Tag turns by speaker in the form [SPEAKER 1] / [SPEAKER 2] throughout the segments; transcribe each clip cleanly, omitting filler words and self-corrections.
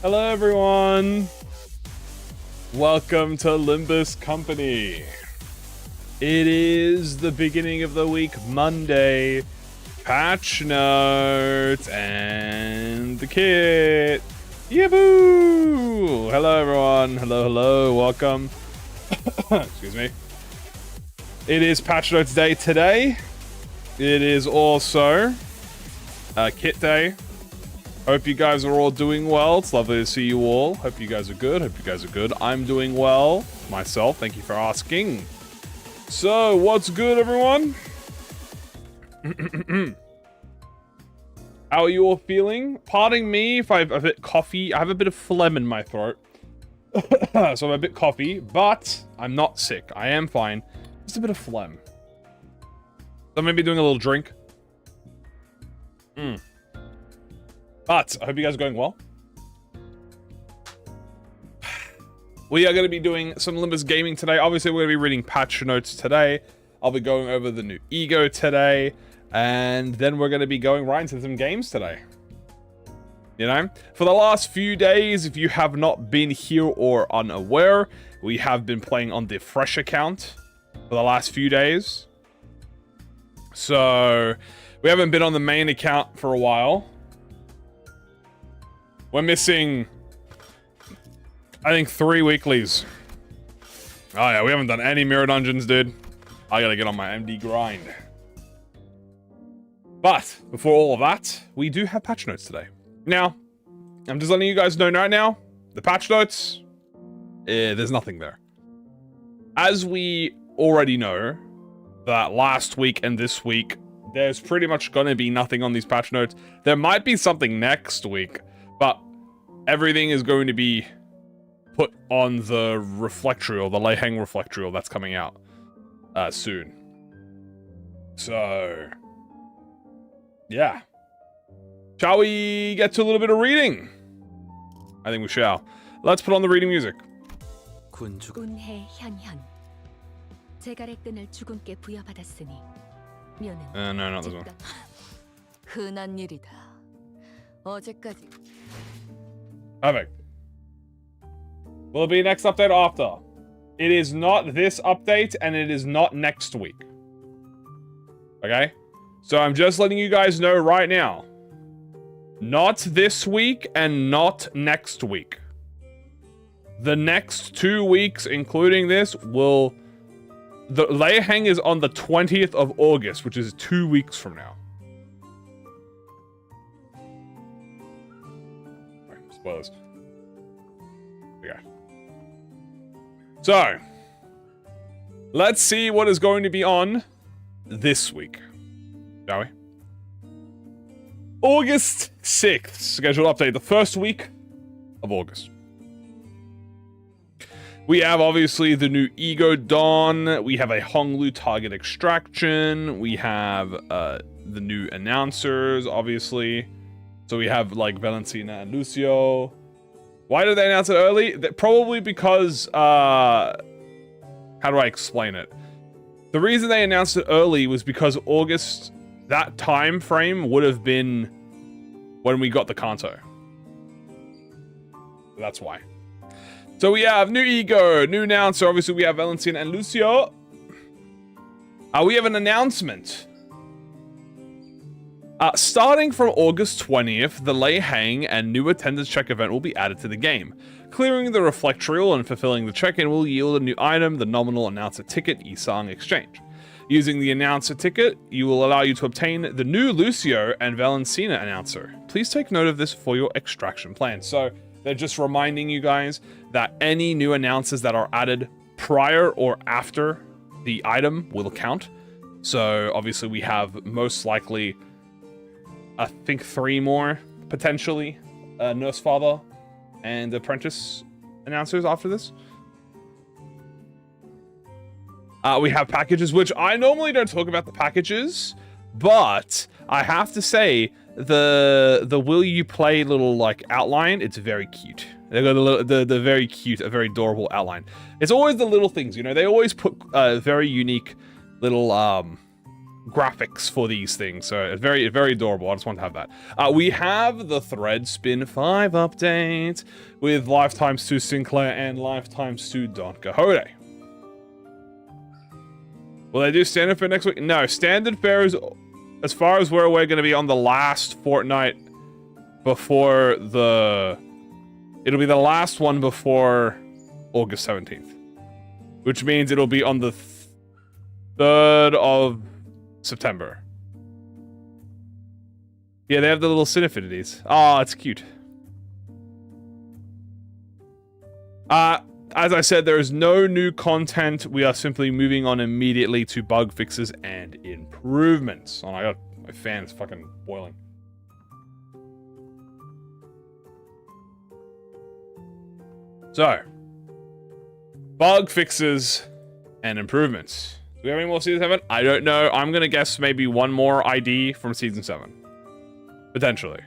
[SPEAKER 1] Hello everyone! Welcome to Limbus Company. It is the beginning of the week, Monday. Patch notes and the kit. Yaboo! Hello everyone. Hello, welcome. Excuse me. It is patch notes day today. It is also kit day. Hope you guys are all doing well. It's lovely to see you all. Hope you guys are good. I'm doing well myself. Thank you for asking. So, what's good, everyone? How are you all feeling? Pardon me if I have a bit coffee. I have a bit of phlegm in my throat. So I'm a bit coffee, but I'm not sick. I am fine. Just a bit of phlegm. So maybe doing a little drink. But I hope you guys are going well. We are going to be doing some Limbus gaming today. Obviously, we're going to be reading patch notes today. I'll be going over the new ego today. And then we're going to be going right into some games today. You know? For the last few days, if you have not been here or unaware, we have been playing on the Fresh account for the last few days. So, we haven't been on the main account for a while. We're missing, I think, 3 weeklies. Oh yeah, we haven't done any mirror dungeons, dude. I gotta get on my MD grind. But, before all of that, we do have patch notes today. Now, I'm just letting you guys know right now, the patch notes, there's nothing there. As we already know, that last week and this week, there's pretty much gonna be nothing on these patch notes. There might be something next week, but everything is going to be put on the reflectorial, the Lei-Heng reflectorial that's coming out soon. So, yeah. Shall we get to a little bit of reading? I think we shall. Let's put on the reading music.
[SPEAKER 2] 운해 현현. 제갈의 끈을 주군께 부여받았으니 면은
[SPEAKER 1] No, not this one.
[SPEAKER 2] 흔한 일이다. 어제까지
[SPEAKER 1] Perfect. Will it be next update after? It is not this update, and it is not next week. Okay? So I'm just letting you guys know right now. Not this week, and not next week. The next 2 weeks, including this, will... The Lei-Heng is on the 20th of August, which is 2 weeks from now. Spoilers. Okay. So, let's see what is going to be on this week, shall we? August 6th, scheduled update, the first week of August. We have, obviously, the new Ego Dawn. We have a Honglu target extraction. We have the new announcers, obviously. So we have, like, Valentina and Lucio. Why did they announce it early? Probably because, how do I explain it? The reason they announced it early was because August, that time frame would have been when we got the Kanto. That's why. So we have new Ego, new announcer. Obviously, we have Valentina and Lucio. We have an announcement. Starting from August 20th, the Lei-Heng and new attendance check event will be added to the game. Clearing the reflectorial and fulfilling the check-in will yield a new item, the nominal announcer ticket Isang exchange. Using the announcer ticket, you will allow you to obtain the new Lucio and Valentina announcer. Please take note of this for your extraction plan. So they're just reminding you guys that any new announcers that are added prior or after the item will count. So obviously we have most likely, I think, 3 more, potentially, Nurse Father and Apprentice announcers after this. We have packages, which I normally don't talk about the packages, but I have to say, the will you play little, like, outline, it's very cute. They've got the very cute, a very adorable outline. It's always the little things, you know, they always put very unique little graphics for these things, so it's very, very adorable. I just want to have that. We have the Threadspin 5 update with lifetimes to Sinclair and lifetimes to Don Quixote. Will they do standard fare next week? No, standard fare is, as far as we're aware, going to be on the last fortnight before the... It'll be the last one before August 17th. Which means it'll be on the 3rd of September. Yeah, they have the little sin affinities. Oh, it's cute. As I said, there is no new content. We are simply moving on immediately to bug fixes and improvements. Oh my god, my fan is fucking boiling. So, bug fixes and improvements. Do we have any more Season 7? I don't know. I'm gonna guess maybe one more ID from Season 7. Potentially.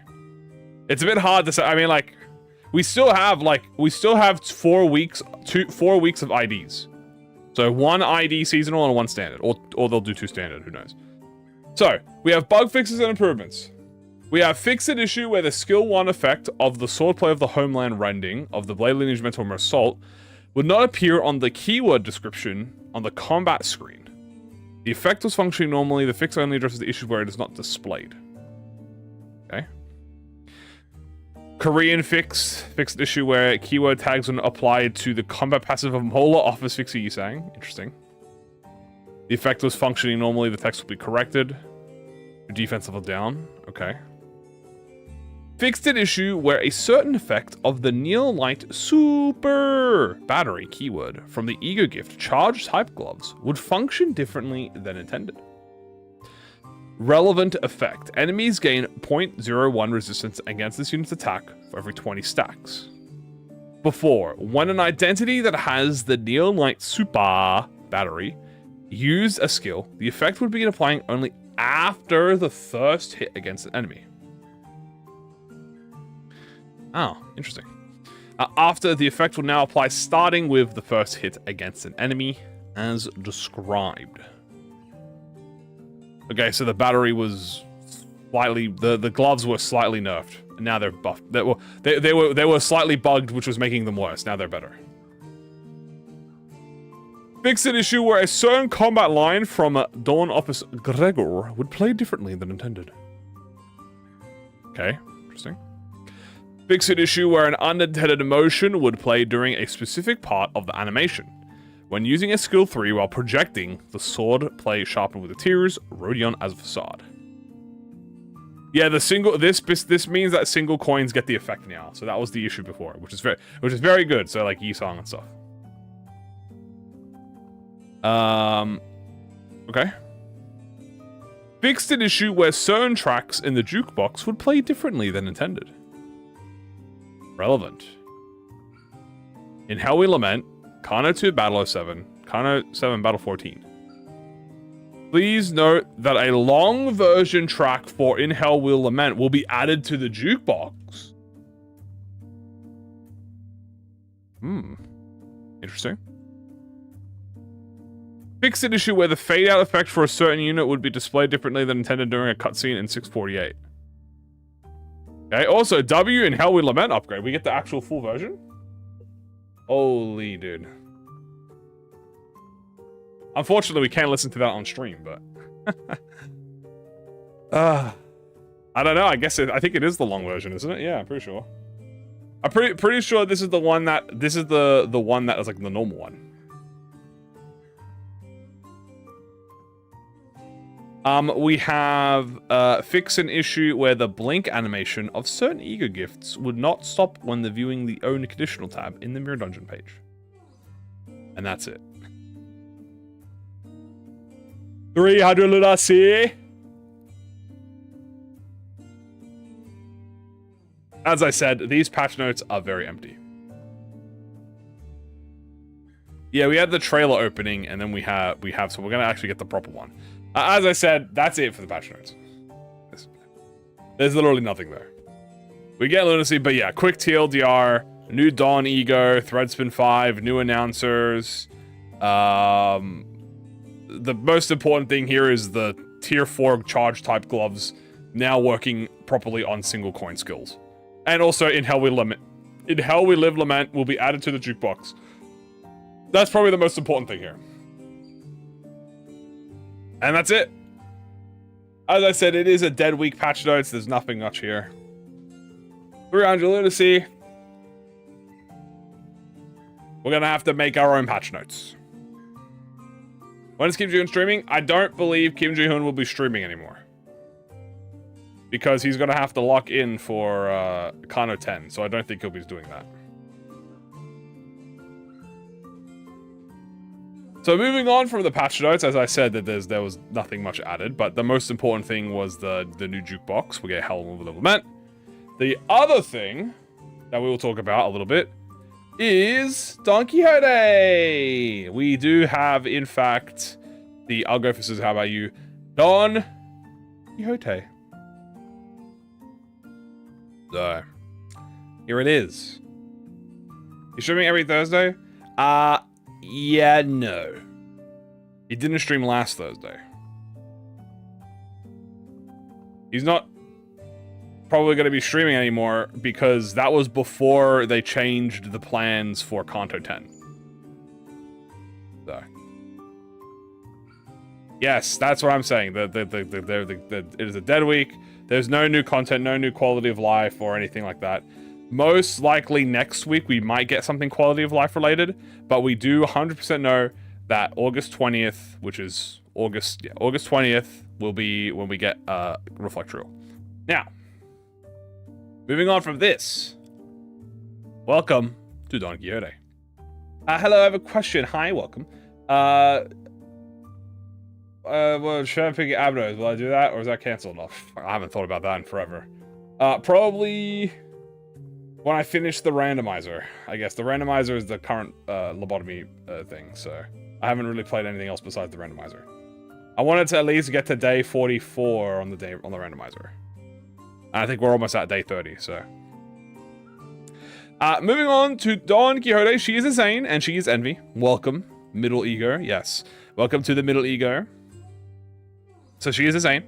[SPEAKER 1] It's a bit hard to say. I mean, like, we still have 4 weeks of IDs. So one ID seasonal and one standard. Or they'll do 2 standard, who knows. So, we have bug fixes and improvements. We have fixed an issue where the skill 1 effect of the swordplay of the homeland rending of the blade lineage mental assault would not appear on the keyword description on the combat screen. The effect was functioning normally. The fix only addresses the issue where it is not displayed. Okay. Korean fixed issue where keyword tags when applied to the combat passive of Mola Office Fixer Yusang. Interesting. The effect was functioning normally. The text will be corrected. Your defense level down. Okay. Fixed an issue where a certain effect of the Neolite Super Battery keyword from the Ego Gift Charged Type Gloves would function differently than intended. Relevant effect. Enemies gain 0.01 resistance against this unit's attack for every 20 stacks. Before, when an identity that has the Neolite Super Battery used a skill, the effect would begin applying only after the first hit against an enemy. Oh, interesting. After, the effect will now apply starting with the first hit against an enemy, as described. Okay, so the battery was slightly... The gloves were slightly nerfed, and now they're buffed. They were slightly bugged, which was making them worse. Now they're better. Fixed an issue where a certain combat line from Dawn Office Gregor would play differently than intended. Okay, interesting. Fix an issue where an unintended emotion would play during a specific part of the animation. When using a skill 3 while projecting the sword play sharpened with the tears, Rodion as a facade. Yeah, the single this means that single coins get the effect now. So that was the issue before, which is very good. So like Yisong and stuff. Okay. Fixed an issue where certain tracks in the jukebox would play differently than intended. Relevant. In Hell We Lament, Kano 2 Battle 07, Kano 7 Battle 14. Please note that a long version track for In Hell We Lament will be added to the jukebox. Interesting. Fix an issue where the fade out effect for a certain unit would be displayed differently than intended during a cutscene in 648. Okay, also, W in Hell We Lament upgrade. We get the actual full version? Holy dude. Unfortunately, we can't listen to that on stream, but... I don't know, I think it is the long version, isn't it? Yeah, I'm pretty sure. I'm pretty sure this is the one that... This is the one that is like the normal one. We have fix an issue where the blink animation of certain ego gifts would not stop when the viewing the own conditional tab in the mirror dungeon page. And that's it. 300 Ludasi. As I said, these patch notes are very empty. Yeah, we had the trailer opening, and then we have so we're gonna actually get the proper one. As I said, that's it for the patch notes. There's literally nothing there. We get Lunacy, but yeah, quick TLDR, new Dawn Ego, Threadspin 5, new announcers. The most important thing here is the tier 4 charge type gloves now working properly on single coin skills. And also in Hell We Live Lament will be added to the jukebox. That's probably the most important thing here. And that's it. As I said, it is a dead week patch notes. There's nothing much here. 300 lunacy. We're gonna have to make our own patch notes. When is Kim Ji-hoon streaming? I don't believe Kim Ji-hoon will be streaming anymore. Because he's gonna have to lock in for Kano 10, so I don't think he'll be doing that. So moving on from the patch notes, as I said, that there was nothing much added, but the most important thing was the new jukebox. We get Hell and Live Lament. The other thing that we will talk about a little bit is Don Quixote. We do have, in fact, I'll go for scissors, how about you? Don Quixote. So, here it is. You streaming every Thursday? Yeah, no. He didn't stream last Thursday. He's not probably going to be streaming anymore because that was before they changed the plans for Kanto 10. So. Yes, that's what I'm saying. It is a dead week. There's no new content, no new quality of life or anything like that. Most likely next week we might get something quality of life related, but we do 100% know that August 20th, which is August 20th, will be when we get Reflect Reel. Now, moving on from this, welcome to Don Quixote. Hello, I have a question. Hi, welcome. Well, should I pick Abnos? Will I do that, or is that cancelled? Oh, I haven't thought about that in forever. Probably when I finish the randomizer. I guess the randomizer is the current lobotomy thing, so I haven't really played anything else besides the randomizer. I wanted to at least get to day 44 on the randomizer. And I think we're almost at day 30, so. Moving on to Don Quixote. She is insane, and she is envy. Welcome, middle ego. Yes. Welcome to the middle ego. So she is insane.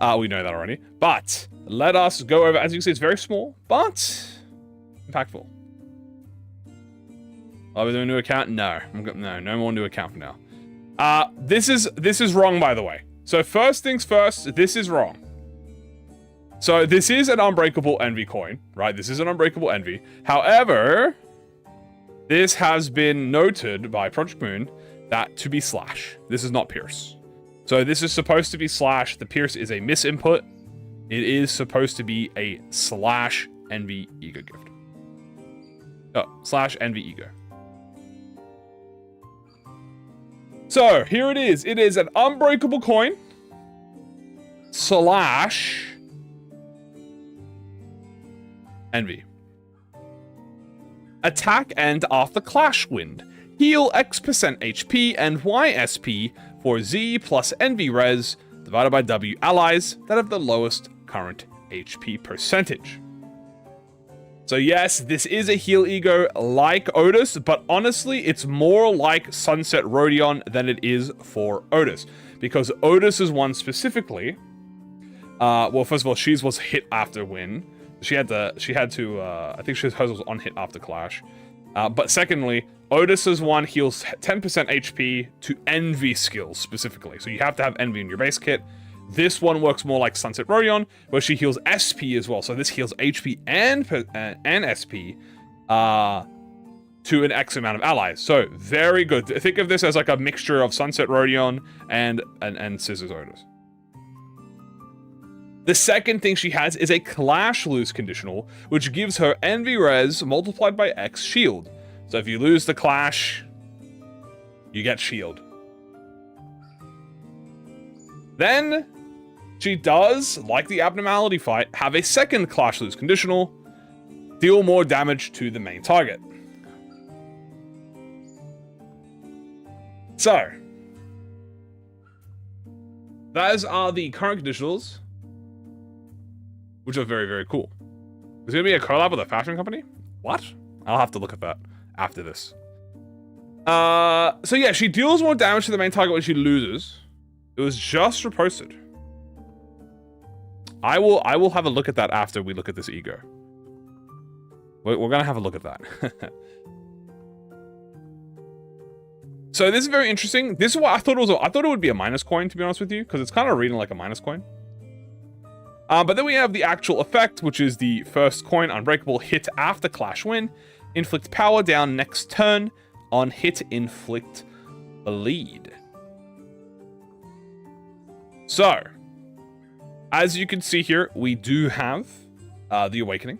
[SPEAKER 1] We know that already. But let us go over, as you can see, it's very small, but impactful. Are we doing a new account? No. No more new account for now. This is wrong, by the way. So first things first, this is wrong. So this is an Unbreakable Envy coin, right? This is an Unbreakable Envy. However, this has been noted by ProjectMoon that to be slash. This is not Pierce. So this is supposed to be slash. The Pierce is a misinput. It is supposed to be a slash Envy Ego gift. Oh, slash Envy Ego. So here it is. It is an Unbreakable coin slash Envy. Attack and after Clash Wind. Heal X% HP and YSP for Z plus Envy Res divided by W allies that have the lowest current HP percentage. So yes, this is a heal ego like Otis, but honestly, it's more like Sunset Rodion than it is for Otis. Because Otis's one specifically, well, first of all, she was hit after win. She had to, I think hers was on hit after Clash. But secondly, Otis's one heals 10% HP to Envy skills specifically. So you have to have Envy in your base kit. This one works more like Sunset Rodion, where she heals SP as well. So this heals HP and SP to an X amount of allies. So very good. Think of this as like a mixture of Sunset Rodion and Scissors Otis. The second thing she has is a Clash Lose conditional, which gives her Envy Res multiplied by X shield. So if you lose the Clash, you get shield. Then, she does, like the Abnormality fight, have a second Clash Lose conditional, deal more damage to the main target. So, those are the current conditionals, which are very, very cool. There's going to be a collab with a fashion company? What? I'll have to look at that after this. So yeah, she deals more damage to the main target when she loses. It was just reposted. I will have a look at that after we look at this ego. We're gonna have a look at that. So this is very interesting. This is what I thought it was. I thought it would be a minus coin, to be honest with you, because it's kind of reading like a minus coin. But then we have the actual effect, which is the first coin, Unbreakable, hit after Clash win. Inflict power down next turn. On hit, inflict bleed. So, as you can see here, we do have the Awakening.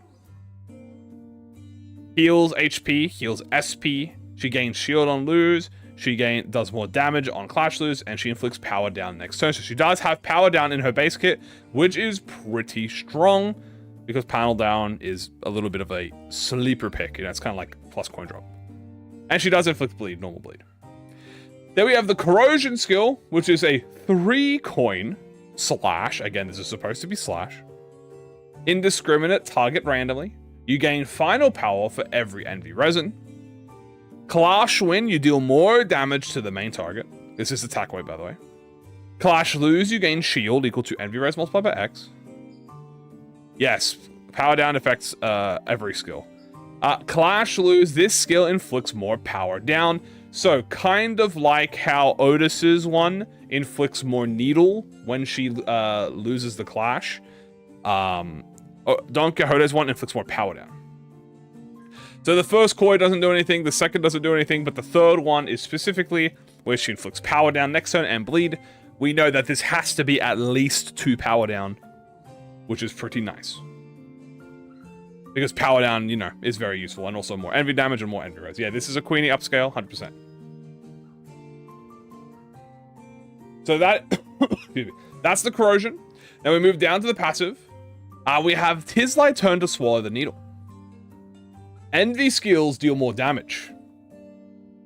[SPEAKER 1] Heals HP, heals SP. She gains shield on lose. She does more damage on Clash lose, and she inflicts power down next turn. So she does have power down in her base kit, which is pretty strong because panel down is a little bit of a sleeper pick. You know, it's kind of like plus coin drop. And she does inflict bleed, normal bleed. Then we have the Corrosion skill, which is a 3 coin slash. Again, this is supposed to be slash. Indiscriminate, target randomly. You gain final power for every envy resin. Clash win, you deal more damage to the main target. This is attack weight, by the way. Clash lose, you gain shield equal to envy res multiplied by X. Yes, power down affects every skill. Clash lose, this skill inflicts more power down. So kind of like how Otis's one inflicts more needle when she loses the clash. Don Quixote's one inflicts more power down. So the first coin doesn't do anything, the second doesn't do anything, but the third one is specifically where she inflicts power down next turn and bleed. We know that this has to be at least 2 power down, which is pretty nice. Because power down, you know, is very useful, and also more envy damage and more envy res. Yeah, this is a Queenie upscale, 100%. So that, excuse me, that's the Corrosion. Then we move down to the passive. We have 'Tis Thy Turn to Swallow the Needle. Envy skills deal more damage.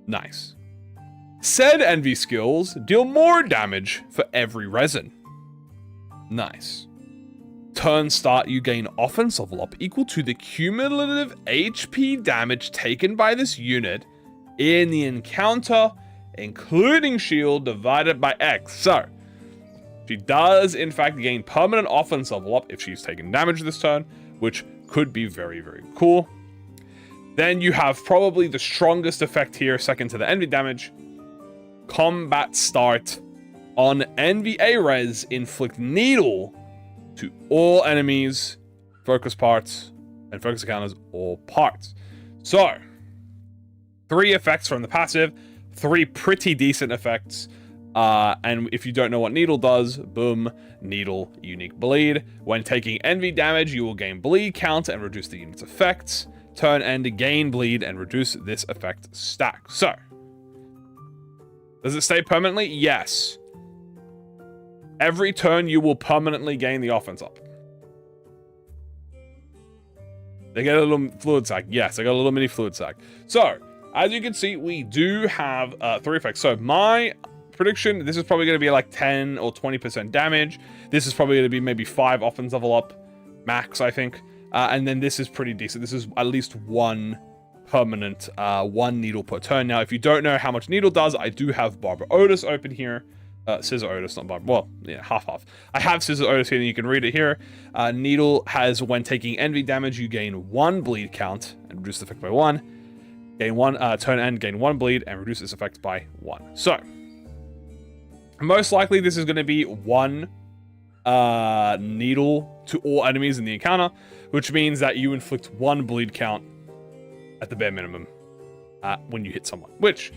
[SPEAKER 1] Nice. Said envy skills deal more damage for every resin. Nice. Turn start, you gain offense level up equal to the cumulative HP damage taken by this unit in the encounter, including shield, divided by X. So, she does in fact gain permanent offense level up if she's taken damage this turn, which could be very, very cool. Then you have probably the strongest effect here, second to the envy damage. Combat start. On envy A-res, inflict needle to all enemies, focus parts, and focus encounters, all parts. So, 3 effects from the passive, 3 pretty decent effects. And if you don't know what needle does, boom, needle, unique bleed. When taking envy damage, you will gain bleed count and reduce the unit's effects. Turn end, gain bleed, and reduce this effect stack. So, does it stay permanently? Yes. Every turn, you will permanently gain the offense up. They get a little fluid sack. Yes, I got a little mini fluid sack. So, as you can see, we do have 3 effects. So, my prediction, this is probably going to be like 10 or 20% damage. This is probably going to be maybe 5 offense level up max, I think. And then this is pretty decent. This is at least 1 permanent, 1 needle per turn. Now, if you don't know how much needle does, I do have Barbara Otis open here. Scissor Otis, not Barbara. Well, yeah, half-half. I have Scissor Otis here, and you can read it here. Needle has, when taking envy damage, you gain 1 bleed count and reduce the effect by 1. Gain 1, turn end, gain 1 bleed, and reduce this effect by 1. So, most likely this is going to be 1 needle to all enemies in the encounter, which means that you inflict 1 bleed count at the bare minimum when you hit someone. Which,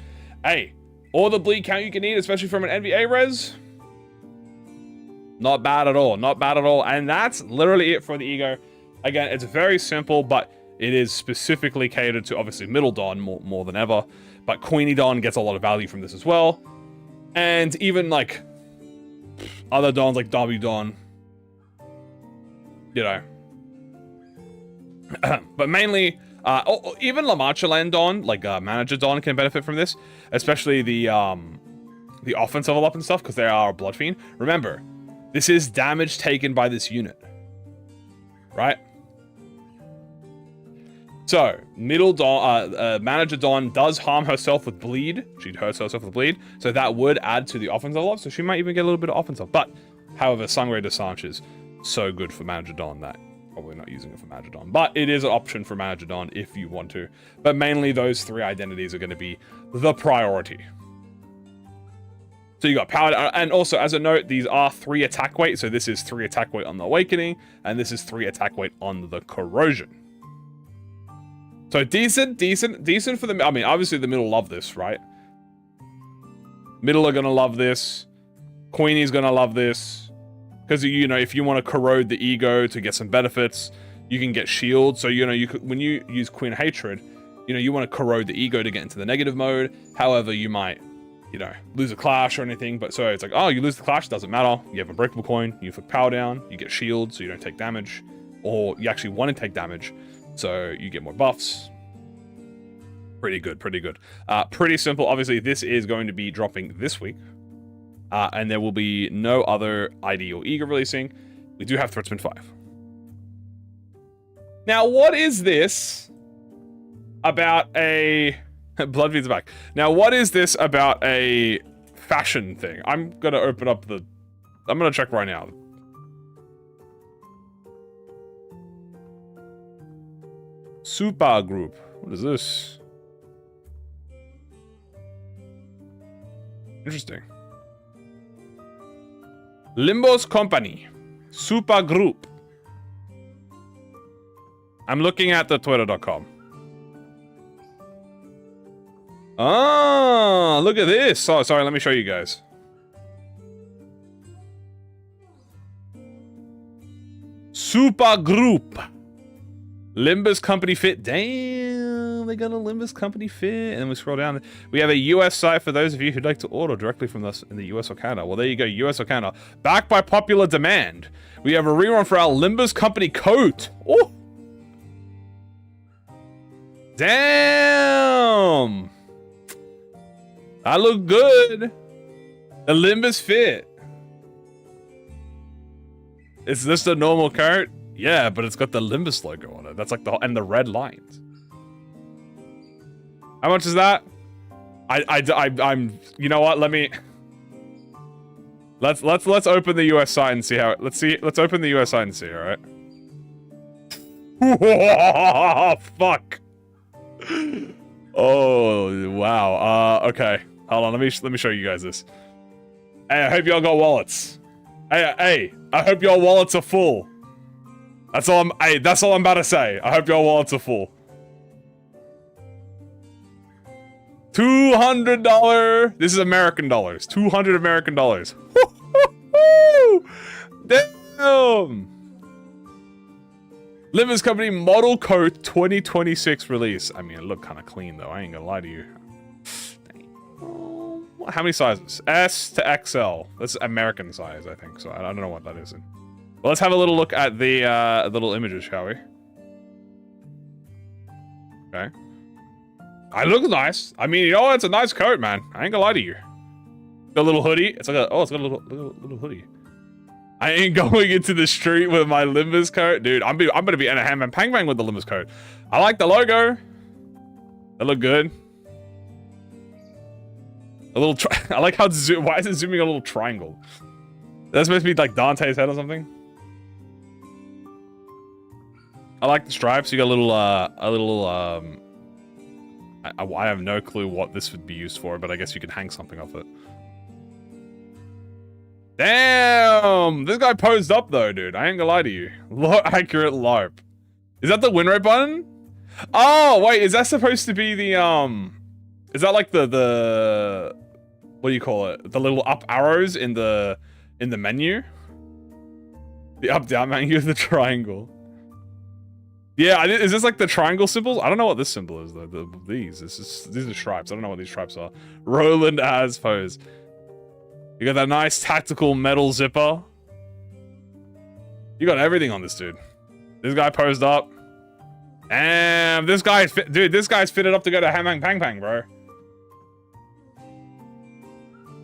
[SPEAKER 1] hey, all the bleed count you can need, especially from an envy A-res, not bad at all. Not bad at all. And that's literally it for the ego. Again, it's very simple, but it is specifically catered to, obviously, Middle Dawn more than ever. But Queenie Dawn gets a lot of value from this as well. And even, like, other Dawns, like W Dawn, you know. But mainly, even La Marcha Dawn, like Manager Dawn, can benefit from this, especially the offense level up and stuff, because they are a Blood Fiend. Remember, this is damage taken by this unit, right? So, middle Dawn, Manager Dawn does harm herself with bleed. She hurts herself with bleed. So that would add to the offensive lob. So she might even get a little bit of offensive. But, however, Sangre de Sanche is so good for Manager Dawn that probably not using it for Manager Dawn. But it is an option for Manager Dawn if you want to. But mainly those 3 identities are going to be the priority. So you got powered, and also as a note, these are 3 attack weight. So this is 3 attack weight on the Awakening, and this is 3 attack weight on the Corrosion. So decent for the, I mean, obviously the middle love this, right? Middle are gonna love this. Queenie's gonna love this. Because, you know, if you want to corrode the ego to get some benefits, you can get shield. So, you know, you could, when you use Queen Hatred, you know, you want to corrode the ego to get into the negative mode. However, you might, you know, lose a clash or anything. But so it's like, oh, you lose the clash, doesn't matter. You have a breakable coin, you put power down, you get shield, so you don't take damage. Or you actually want to take damage, so you get more buffs. Pretty good, pretty good. Pretty simple. Obviously, this is going to be dropping this week. And there will be no other ID or ego releasing. We do have Threatsman 5. Now, what is this about a... Blood feeds back. Now, what is this about a fashion thing? I'm going to open up the... I'm going to check right now. Super Group. What is this? Interesting. Limbus Company. Super Group. I'm looking at the twitter.com. Oh, look at this. Oh, sorry, let me show you guys. Super Group. Limbus Company Fit. Damn, they got a Limbus Company Fit. And we scroll down. We have a US site for those of you who'd like to order directly from us in the US or Canada. Well, there you go, US or Canada. Backed by popular demand. We have a rerun for our Limbus Company coat. Oh. Damn. I look good. The Limbus Fit. Is this the normal coat? Yeah, but it's got the Limbus logo on it. That's like the, and the red lines. How much is that? I'm, you know what? Let me, let's open the US site and see how it, let's open the US site and see, all right? Fuck. Oh, wow. Okay. Hold on, let me show you guys this. Hey, I hope y'all got wallets. Hey, I hope your wallets are full. That's all I'm about to say. I hope your wallets are full. $200. This is American dollars. 200 American dollars. Damn. Limbus Company Model Coat 2026 release. I mean, it looked kind of clean though. I ain't gonna lie to you. How many sizes? S to XL. That's American size, I think. So I don't know what that is. Well, let's have a little look at the little images, shall we? Okay. I look nice. I mean, you know, it's a nice coat, man. I ain't gonna lie to you. Got a little hoodie. It's like a, oh, it's got a little hoodie. I ain't going into the street with my Limbus coat, dude. I'm gonna be in a ham and pang bang with the Limbus coat. I like the logo. That look good. A little. I like how it's why is it zooming a little triangle? That's supposed to be like Dante's head or something. I like the stripes. You got a little I have no clue what this would be used for, but I guess you could hang something off it. Damn! This guy posed up though, dude. I ain't gonna lie to you. Accurate LARP. Is that the win rate button? Oh, wait, is that supposed to be the, is that like the what do you call it? The little up arrows in the menu? The up-down menu of the triangle. Yeah, is this like the triangle symbols? I don't know what this symbol is though. These are stripes. I don't know what these stripes are. Roland as pose. You got that nice tactical metal zipper. You got everything on this dude. This guy posed up. And this guy's dude, this guy's fitted up to go to Ham Hang Pang Pang, bro.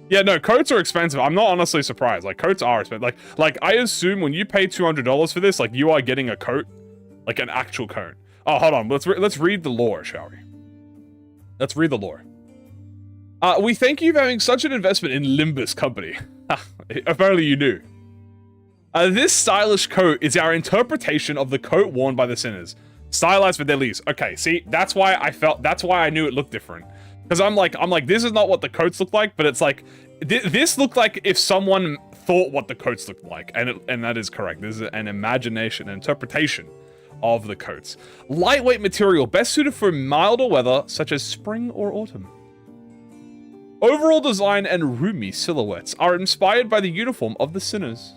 [SPEAKER 1] Yeah, no, coats are expensive. I'm not honestly surprised. Like, coats are expensive. Like I assume when you pay $200 for this, like, you are getting a coat. Like, an actual coat. Oh, hold on. Let's read the lore, shall we? Let's read the lore. We thank you for having such an investment in Limbus Company. Apparently you knew. This stylish coat is our interpretation of the coat worn by the sinners. Stylized for their leaves. Okay, see, that's why I knew it looked different. Because I'm like, this is not what the coats look like, but it's like, this looked like if someone thought what the coats looked like, and that is correct. This is an imagination, an interpretation of the coats. Lightweight material, best suited for milder weather, such as spring or autumn. Overall design and roomy silhouettes are inspired by the uniform of the sinners.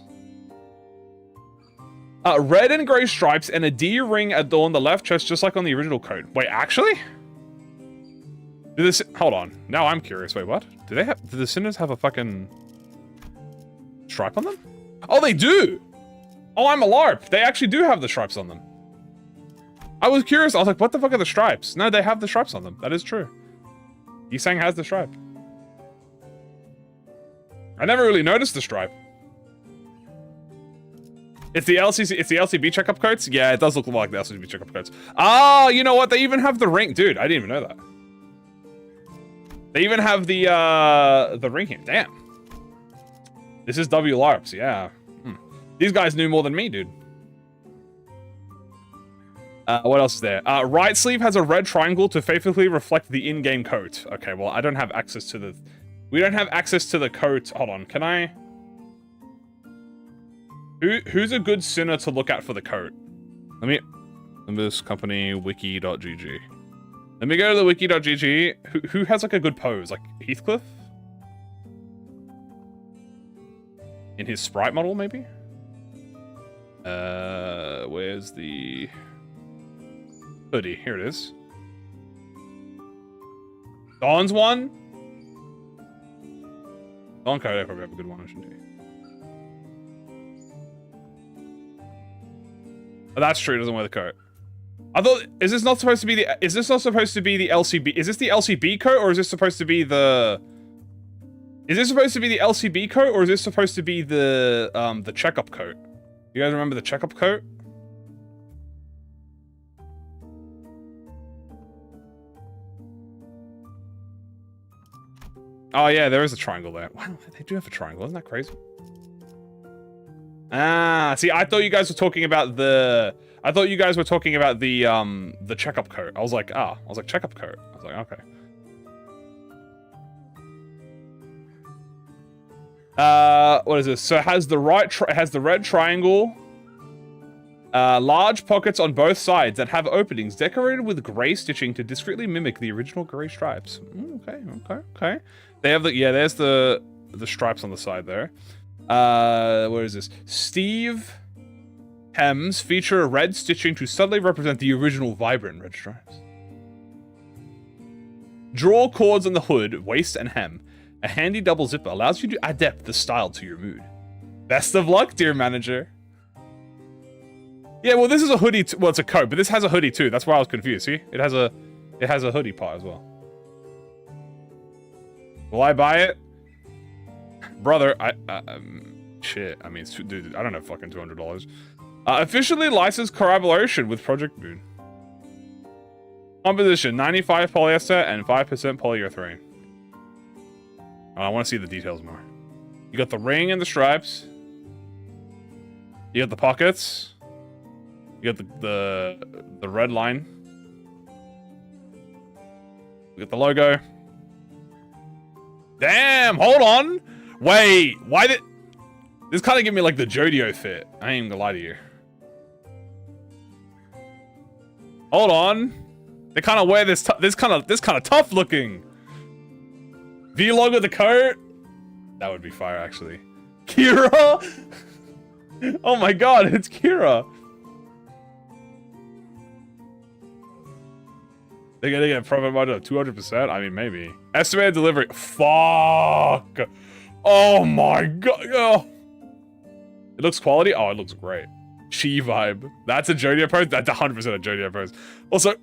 [SPEAKER 1] Red and grey stripes and a deer ring adorn the left chest, just like on the original coat. Wait, actually? Hold on. Now I'm curious. Wait, what? Do the sinners have a fucking stripe on them? Oh, they do! Oh, I'm a LARP. They actually do have the stripes on them. I was curious. I was like, what the fuck are the stripes? No, they have the stripes on them. That is true. Yisang has the stripe. I never really noticed the stripe. It's the LCB checkup coats? Yeah, it does look like the LCB checkup coats. Ah, you know what? They even have the ring. Dude, I didn't even know that. They even have the ring here. Damn. This is W LARPs, yeah. These guys knew more than me, dude. What else is there? Right sleeve has a red triangle to faithfully reflect the in-game coat. Okay, well, I don't have access to the... We don't have access to the coat. Hold on, can I... Who's a good sinner to look at for the coat? Let me... Limbus company wiki.gg. Let me go to the wiki.gg. Who has like a good pose? Like Heathcliff? In his sprite model, maybe? Where's the hoodie? Here it is. Dawn's one? Dawn coat, I probably have a good one, shouldn't he? Oh, that's true, he doesn't wear the coat. I thought, is this not supposed to be the LCB? Is this the LCB coat, or is this supposed to be the... Is this supposed to be the LCB coat, or is this supposed to be the checkup coat? You guys remember the checkup coat? Oh yeah, there is a triangle there. Wow, they do have a triangle, isn't that crazy? Ah, see, I thought you guys were talking about the... I thought you guys were talking about the checkup coat. I was like, checkup coat. I was like, okay. What is this? So it has the red triangle, large pockets on both sides that have openings decorated with gray stitching to discreetly mimic the original gray stripes. Okay. They have there's the stripes on the side there. What is this? Steve hems feature red stitching to subtly represent the original vibrant red stripes. Draw cords on the hood, waist, and hem. A handy double zipper allows you to adapt the style to your mood. Best of luck, dear manager. Yeah, well, this is a hoodie. Well, it's a coat, but this has a hoodie too. That's why I was confused. See, it has a hoodie part as well. Will I buy it, brother? Shit. I mean, dude, I don't have fucking $200. Officially licensed collaboration with ProjectMoon. Composition: 95 polyester and 5% polyurethane. I want to see the details more. You got the ring and the stripes. You got the pockets. You got the red line. You got the logo. Damn, hold on. Wait, why did... This kind of give me like the Jodio fit. I ain't even gonna lie to you. Hold on. They kind of wear this kind of tough looking. V-log with the coat? That would be fire, actually. Kira? Oh my god, it's Kira. They're gonna get a profit margin of 200%? I mean, maybe. Estimated delivery. Fuck. Oh my god. Oh. It looks quality? Oh, it looks great. Chi vibe. That's a Jodio pose? That's 100% a Jodio pose. Also,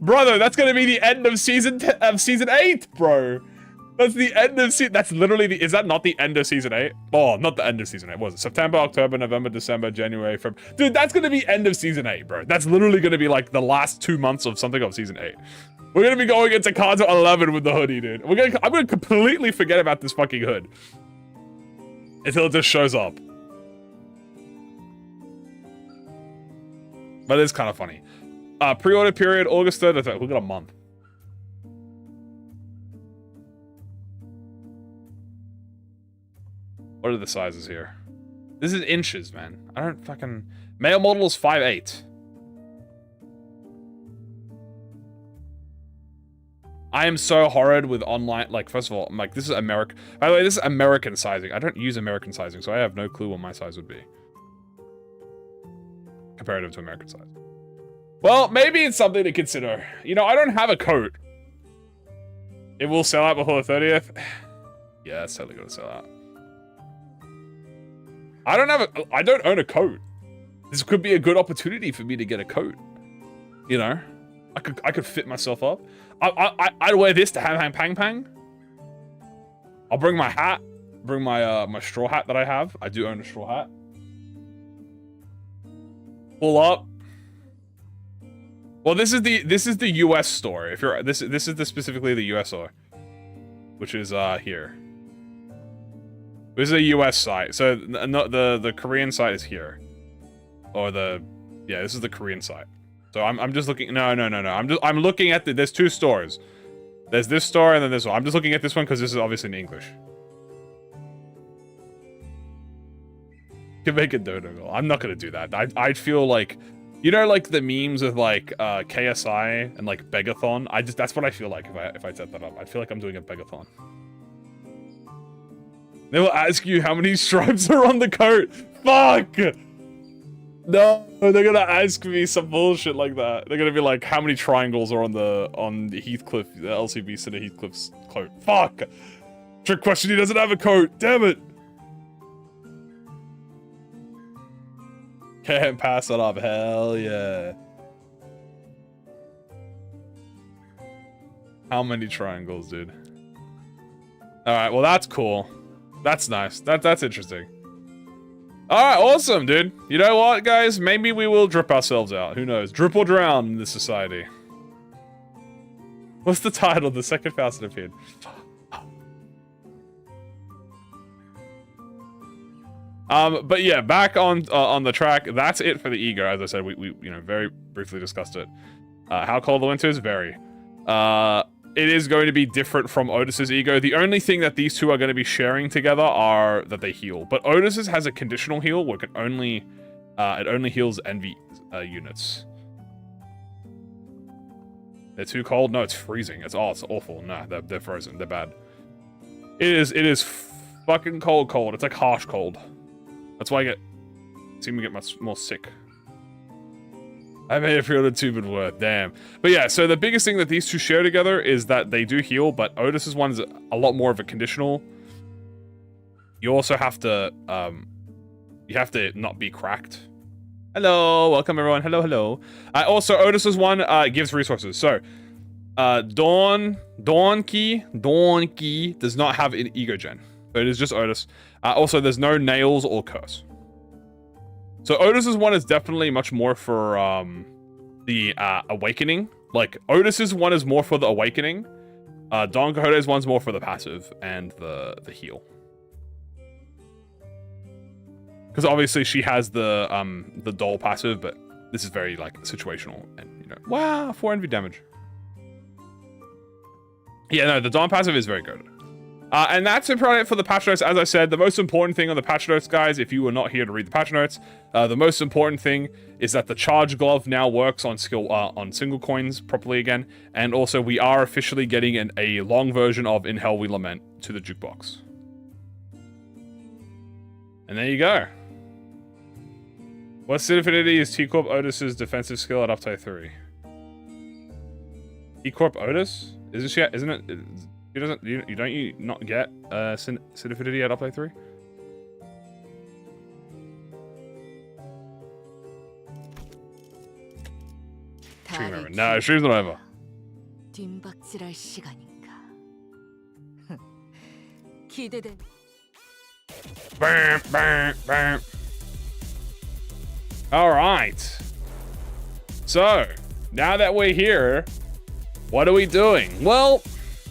[SPEAKER 1] brother, that's gonna be the end of season 8, bro. That's the end of season. That's literally the. Is that not the end of season 8? Oh, not the end of season 8. What was it? September, October, November, December, January, February. Dude, that's gonna be end of season 8, bro. That's literally gonna be like the last 2 months of something of season 8. We're gonna be going into Kanto 11 with the hoodie, dude. I'm gonna completely forget about this fucking hood until it just shows up. But it's kind of funny. Pre-order period, August 3rd. We've got a month. What are the sizes here? This is inches, man. I don't fucking... Male model is 5'8". I am so horrid with online... Like, first of all, I'm like, this is American... By the way, this is American sizing. I don't use American sizing, so I have no clue what my size would be. Comparative to American size. Well, maybe it's something to consider. You know, I don't have a coat. It will sell out before the 30th. Yeah, it's totally gonna sell out. I don't own a coat. This could be a good opportunity for me to get a coat. You know, I could fit myself up. I'd wear this to hang pang pang. I'll bring my hat, bring my my straw hat that I have. I do own a straw hat. Pull up. Well, this is the US store. If you're this is specifically the US store, which is here. This is a US site, so the Korean site is here, or yeah, this is the Korean site. So I'm just looking. No. I'm looking at there's 2 stores. There's this store and then this one. I'm just looking at this one because this is obviously in English. You can make a dodo. I'm not gonna do that. I'd feel like, you know, like the memes of like KSI and like Begathon. That's what I feel like if I set that up. I feel like I'm doing a Begathon. They will ask you how many stripes are on the coat. Fuck! No, they're gonna ask me some bullshit like that. They're gonna be like, how many triangles are on the Heathcliff, the LCB Center Heathcliff's coat? Fuck! Trick question, he doesn't have a coat. Damn it! Can't pass it up. Hell yeah. How many triangles, dude? Alright, well that's cool. That's nice. That's interesting. Alright, awesome, dude. You know what, guys? Maybe we will drip ourselves out. Who knows? Drip or drown in this society. What's the title? The second Fast and appeared. But yeah, back on the track. That's it for the ego. As I said, we you know, very briefly discussed it. How cold the winter is? Very. It is going to be different from Otis's ego. The only thing that these two are going to be sharing together are that they heal. But Otis's has a conditional heal where it only heals envy units. They're too cold? No, it's freezing. It's awful. No, they're frozen. They're bad. It is fucking cold. It's like harsh cold. That's why I seem to get much more sick. I made it feel the tube would work, damn. But yeah, so the biggest thing that these two share together is that they do heal, but Otis's one is a lot more of a conditional. You also have to, you have to not be cracked. Hello, welcome everyone, hello. Also, Otis's one gives resources. So, Dawn Key does not have an ego gen. So it is just Otis. Also, there's no nails or curse. So Otis's one is definitely much more for the awakening. Like Otis's one is more for the awakening. Don Quixote's one's more for the passive and the heal. Because obviously she has the doll passive, but this is very like situational and you know, wow, 4 envy damage. Yeah, no, the Dawn passive is very good. And that's about it for the patch notes. As I said, the most important thing on the patch notes, guys, if you were not here to read the patch notes, the most important thing is that the charge glove now works on on single coins properly again. And also, we are officially getting a long version of In Hell We Lament to the jukebox. And there you go. What Sinfinity is T-Corp Otis's defensive skill at up to 3? T-Corp Otis? Isn't it? He doesn't. Don't you not get Sinfinity at up to 3? Stream over. No, stream's not over.
[SPEAKER 2] 뒷박질할 시간인가? 기대된.
[SPEAKER 1] Bam, bam, bam. All right. So, now that we're here, what are we doing? Well,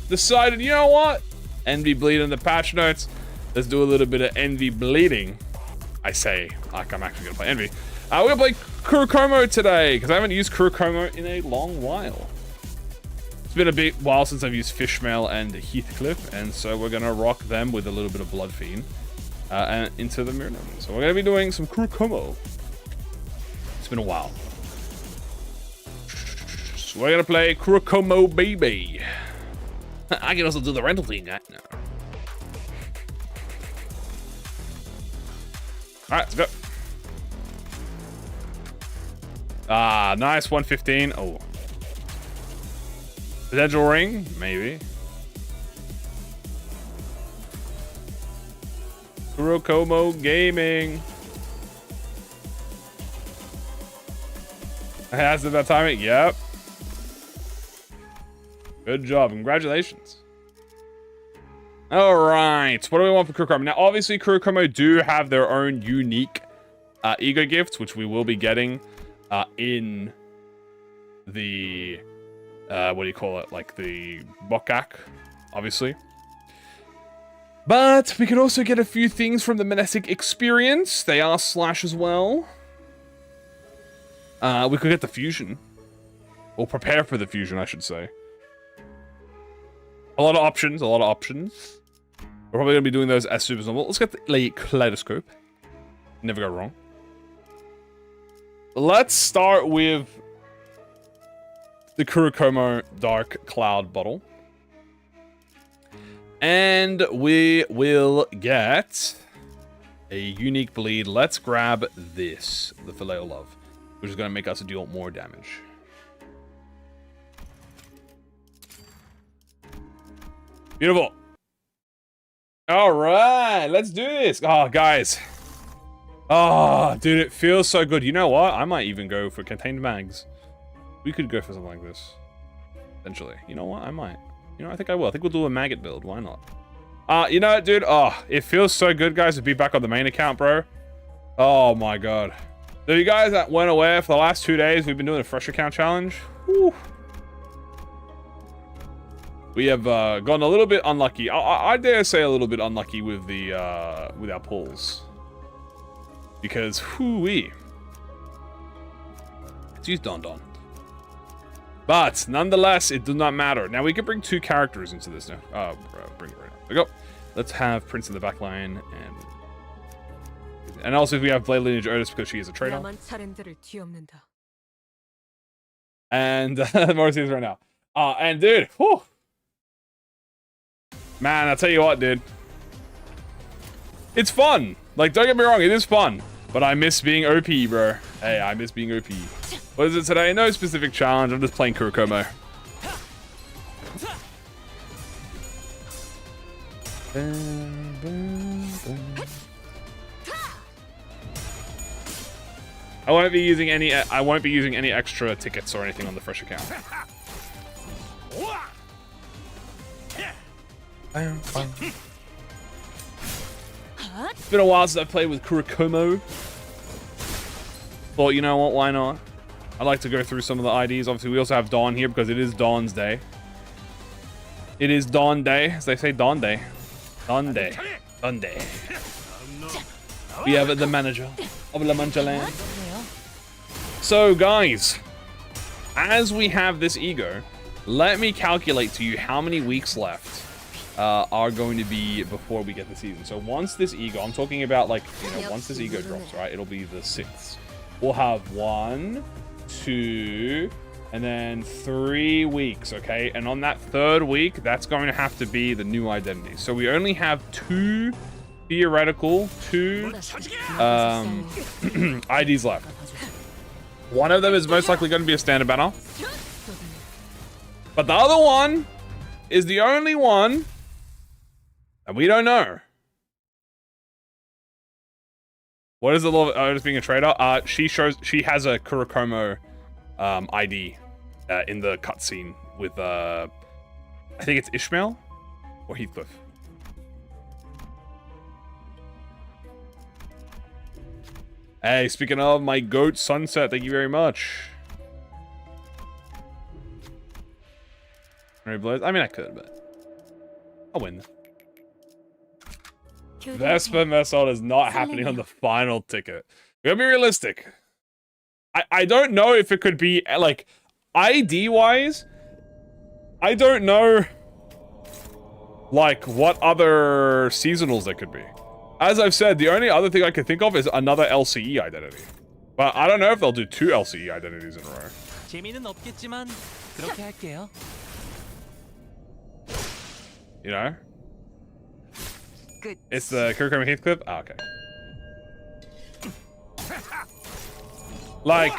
[SPEAKER 1] decided, you know what? Envy bleed in the patch notes. Let's do a little bit of envy bleeding. I say, like I'm actually gonna play envy. We're gonna play Kurokomo today, because I haven't used Kurokomo in a long while. It's been a bit while since I've used Fishmail and Heathcliff, and so we're gonna rock them with a little bit of Blood Fiend and into the Mirror. So we're gonna be doing some Kurokomo. It's been a while. So we're gonna play Kurokomo, baby. I can also do the rental thing. No. Alright, let's go. Ah, nice 115. Oh. Potential ring? Maybe. Kurokomo Gaming. Has about timing? Yep. Good job. Congratulations. All right. What do we want for Kurokomo? Now, obviously, Kurokomo do have their own unique ego gifts, which we will be getting in the, what do you call it? Like the Bokak, obviously. But we could also get a few things from the Monastic Experience. They are Slash as well. We could get the Fusion. Or prepare for the Fusion, I should say. A lot of options, a lot of options. We're probably going to be doing those as super normal. Let's get the Kaleidoscope. Never go wrong. Let's start with the Kurokomo Dark Cloud bottle. And we will get a unique bleed. Let's grab this, the Filet of Love, which is going to make us deal more damage. Beautiful. All right, let's do this. Oh, guys. Oh, dude, it feels so good. You know what? I might even go for contained mags. We could go for something like this. Eventually. You know what? I might. You know, I think I will. I think we'll do a maggot build. Why not? You know what, dude? Oh, it feels so good, guys, to be back on the main account, bro. Oh, my God. So you guys that weren't aware, for the last 2 days, we've been doing a fresh account challenge. Whew. We have gone a little bit unlucky. I dare say a little bit unlucky with the with our pulls. Because, whoo-wee. Let's use Don Don. But, nonetheless, it does not matter. Now, we can bring 2 characters into this now. Oh, bro, bring it right now. There we go. Let's have Prince in the back line. And also, if we have Blade Lineage Otis because she is a traitor. And, Morrissey's right now. And, dude, whew. Man, I'll tell you what, dude. It's fun. Like, don't get me wrong, it is fun. But I miss being OP, bro. Hey, I miss being OP. What is it today? No specific challenge. I'm just playing Kurokomo. I won't be using any extra tickets or anything on the fresh account. It's been a while since I've played with Kurokomo. Thought, you know what, why not? I'd like to go through some of the IDs. Obviously, we also have Dawn here because it is Dawn's day. It is Dawn Day, as they say, Dawn Day. Dawn Day. Dawn Day. We have the manager of La Mancha Land. So, guys, as we have this ego, let me calculate to you how many weeks left are going to be before we get the season. So once this ego, I'm talking about like, you know, once this ego drops, right, it'll be the 6th. We'll have 1, 2, and then 3 weeks, okay? And on that 3rd week, that's going to have to be the new identity. So we only have 2 theoretical, 2 IDs left. One of them is most likely going to be a standard banner. But the other one is the only one and we don't know. What is the law of Otis being a traitor? She has a Kurokomo ID in the cutscene with I think it's Ishmael or Heathcliff. Hey, speaking of my goat sunset, thank you very much. I mean, I could, but I'll win. Vespa Messol is not happening on the final ticket. We gotta be realistic. I don't know if it could be, like, ID-wise, I don't know, like, what other seasonals there could be. As I've said, the only other thing I can think of is another LCE identity. But I don't know if they'll do 2 LCE identities in a row. You know?
[SPEAKER 2] Good.
[SPEAKER 1] It's the Kurokami Heathcliff? Ah, okay. Like,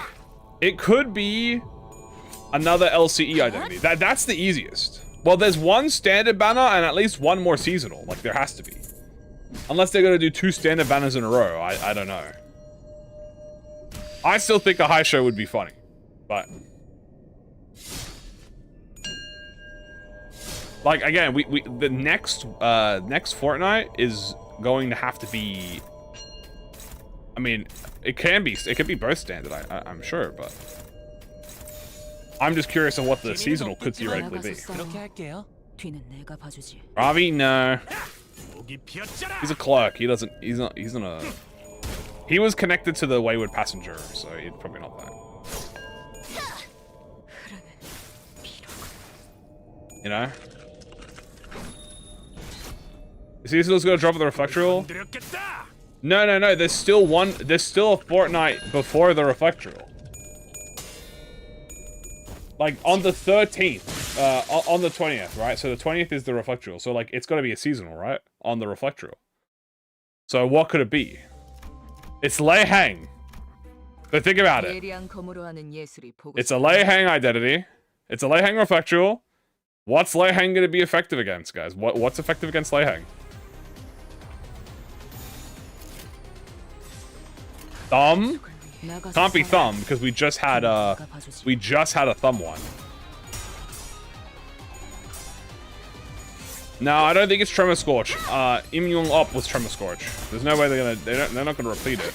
[SPEAKER 1] it could be another LCE identity. That's the easiest. Well, there's one standard banner and at least one more seasonal. Like, there has to be. Unless they're gonna do 2 standard banners in a row. I don't know. I still think a high show would be funny. But... like, again, the next fortnight is going to have to be... I mean, it could be both standard, I'm sure, but... I'm just curious on what the seasonal could theoretically be. Ravi, no. He's a clerk. He's not a... He was connected to the Wayward Passenger, so he's probably not that. You know? Is he still gonna drop the reflectorial? No. There's still a fortnight before the reflectorial. Like on the 13th, on the 20th, right? So the 20th is the reflectorial. So like it's gotta be a seasonal, right? On the reflectorial. So what could it be? It's Lei Hang. But think about it. It's a Lei Hang identity. It's a Lei Hang reflectorial. What's Lei Hang gonna be effective against, guys? What's effective against Lei Hang? Thumb? Can't be thumb because we just had a thumb one. No, I don't think it's Tremor Scorch. Im Yung Up was Tremor Scorch. There's no way they're not gonna repeat it.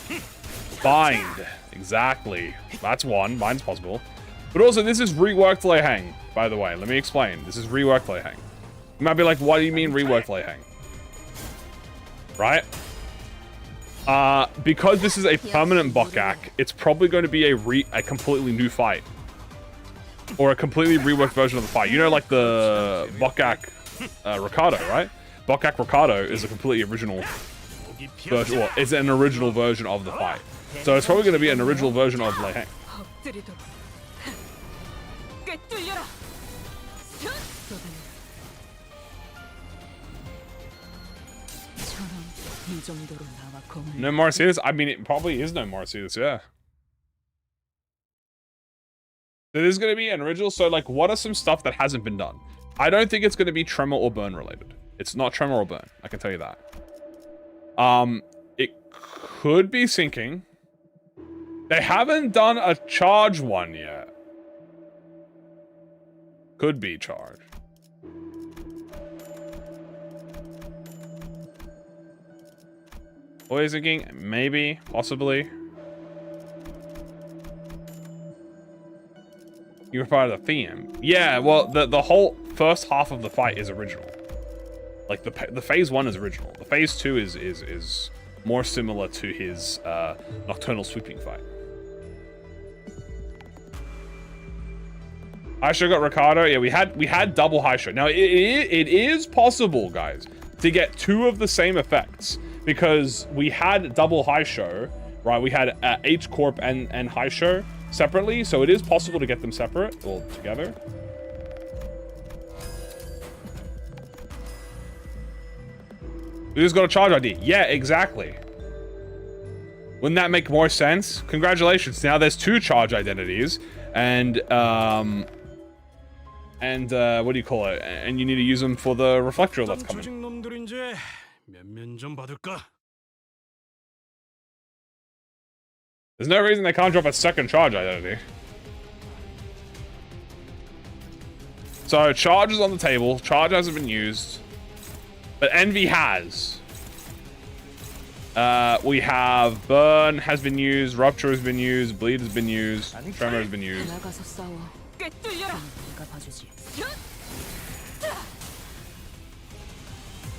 [SPEAKER 1] Bind. Exactly. That's one. Bind's possible. But also this is reworked Lei Hang, by the way. Let me explain. This is reworked Lei Hang. You might be like, what do you mean reworked Lei Hang? Right? Because this is a permanent Bokak, it's probably going to be a completely new fight. Or a completely reworked version of the fight. You know, like the Bokak Ricardo, right? Bokak Ricardo is a completely original version, well, it's an original version of the fight. So it's probably going to be an original version of Lei Hang. No Marcius? I mean, it probably is no Marcius, yeah. It is going to be an original, so like, what are some stuff that hasn't been done? I don't think it's going to be Tremor or Burn related. It's not Tremor or Burn, I can tell you that. It could be Sinking. They haven't done a Charge one yet. Could be Charge. Always thinking, maybe, possibly. You were part of the theme. Yeah, well, the whole first half of the fight is original. Like the phase 1 is original. The phase 2 is more similar to his nocturnal sweeping fight. High Show got Ricardo. Yeah, we had double High Show. Now it is possible, guys, to get 2 of the same effects. Because we had double High Show, right? We had H Corp and High Show separately, so it is possible to get them separate or together. We just got a Charge ID. Yeah, exactly. Wouldn't that make more sense? Congratulations. Now there's 2 Charge identities, and what do you call it? And you need to use them for the reflectorial that's coming. There's no reason they can't drop a second Charge identity. So Charge is on the table. Charge hasn't been used, but Envy has. We have Burn has been used, Rupture has been used, Bleed has been used, Tremor has been used.
[SPEAKER 3] 나가서 싸워. 내가 봐주지.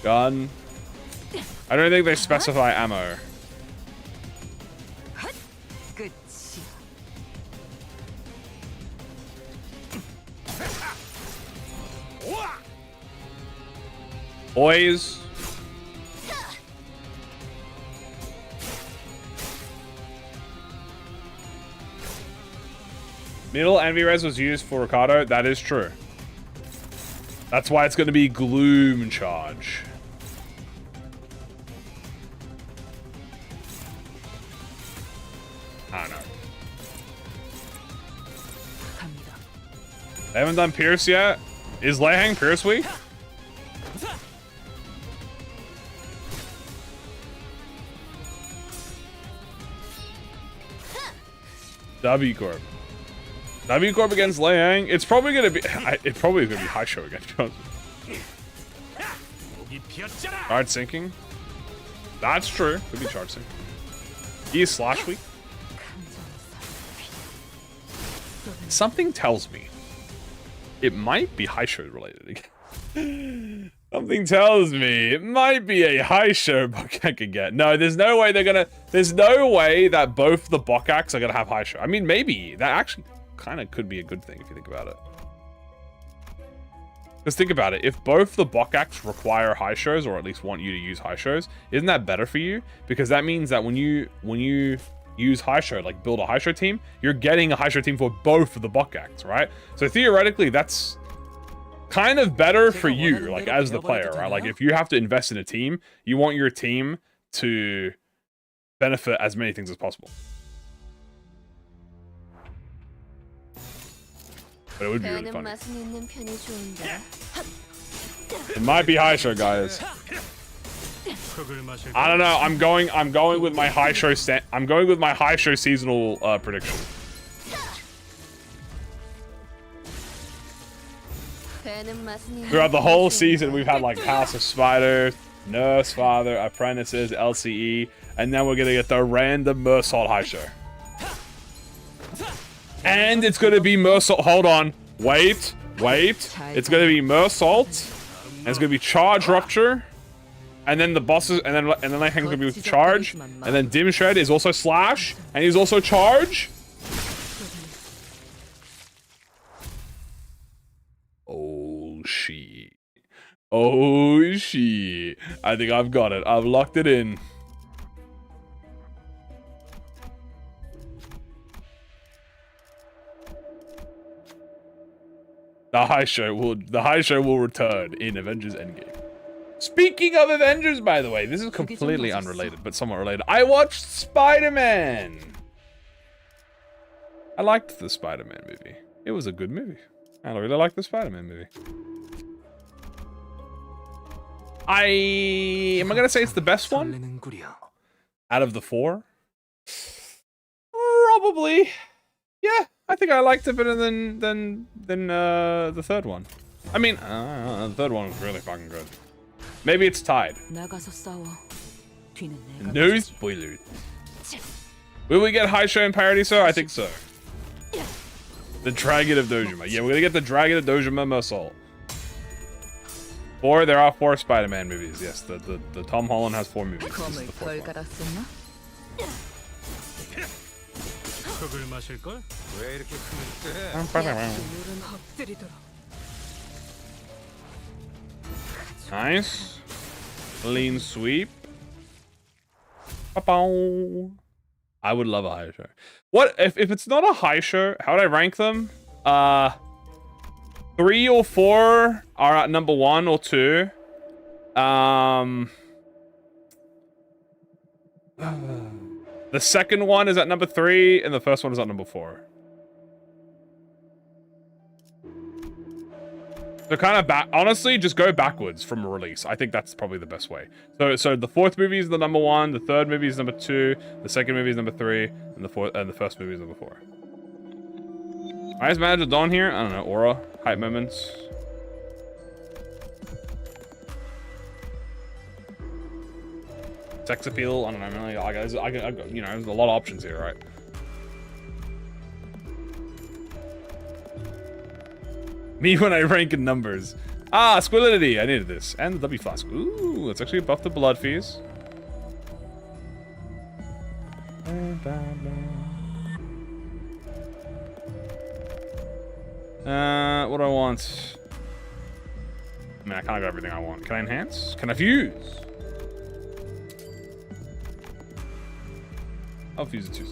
[SPEAKER 1] Gun. I don't think they specify ammo.
[SPEAKER 2] Good.
[SPEAKER 1] Boys. Middle Envy Res was used for Ricardo. That is true. That's why it's going to be Gloom Charge. I don't know. They haven't done Pierce yet. Is Leihang Pierce weak? W Corp. W Corp against Leihang. It's probably gonna be. It's probably gonna be High Show again. Charge sinking. That's true. Could be charge sinking. He is slash weak. Something tells me it might be High Show related again. Something tells me it might be a High Show Bokak again. No, there's no way they're gonna. There's no way that both the Bokaks are gonna have High Show. I mean, maybe that actually kind of could be a good thing if you think about it. Because think about it, if both the Bokaks require High Shows, or at least want you to use High Shows, isn't that better for you? Because that means that when you use High Show, like build a High Show team, you're getting a High Show team for both of the Bokaks, right? So theoretically, that's kind of better for you, like as the player, right? Like if you have to invest in a team, you want your team to benefit as many things as possible. But it would be really funny. It might be High Show, guys. I don't know. I'm going with my High Show I'm going with my High Show seasonal prediction. Throughout the whole season, we've had like House of Spiders, Nurse Father, Apprentices, LCE, and then we're gonna get the random Mersault High Show. And it's gonna be Mersault. Hold on, wait. It's gonna be Mersault, and it's gonna be Charge Rupture, and then the bosses, and then Leihang's gonna be with Charge, and then Dim Shred is also Slash, and he's also Charge. Oh shit. Oh shit. I think I've got it. I've locked it in. The High Show will return in Avengers Endgame. Speaking of Avengers, by the way, this is completely unrelated, but somewhat related. I watched Spider-Man. I liked the Spider-Man movie. It was a good movie. I really like the Spider-Man movie. Am I gonna say it's the best one out of the four? Probably. Yeah, I think I liked it better than the third one. I mean, the third one was really fucking good. Maybe it's tied. No spoilers. Will we get High Show and Paradiso? I think so. The Dragon of Dojima. Yeah, we're gonna get the Dragon of Dojima Mersault. There are 4 Spider-Man movies. Yes, the Tom Holland has 4 movies. This is the 4th one. Nice. Clean sweep. Ba-bow. I would love a High Show. What if it's not a High Show? How would I rank them? 3 or 4 are at number 1 or 2. The second one is at number 3, and the first one is at number 4. So kind of honestly, just go backwards from release. I think that's probably the best way. So the 4th movie is the number 1, the 3rd movie is number 2, the 2nd movie is number 3, and the 1st movie is number 4. Highest manager Dawn here? I don't know, aura, hype moments. sex appeal. I don't know. You know, there's a lot of options here, right? Me when I rank in numbers. Ah, Squilidity. I needed this. And the W flask. Ooh, it's actually buff the blood fees. What do I want? I mean, I kind of got everything I want. Can I enhance? Can I fuse? I'll fuse it too.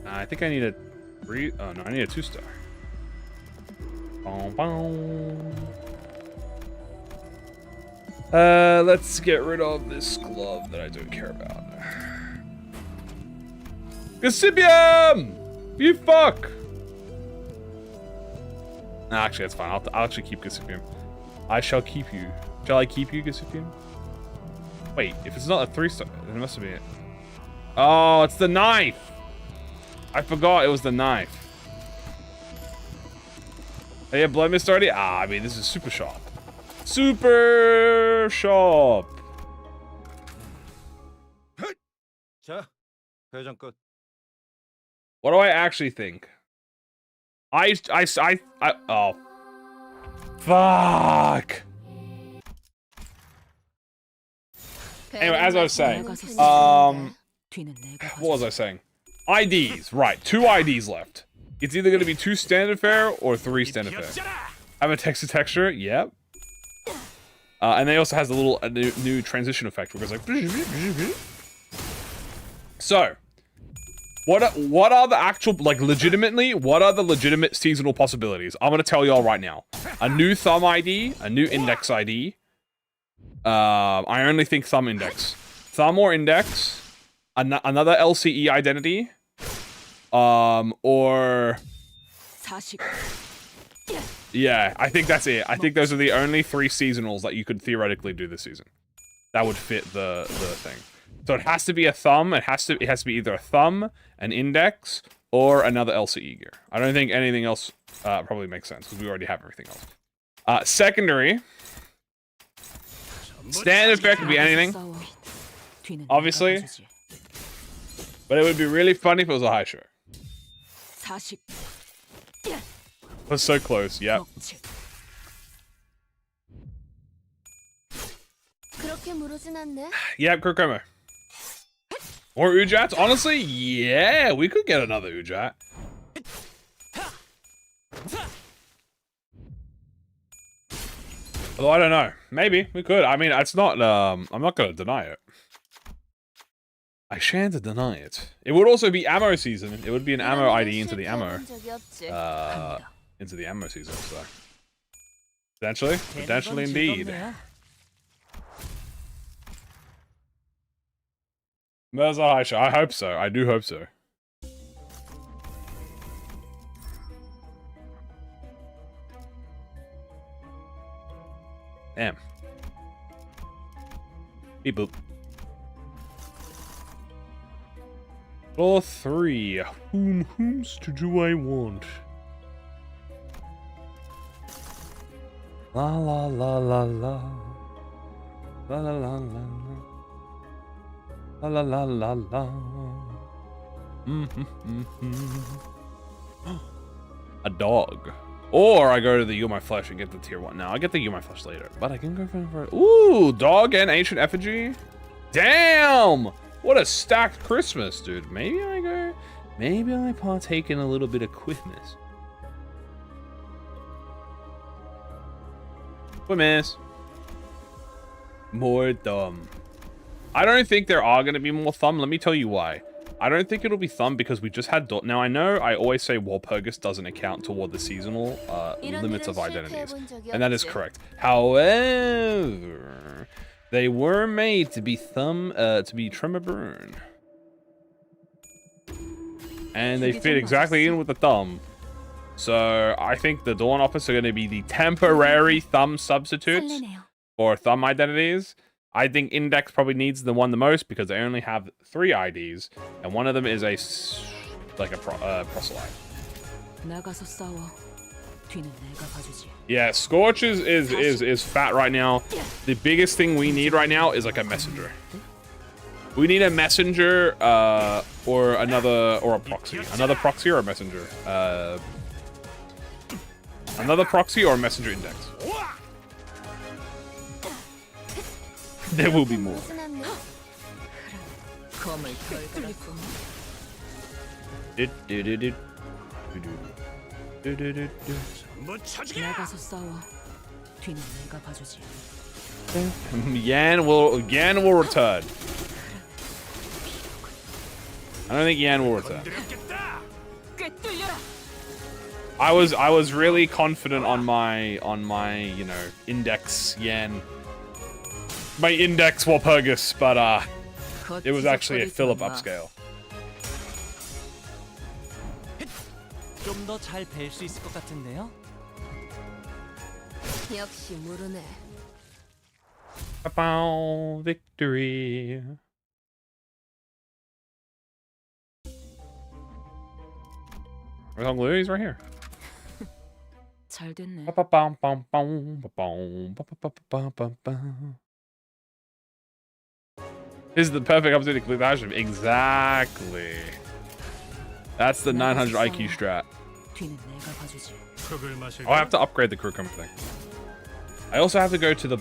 [SPEAKER 1] I think I need a 3. Oh no, I need a 2-star. Boom, boom. Let's get rid of this glove that I don't care about. Gasipium! You fuck! Nah, actually, that's fine. I'll actually keep Gasipium. I shall keep you. Shall I keep you, Gasipium? Wait, if it's not a 3-star, it must be it. Oh, it's the knife! I forgot it was the knife. Oh, yeah, Blood Mist already? Ah, I mean, this is Super Shop. Super Shop! What do I actually think? Oh. Fuck! Anyway, as I was saying, what was I saying? IDs, right, 2 IDs left. It's either going to be 2 standard fare or 3 standard fare. Have a texture, yep. And they also has a little new transition effect where it goes like. So, what are the actual, like, legitimately, what are the legitimate seasonal possibilities? I'm going to tell y'all right now. A new thumb ID, a new index ID. I only think thumb index. Thumb or index, another LCE identity, or... Yeah, I think that's it. I think those are the only 3 seasonals that you could theoretically do this season. That would fit the thing. So it has to be a thumb. It has to be either a thumb, an index, or another LCE gear. I don't think anything else probably makes sense because we already have everything else. Secondary. Standard fare could be anything, obviously. But it would be really funny if it was a high show. Was so close, yep. Yep, Kurkomo. More Ujats? Honestly, yeah, we could get another Ujat. Although I don't know. Maybe we could. I mean, it's not, I'm not gonna deny it. I shan't deny it. It would also be ammo season. It would be an ammo ID into the ammo. Into the ammo season, so. Potentially. Potentially indeed. There's a high shot. I hope so. I do hope so. Damn. Beep boop. Floor 3. Whomst do I want? La la la la la. La la la la la. La la la la la. A dog. Or I go to the You My Flesh and get the tier 1. Now I get the You My Flesh later, but I can go for ooh, dog and ancient effigy. Damn! What a stacked Christmas, dude. Maybe I partake in a little bit of quickness. Quickness. More thumb. I don't think there are going to be more thumb. Let me tell you why. I don't think it'll be thumb because we just had... Now, I know I always say Walpurgis doesn't account toward the seasonal limits of identities. And that is correct. However, they were made to be thumb... to be Tremor Burn. And they fit exactly in with the thumb. So, I think the Dawn Office are going to be the temporary thumb substitutes for thumb identities. I think Index probably needs the one the most because they only have 3 IDs, and one of them is a proselyte.
[SPEAKER 3] 뒤는 내가 봐주지.
[SPEAKER 1] Yeah, Scorch is fat right now. The biggest thing we need right now is like a messenger. We need a messenger, or a proxy. Another proxy or a messenger. Another proxy or a messenger index. There will be more.
[SPEAKER 3] 검을 털갈았어. 나가서 싸워. 뒤는 내가 봐주지.
[SPEAKER 1] Yan will return. I don't think Yan will return. I was really confident on my you know index Yan. My index Walpurgis, but it was actually a Philip upscale.
[SPEAKER 4] 좀 더 잘 뵐 수 있을 것 같은데요?
[SPEAKER 3] 역시 모르네.
[SPEAKER 1] About victory. Where's Uncle Louis? He's right here.
[SPEAKER 3] 잘 됐네.
[SPEAKER 1] This is the perfect opportunity to complete the Hashim. Exactly. That's the 900 IQ strat.
[SPEAKER 3] 뒤는 내가 봐주지.
[SPEAKER 1] Oh, I have to upgrade the crew comfort thing. I also have to go to the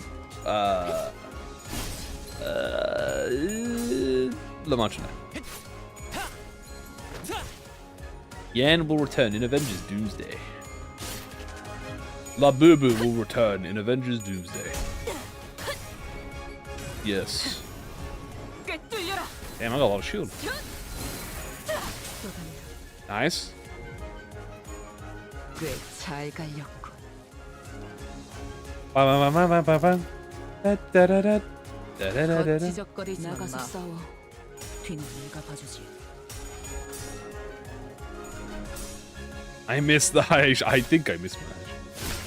[SPEAKER 1] La Manchina. Yan will return in Avengers Doomsday. La Boo Boo will return in Avengers Doomsday. Yes. Damn, I got a lot of shield. Nice.
[SPEAKER 3] 꽤잘 갈렸고. 지적거리지 나가서 싸워. 뒤는 내가 봐주지.
[SPEAKER 1] I missed the Haish. I think I missed my Haish.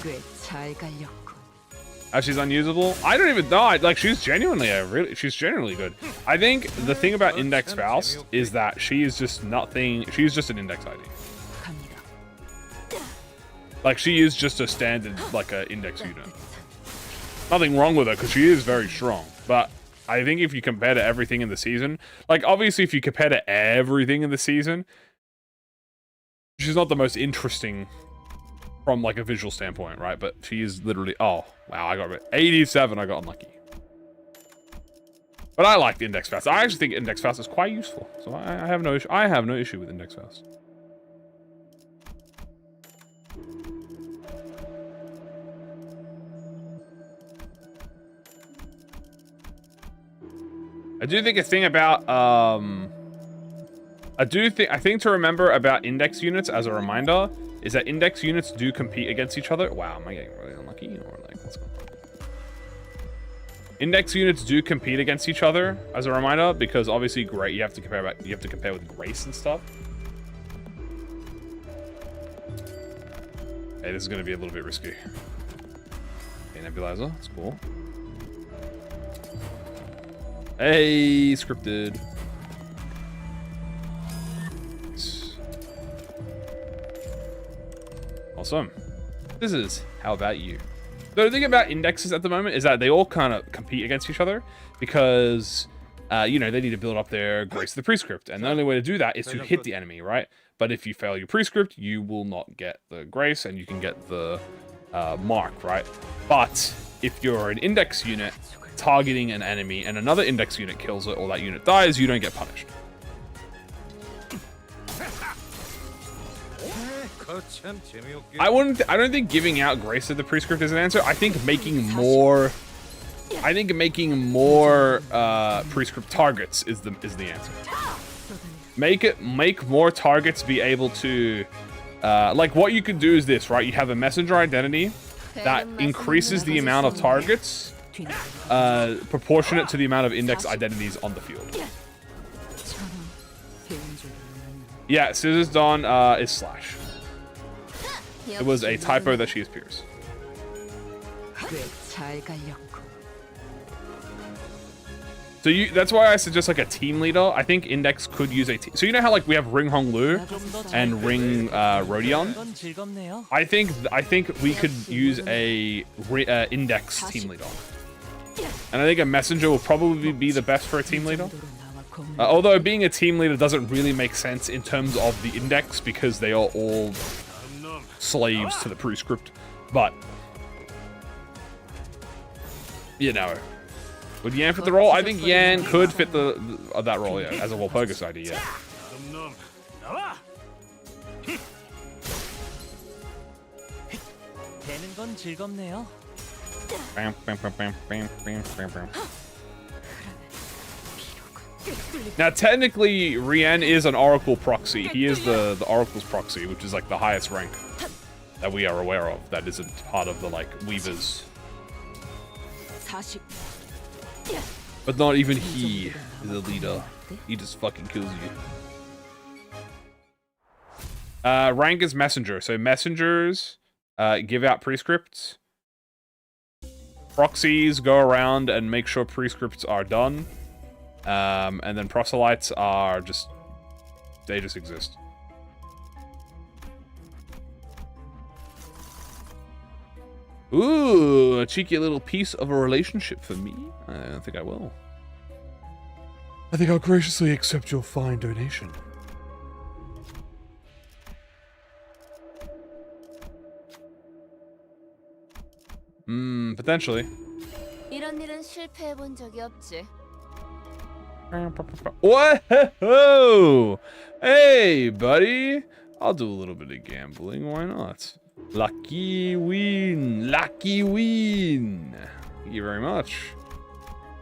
[SPEAKER 3] 꽤잘 갈렸고.
[SPEAKER 1] She's unusable. I don't even know. Like she's genuinely she's genuinely good. I think the thing about Index Faust is that she is just nothing. She's just an index ID.
[SPEAKER 3] 갑니다.
[SPEAKER 1] Like she is just a standard like a index unit. Nothing wrong with her because she is very strong. But I think if you compare to everything in the season, like obviously if you compare to everything in the season, she's not the most interesting from like a visual standpoint, right? But she is literally, oh wow, I got 87. I got unlucky. But I like the Index Faust. I actually think Index Faust is quite useful, so I have no issue. I have no issue with Index Faust. I do think a thing about I think to remember about index units as a reminder is that index units do compete against each other. Wow, am I getting really unlucky or like what's going on? Index units do compete against each other as a reminder because obviously great you have to compare with grace and stuff. Hey, this is going to be a little bit risky. Okay, nebulizer, that's cool. Hey, scripted. Awesome. This is how about you? So the thing about indexes at the moment is that they all kind of compete against each other because, you know, they need to build up their grace of the prescript. And the only way to do that is to hit the enemy, right? But if you fail your prescript, you will not get the grace and you can get the mark, right? But if you're an index unit targeting an enemy and another index unit kills it or that unit dies, you don't get punished. I don't think giving out grace of the prescript is an answer. I think making more prescript targets is the answer. Make more targets be able to like what you could do is this, right? You have a messenger identity that increases the amount of targets proportionate to the amount of index identities on the field. Yeah, Scissors Dawn is Slash. It was a typo that she is Pierce. So that's why I suggest like a team leader. I think Index could use a team. So you know how like we have Ring Honglu and Ring Rodion?
[SPEAKER 4] 건 즐겁네요.
[SPEAKER 1] I think we could use a Index team leader. And I think a messenger will probably be the best for a team leader. Although being a team leader doesn't really make sense in terms of the Index because they are all slaves to the prescript. But, you know, would Yan fit the role? I think Yan could fit that role, yeah, as a Walpurgis ID, yeah.
[SPEAKER 4] 되는 건 즐겁네요.
[SPEAKER 1] Bam, bam, bam, bam, bam, bam, bam, bam. Now, technically, Rien is an Oracle proxy. He is the Oracle's proxy, which is like the highest rank that we are aware of. That isn't part of the like Weavers.
[SPEAKER 3] 40.
[SPEAKER 1] But not even he is a leader. He just fucking kills you. Rank is messenger. So messengers give out prescripts. Proxies go around and make sure prescripts are done. And then proselytes are just... they just exist. Ooh, a cheeky little piece of a relationship for me? I don't think I will. I think I'll graciously accept your fine donation. Potentially.
[SPEAKER 5] 이런 일은 실패해 본 적이 없지.
[SPEAKER 1] Whoa! Hey, buddy! I'll do a little bit of gambling, why not? Lucky win! Lucky win! Thank you very much.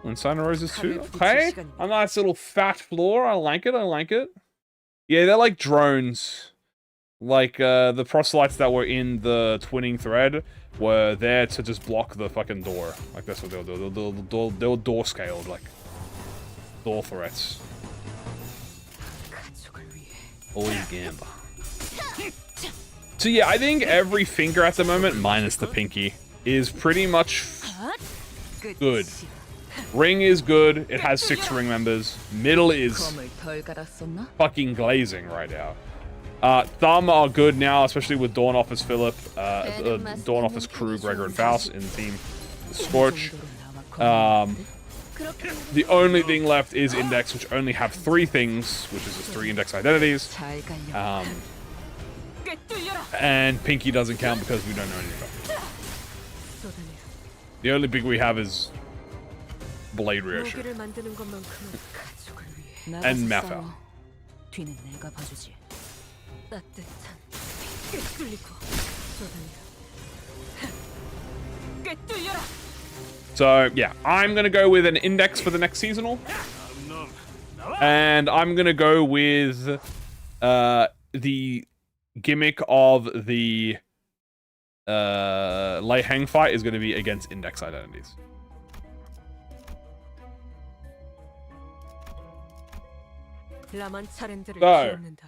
[SPEAKER 1] Inside roses too. Okay, a nice little fat floor. I like it, I like it. Yeah, they're like drones. Like, the proselytes that were in the twinning thread were there to just block the fucking door. Like, that's what they were doing. They were door scaled, like, door threats. Always gamble. So yeah, I think every finger at the moment, minus the pinky, is pretty much good. Ring is good. It has 6 ring members. Middle is fucking glazing right now. Thumb are good now, especially with Dawn Office Philip, Dawn Office crew, Gregor and Faust in the team. Scorch. The only thing left is Index, which only have 3 things, which is just 3 Index identities. And Pinky doesn't count because we don't know anything about it. The only big we have is Blade Reissue. And Mafia.
[SPEAKER 3] 뒤는 내가 봐주지. 따뜻한 꿰뚫리고 꿰뚫려라.
[SPEAKER 1] So yeah, I'm gonna go with an Index for the next seasonal, and I'm gonna go with the gimmick of the Lei Hang fight is gonna be against Index identities. So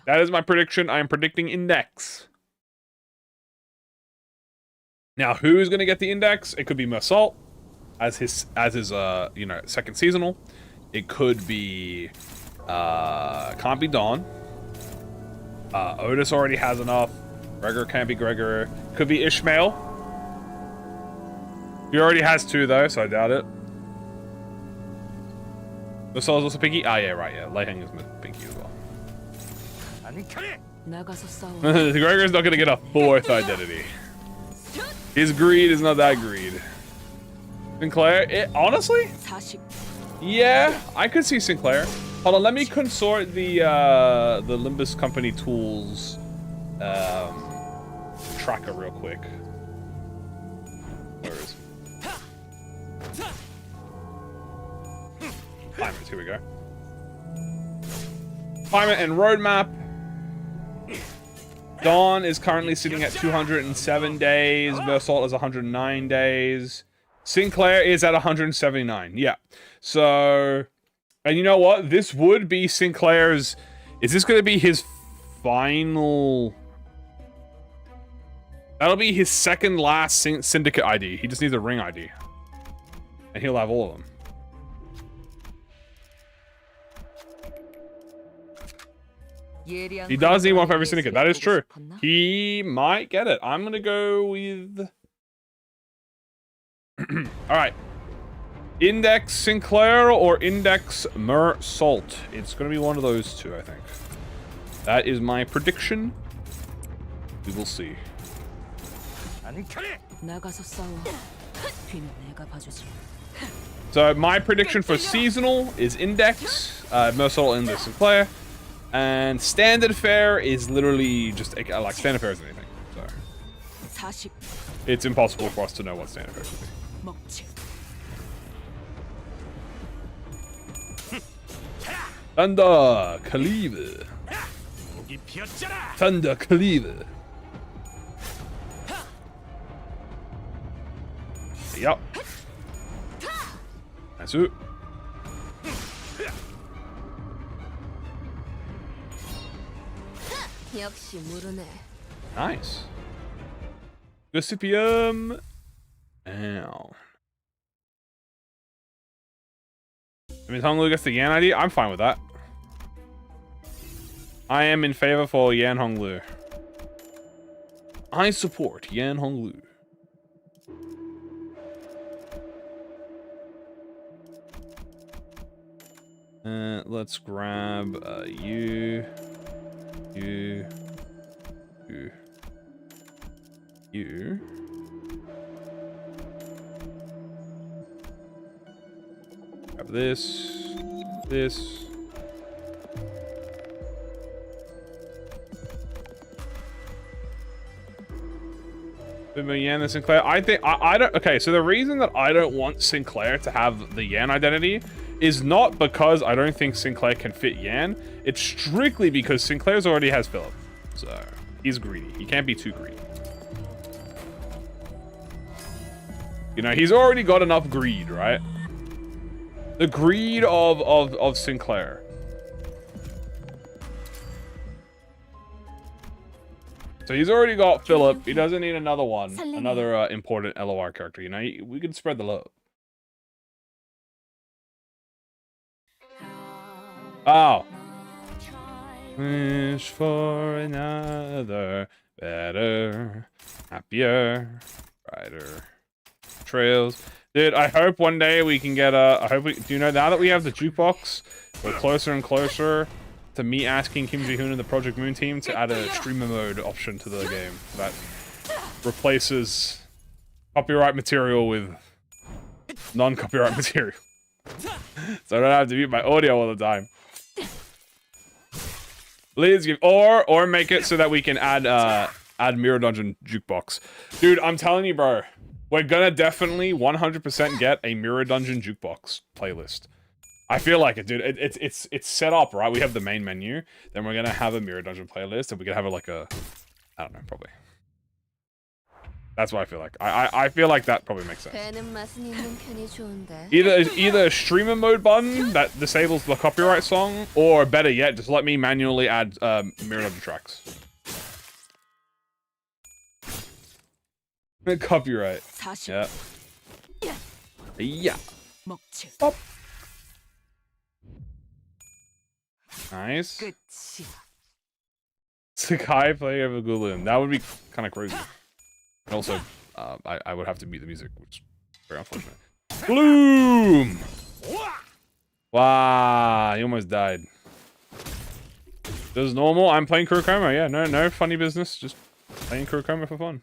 [SPEAKER 1] that is my prediction. I am predicting Index. Now, who's gonna get the Index? It could be Mersault as his you know, second seasonal. It could be can't be Dawn. Otis already has enough. Gregor can't be Gregor. Could be Ishmael. He already has 2 though, so I doubt it. The Soul's also Pinky? Ah, yeah, right, yeah. Lei Hang is Pinky as well. Gregor's not gonna get a 4th identity. His greed is not that greed. Sinclair, honestly? Yeah, I could see Sinclair. Hold on, let me consort the Limbus company tools tracker real quick. Where is it? Climate, here we go. Climate and roadmap. Dawn is currently sitting at 207 days. Mersault is 109 days. Sinclair is at 179. Yeah. So, and you know what? This would be Sinclair's... Is this going to be his final... That'll be his second last Syndicate ID. He just needs a ring ID. And he'll have all of them. He does need one for every syndicate. That is true. He might get it. I'm gonna go with. All right. Index Sinclair or Index Mer-Salt. It's gonna be one of those two, I think. That is my prediction. We will see.
[SPEAKER 3] 나가서 싸워. 뒤는 내가 봐주지.
[SPEAKER 1] So my prediction for seasonal is Index, Mer-Salt, Index Sinclair, and standard fare is literally just like standard fare is anything. So
[SPEAKER 3] 40
[SPEAKER 1] it's impossible for us to know what standard fare should be.
[SPEAKER 3] 먹지.
[SPEAKER 1] Thunder Cleaver. Thunder Cleaver. Yup. That's it.
[SPEAKER 5] 역시 모르네.
[SPEAKER 1] Nice. Gossipium. Ow. I mean, Honglu gets the Yan ID. I'm fine with that. I am in favor for Yan Honglu. I support Yan Honglu. Let's grab you. Grab this. Yan and Sinclair. I think I don't. Okay, so the reason that I don't want Sinclair to have the Yan identity is not because I don't think Sinclair can fit Yan. It's strictly because Sinclair's already has Philip. So he's greedy. He can't be too greedy. You know, he's already got enough greed, right? The greed of Sinclair. So he's already got Philip. He doesn't need another one. Another important LOR character, you know? We can spread the love. Oh. Wish for another better, happier, brighter trails. Dude, I hope one day we can get a... do you know, now that we have the jukebox, we're closer and closer to me asking Kim Ji-hoon and the Project Moon team to add a streamer mode option to the game that replaces copyright material with non-copyright material. So I don't have to mute my audio all the time. Please give, or make it so that we can add Mirror Dungeon jukebox. Dude, I'm telling you, bro, we're gonna definitely 100% get a Mirror Dungeon jukebox playlist. I feel like it, dude. It's set up, right? We have the main menu, then we're gonna have a Mirror Dungeon playlist, and we can have like a, I don't know, probably. That's what I feel like. I feel like that probably makes sense. Either a streamer mode button that disables the copyright song, or better yet, just let me manually add Mirror Dungeon tracks. Copyright. Yeah. Yeah. Pop. Nice. Sakai playing over Gulun. That would be kind of crazy. And also, I would have to mute the music, which is very unfortunate. Bloom! Wow, he almost died. This is normal. I'm playing Kurokoma. Yeah, no funny business. Just playing Kurokoma for fun.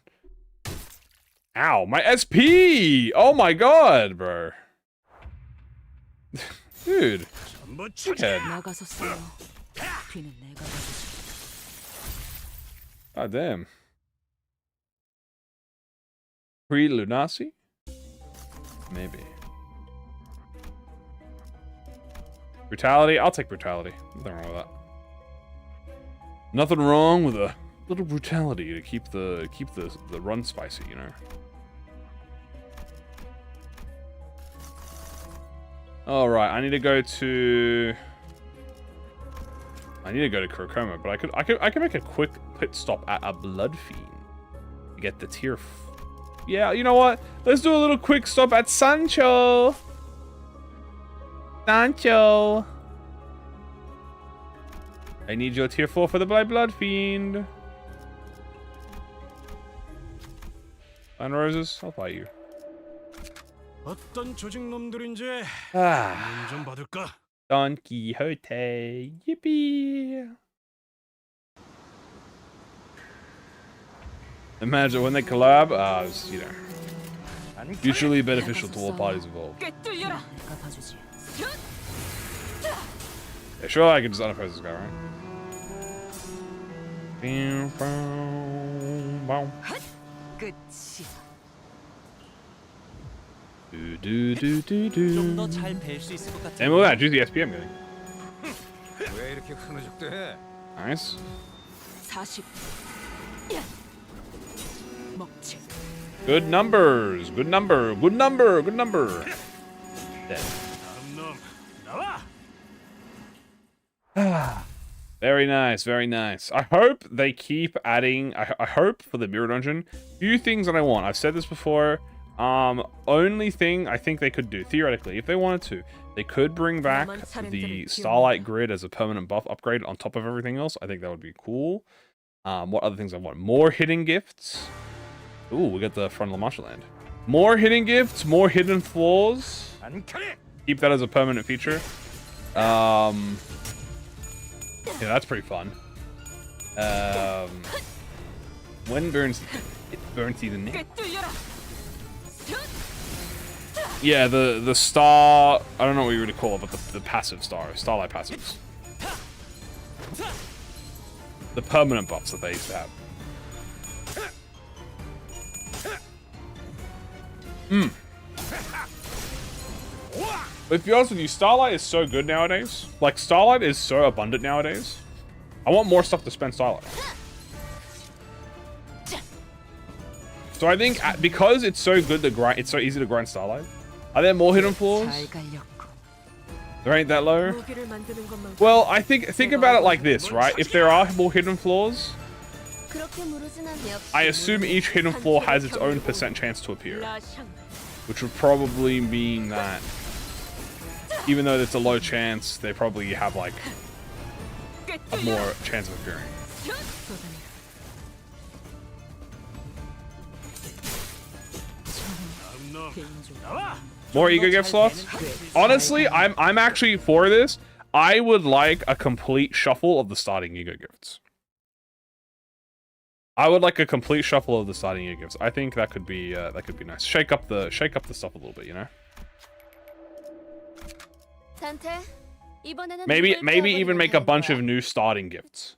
[SPEAKER 1] Ow, my SP! Oh my god, bro. Dude.
[SPEAKER 3] 나가서 싸워. 뒤는 내가 봐주지.
[SPEAKER 1] God damn. Pre-Lunacy? Maybe. Brutality? I'll take brutality. Nothing wrong with that. Nothing wrong with a little brutality to keep the run spicy, you know. All right, I need to go to Kurokoma, but I could make a quick pit stop at a Blood Fiend to get the tier. Yeah, you know what? Let's do a little quick stop at Sancho. I need your tier 4 for the Blood Fiend. And roses, I'll buy you.
[SPEAKER 4] 어떤 조직 놈들인지
[SPEAKER 1] Ah,
[SPEAKER 4] 좀 받을까?
[SPEAKER 1] Don Quixote. Yippee. Imagine when they collab, it's, you know, mutually beneficial to all parties involved.
[SPEAKER 3] 내가 봐주지.
[SPEAKER 1] Yeah, sure, I can just unoppress this guy, right?
[SPEAKER 2] 끝이야.
[SPEAKER 4] 좀 더 잘 뵐 수 있을 것 같아.
[SPEAKER 1] And look at that juicy SPM getting.
[SPEAKER 6] 왜 이렇게 흐느적대?
[SPEAKER 1] Nice.
[SPEAKER 3] 40. 먹지.
[SPEAKER 1] Good numbers. Good number. Good number. Good number. Dead.
[SPEAKER 4] 다음 놈 나와.
[SPEAKER 1] Very nice. Very nice. I hope they keep adding. I hope for the mirror dungeon. Few things that I want. I've said this before. Only thing I think they could do, theoretically, if they wanted to, they could bring back the Starlight Grid as a permanent buff upgrade on top of everything else. I think that would be cool. What other things I want? More hidden gifts. Ooh, we got the front of the martial land. More hidden gifts, more hidden flaws. Keep that as a permanent feature. Yeah, that's pretty fun. When burns season name? Yeah, the star, I don't know what you really call it, but the passive starlight passives. The permanent buffs that they used to have. But to be honest with you, Starlight is so good nowadays. Like, Starlight is so abundant nowadays. I want more stuff to spend Starlight on. So I think because it's so good to grind, it's so easy to grind Starlight. Are there more hidden flaws? There ain't that low. Well, I think about it like this, right? If there are more hidden flaws, I assume each hidden flaw has its own % chance to appear, which would probably mean that even though it's a low chance, they probably have like a more chance of appearing. More ego gift slots? Honestly, I'm actually for this. I would like a complete shuffle of the starting ego gifts. I would like a complete shuffle of the starting ego gifts. I think that could be nice. Shake up the stuff a little bit, you know. Maybe even make a bunch of new starting gifts.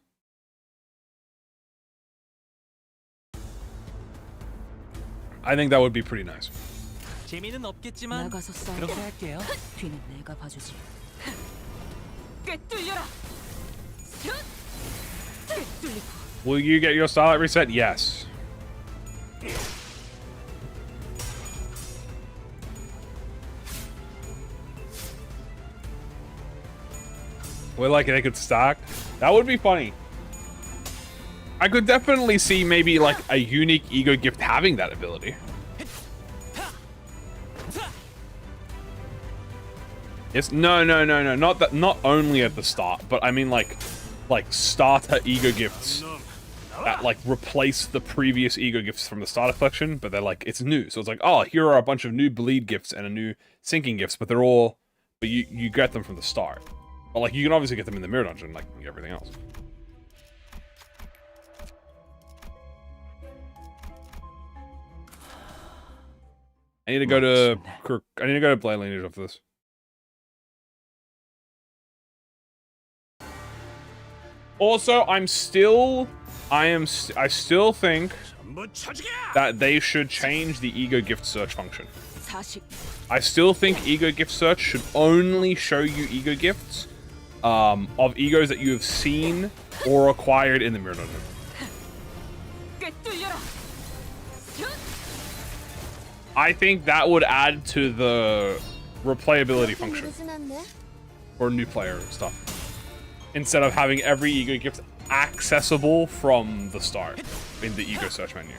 [SPEAKER 1] I think that would be pretty nice.
[SPEAKER 4] 재미는 없겠지만
[SPEAKER 3] 나가서 싸워.
[SPEAKER 4] 그렇게 할게요.
[SPEAKER 3] 뒤는 내가 봐주지.
[SPEAKER 1] Will you get your starlight reset? Yes. Well, like they could stack. That would be funny. I could definitely see maybe like a unique ego gift having that ability. Yes, no, not that, not only at the start, but I mean like starter ego gifts that like replace the previous ego gifts from the starter collection, but they're like, it's new. So it's like, oh, here are a bunch of new bleed gifts and a new sinking gifts, but they're all, but you get them from the start. But like, you can obviously get them in the mirror dungeon, like everything else. I need to go to Blade Lineage after this. Also, I still think that they should change the ego gift search function.
[SPEAKER 3] 40.
[SPEAKER 1] I still think ego gift search should only show you ego gifts of egos that you have seen or acquired in the mirror dungeon. I think that would add to the replayability function for new player stuff, instead of having every ego gift accessible from the start in the ego search menu.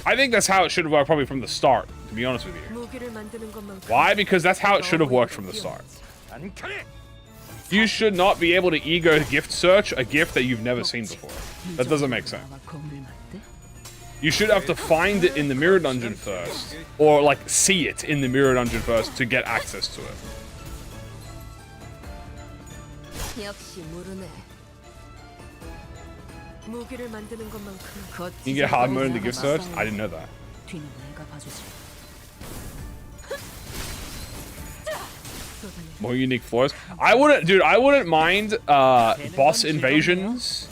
[SPEAKER 1] I think that's how it should have worked probably from the start, to be honest with you.
[SPEAKER 3] 무기를 만드는 것만큼
[SPEAKER 1] Why? Because that's how it should have worked from the start. You should not be able to ego gift search a gift that you've never seen before. That doesn't make sense.
[SPEAKER 3] 나와 겁을 맞대?
[SPEAKER 1] You should have to find it in the mirror dungeon first. Or, like, see it in the mirror dungeon first to get access to it.
[SPEAKER 5] 역시 모르네.
[SPEAKER 3] 무기를 만드는 것만큼
[SPEAKER 1] You can get hard mode in the gift search? I didn't know that.
[SPEAKER 3] 뒤는 내가 봐주지.
[SPEAKER 1] More unique floors. I wouldn't mind boss invasions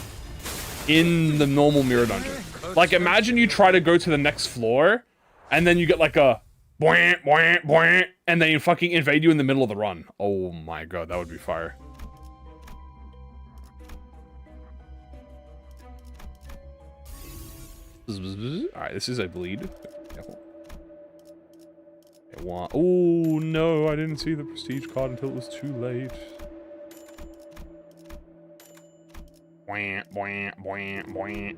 [SPEAKER 1] in the normal mirror dungeon. Like, imagine you try to go to the next floor, and then you get like a boing, boing, boing, and they fucking invade you in the middle of the run. Oh my god, that would be fire. Alright, this is a bleed. Careful. Oh no, I didn't see the prestige card until it was too late. Boing, boing, boing, boing.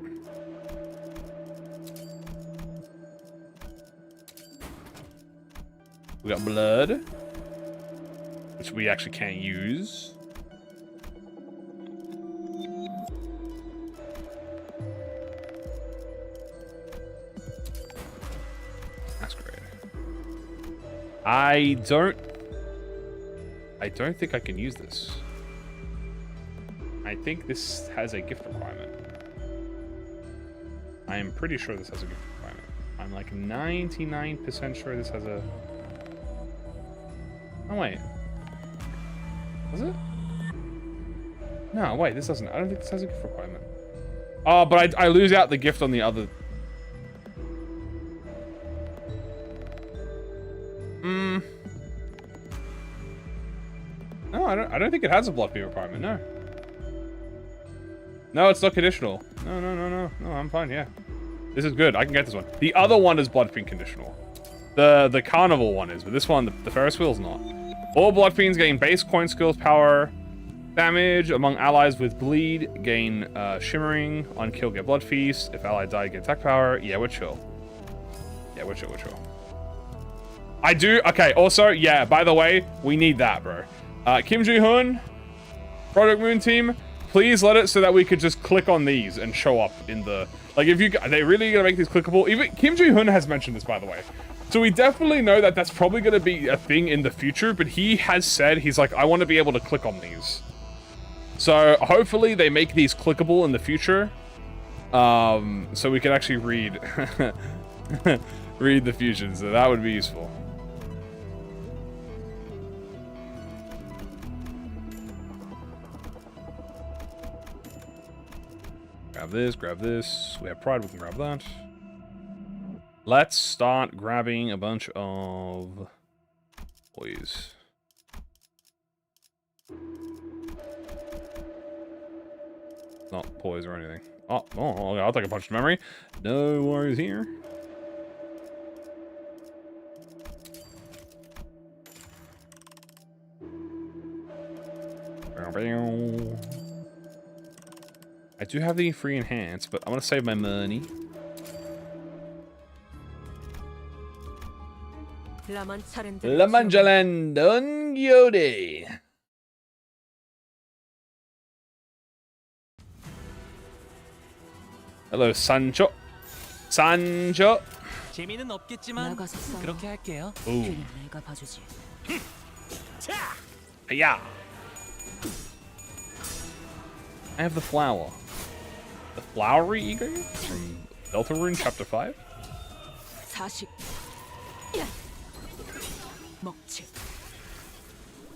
[SPEAKER 1] We got blood, which we actually can't use. That's great. I don't think I can use this. I think this has a gift requirement. I am pretty sure this has a gift requirement. I'm like 99% sure this has a... Oh, wait. Does it? No, wait, this doesn't. I don't think this has a gift requirement. Oh, but I lose out the gift on the other... No, I don't think it has a block B requirement, no. No, it's not conditional. No, I'm fine, yeah. This is good, I can get this one. The other one is blood fiend conditional. The carnival one is, but this one, the Ferris wheel's not. All blood fiends gain base coin skills, power, damage among allies with bleed, gain shimmering, on kill get blood feast, if ally die get attack power. Yeah, we're chill. Yeah, we're chill. I do, okay, also, yeah, by the way, we need that, bro. Kim Ji-hoon, ProjectMoon team, please let it so that we could just click on these and show up in the... Like, if you... Are they really gonna make these clickable? Even Kim Ji-hoon has mentioned this, by the way. So we definitely know that that's probably gonna be a thing in the future, but he has said, he's like, I want to be able to click on these. So hopefully they make these clickable in the future. So we can actually read... read the fusions, so that would be useful. Grab this. We have pride, we can grab that. Let's start grabbing a bunch of boys. Not poise or anything. Oh, I'll take a punch to memory. No worries here. I do have the free enhance, but I want to save my money. Lamanjalandon Gyode. Hello, Sancho. Sancho.
[SPEAKER 4] 재미는 없겠지만
[SPEAKER 3] 나가서 싸워.
[SPEAKER 4] 그렇게 할게요.
[SPEAKER 1] Ooh.
[SPEAKER 3] 뒤는 내가 봐주지.
[SPEAKER 1] Yeah. I have the flower. The flowery eagle from Deltarune Chapter 5.
[SPEAKER 3] 40. 먹지.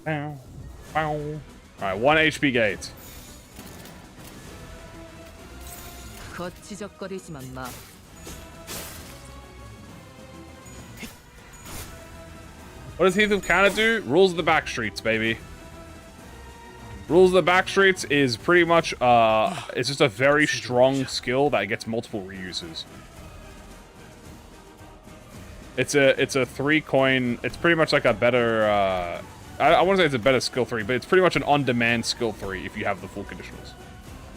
[SPEAKER 1] Bow. Alright, 1 HP gate.
[SPEAKER 3] 거치적거리지만 마.
[SPEAKER 1] What does Heath of Canada do? Rules of the back streets, baby. Rules of the back streets is pretty much, it's just a very strong skill that gets multiple reuses. It's a 3 coin, it's pretty much like a better, I want to say it's a better skill 3, but it's pretty much an on-demand skill 3 if you have the full conditionals.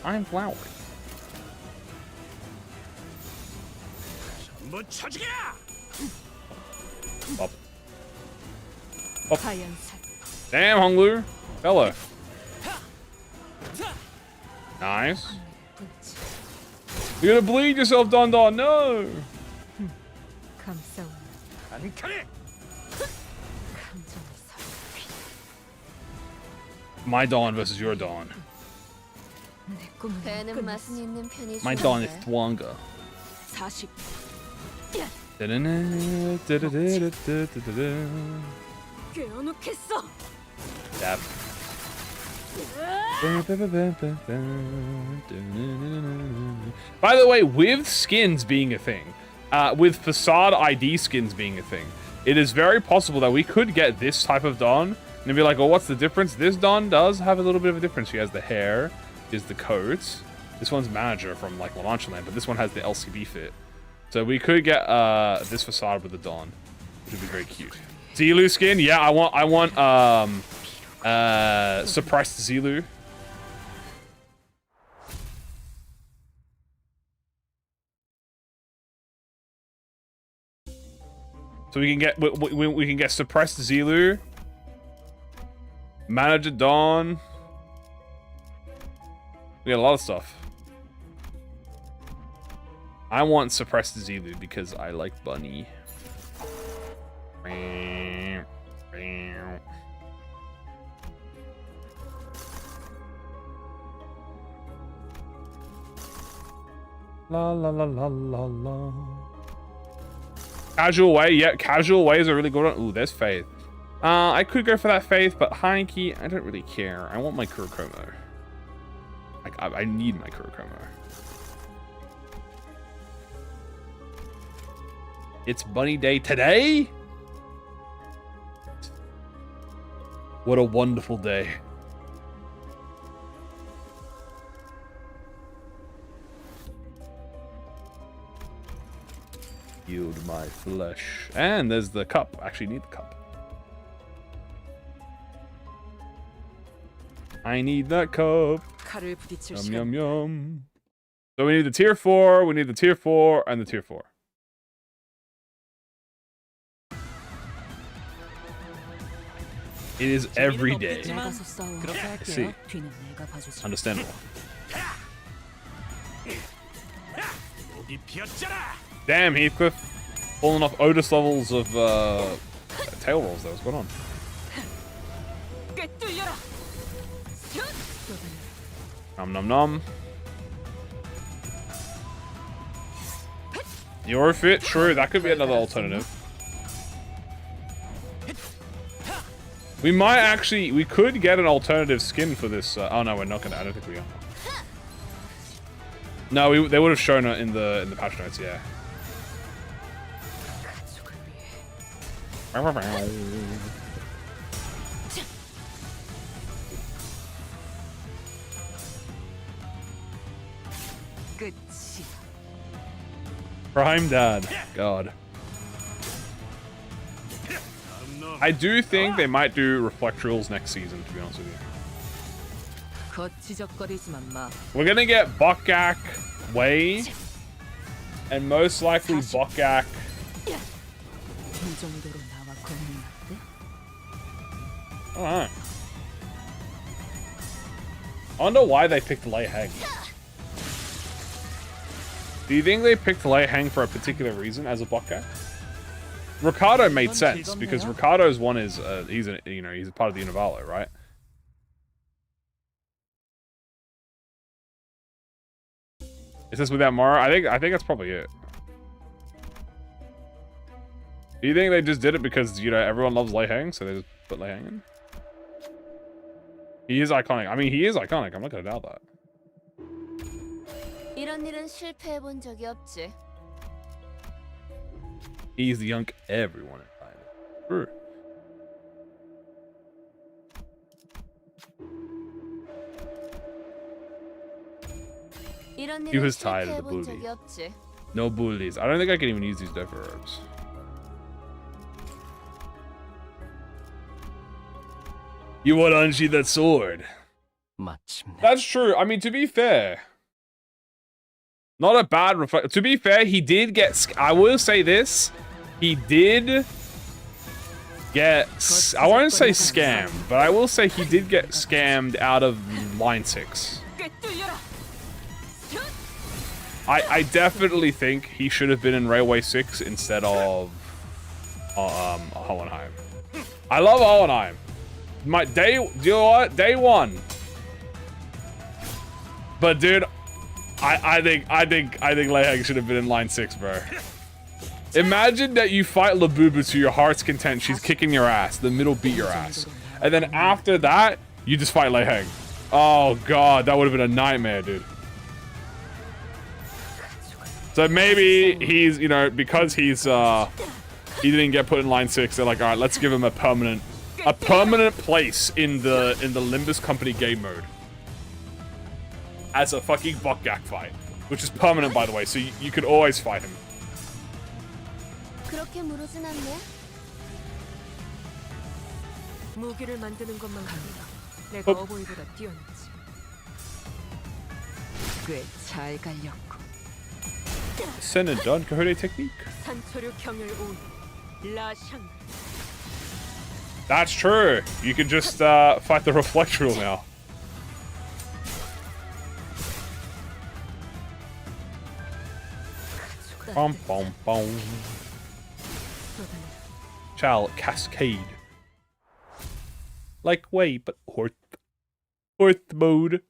[SPEAKER 1] I'm flowering. Up.
[SPEAKER 3] 하얀색
[SPEAKER 1] Damn, Honglu. Hello. Nice.
[SPEAKER 3] 분치
[SPEAKER 1] You're gonna bleed yourself, Don Don. No.
[SPEAKER 3] 감싸움
[SPEAKER 6] 안칼이.
[SPEAKER 3] 감정을 살피
[SPEAKER 1] My Don versus your Don.
[SPEAKER 3] 내 꿈은
[SPEAKER 5] 배는 맛은 있는 편이
[SPEAKER 1] My Don is
[SPEAKER 5] 좋은데.
[SPEAKER 1] Thwanga.
[SPEAKER 3] 40 꿰어놓겠어
[SPEAKER 1] Dab. By the way, with skins being a thing, with facade ID skins being a thing, it is very possible that we could get this type of Don and be like, well, what's the difference? This Don does have a little bit of a difference. She has the hair, is the coat. This one's manager from like La Mancha Land, but this one has the LCB fit. So we could get this facade with the Don, which would be very cute. Zilu skin, yeah, I want suppressed Zilu. So we can get suppressed Zilu, manager Dawn. We got a lot of stuff. I want suppressed Zilu because I like Bunny. La la la la la la. Casual way, yeah, casual way is a really good one. Ooh, there's Faith. I could go for that Faith, but Heineke, I don't really care. I want my Kurokomo. Like, I need my Kurokomo. It's Bunny Day today? What a wonderful day. Yield my flesh. And there's the cup. I actually need the cup. I need that cup.
[SPEAKER 3] 칼을 부딪힐
[SPEAKER 1] Yum,
[SPEAKER 3] 시간
[SPEAKER 1] yum, yum. So we need the tier 4, we need the tier 4, and the tier 4. It is every day.
[SPEAKER 3] 나가서 싸워
[SPEAKER 4] 그렇게
[SPEAKER 1] I
[SPEAKER 4] 할게요.
[SPEAKER 1] see.
[SPEAKER 3] 뒤는 내가 봐주지
[SPEAKER 1] Understandable.
[SPEAKER 6] 목이 피었잖아.
[SPEAKER 1] Damn, Heathcliff. Falling off Otis levels of tail rolls there. What's going on?
[SPEAKER 3] 꿰뚫려라
[SPEAKER 1] Nom nom nom. Eurofit? True, that could be another alternative. We might actually, we could get an alternative skin for this. Oh no, we're not gonna. I don't think we are. No, they would have shown it in the patch notes. Yeah.
[SPEAKER 3] 끝이야
[SPEAKER 1] Prime Dad. God. I do think they might do reflect rules next season, to be honest with you.
[SPEAKER 3] 거치적거리지만 마
[SPEAKER 1] We're gonna get Bokak Wei, and most likely Bokak.
[SPEAKER 3] 이 정도로 나와 고민났대?
[SPEAKER 1] Alright. I wonder why they picked Lei Hang. Do you think they picked Lei Hang for a particular reason as a Bokak? Ricardo made sense because Ricardo's one is he's a part of the Univalo, right? Is this without Mara? I think that's probably it. Do you think they just did it because everyone loves Lei Hang, so they just put Lei Hang in? He is iconic. I mean, he is iconic. I'm not gonna doubt that.
[SPEAKER 5] 이런 일은 실패해 본 적이 없지.
[SPEAKER 1] He's the young everyone invited. True.
[SPEAKER 5] 이런
[SPEAKER 1] He
[SPEAKER 5] 일은
[SPEAKER 1] was tired of
[SPEAKER 5] 실패해
[SPEAKER 1] the
[SPEAKER 5] 본
[SPEAKER 1] bully.
[SPEAKER 5] 적이 없지.
[SPEAKER 1] No bullies. I don't think I can even use these Death Robes. You want to unsheath that sword?
[SPEAKER 4] 마침내
[SPEAKER 1] That's true. I mean, to be fair, Not a bad reflect. To be fair, he did get. I will say this. He did get. I won't say scammed, but I will say he did get scammed out of line 6. I definitely think he should have been in Railway 6 instead of Hohenheim. I love Hohenheim. My day, you know what? Day 1. But dude, I think Leheng should have been in line 6, bro. Imagine that you fight Labubu to your heart's content. She's kicking your ass. The middle beat your ass. And then after that, you just fight Leheng. Oh god, that would have been a nightmare, dude. So maybe he's, you know, because he's he didn't get put in line 6, they're like, all right, let's give him a permanent place in the Limbus company game mode. As a fucking Bokgak fight, which is permanent, by the way, so you could always fight him.
[SPEAKER 5] 그렇게 무르진 않네.
[SPEAKER 3] 무기를 만드는 것만 합니다. 내가 어보이보다 뛰어났지. 꽤 잘 갈렸고.
[SPEAKER 1] Senadon Kahode technique.
[SPEAKER 3] 산초류 경혈 온 라샹.
[SPEAKER 1] That's true. You can just fight the reflect rule now. Bum bum bum. Shall cascade. Like way, but Horth mode.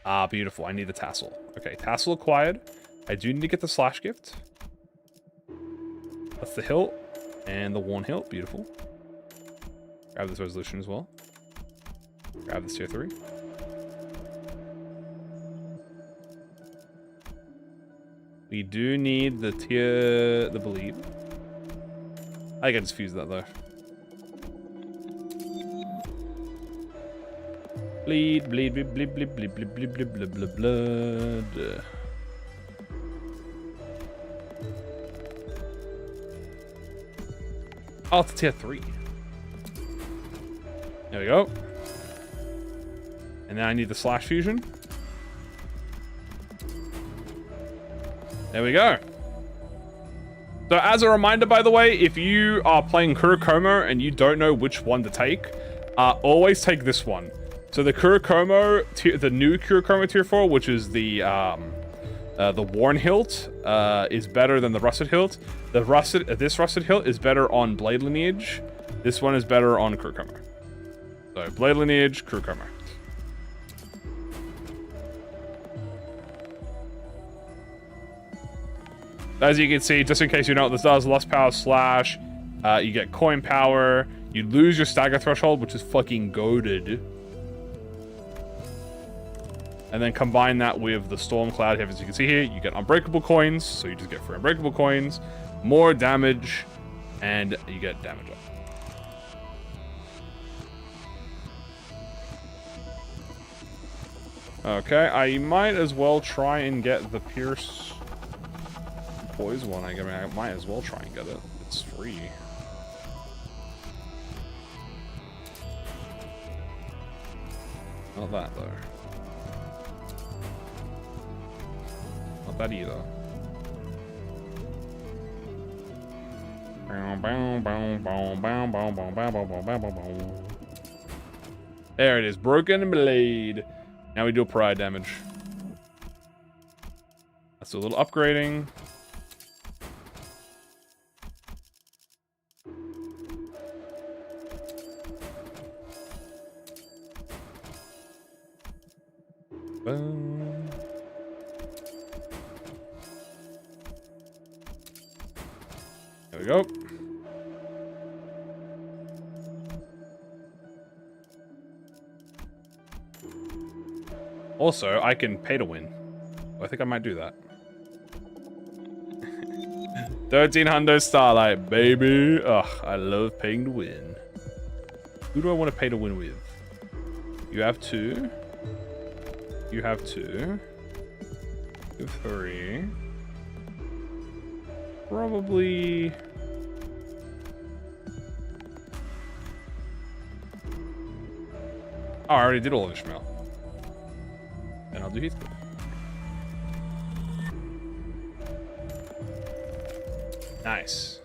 [SPEAKER 1] Ah, beautiful. I need the tassel. Okay, tassel acquired. I do need to get the slash gift. That's the hilt and the worn hilt. Beautiful. Grab this resolution as well. Grab this tier 3. We do need the bleed. I can just fuse that though. Bleed, bleed, bleed, bleed, bleed, bleed, bleed, bleed, bleed, bleed, bleed, blood. Oh, it's tier 3. There we go. And then I need the slash fusion. There we go. So as a reminder, by the way, if you are playing Kurikomo and you don't know which one to take, always take this one. So the Kurikomo, the new Kurikomo tier 4, which is the worn hilt, is better than the rusted hilt. This rusted hilt is better on Blade Lineage. This one is better on Kurikomo. So Blade Lineage, Kurikomo. As you can see, just in case you know what this does, Lost Power Slash, you get coin power, you lose your stagger threshold, which is fucking goated. And then combine that with the Storm Cloud, as you can see here, you get unbreakable coins, so you just get free unbreakable coins, more damage, and you get damage up. Okay, I might as well try and get the Pierce Poise one. I mean, I might as well try and get it. It's free. Not that, though. Not that either. There it is. Broken Blade. Now we do pride damage. Let's do a little upgrading. Boom. There we go. Also, I can pay to win. I think I might do that. 1300 Starlight, baby. Ugh, I love paying to win. Who do I want to pay to win with? You have 2. You have 2. You have 3. Probably... Oh, I already did all of Ishmael. Then I'll do Heathcliff. Nice.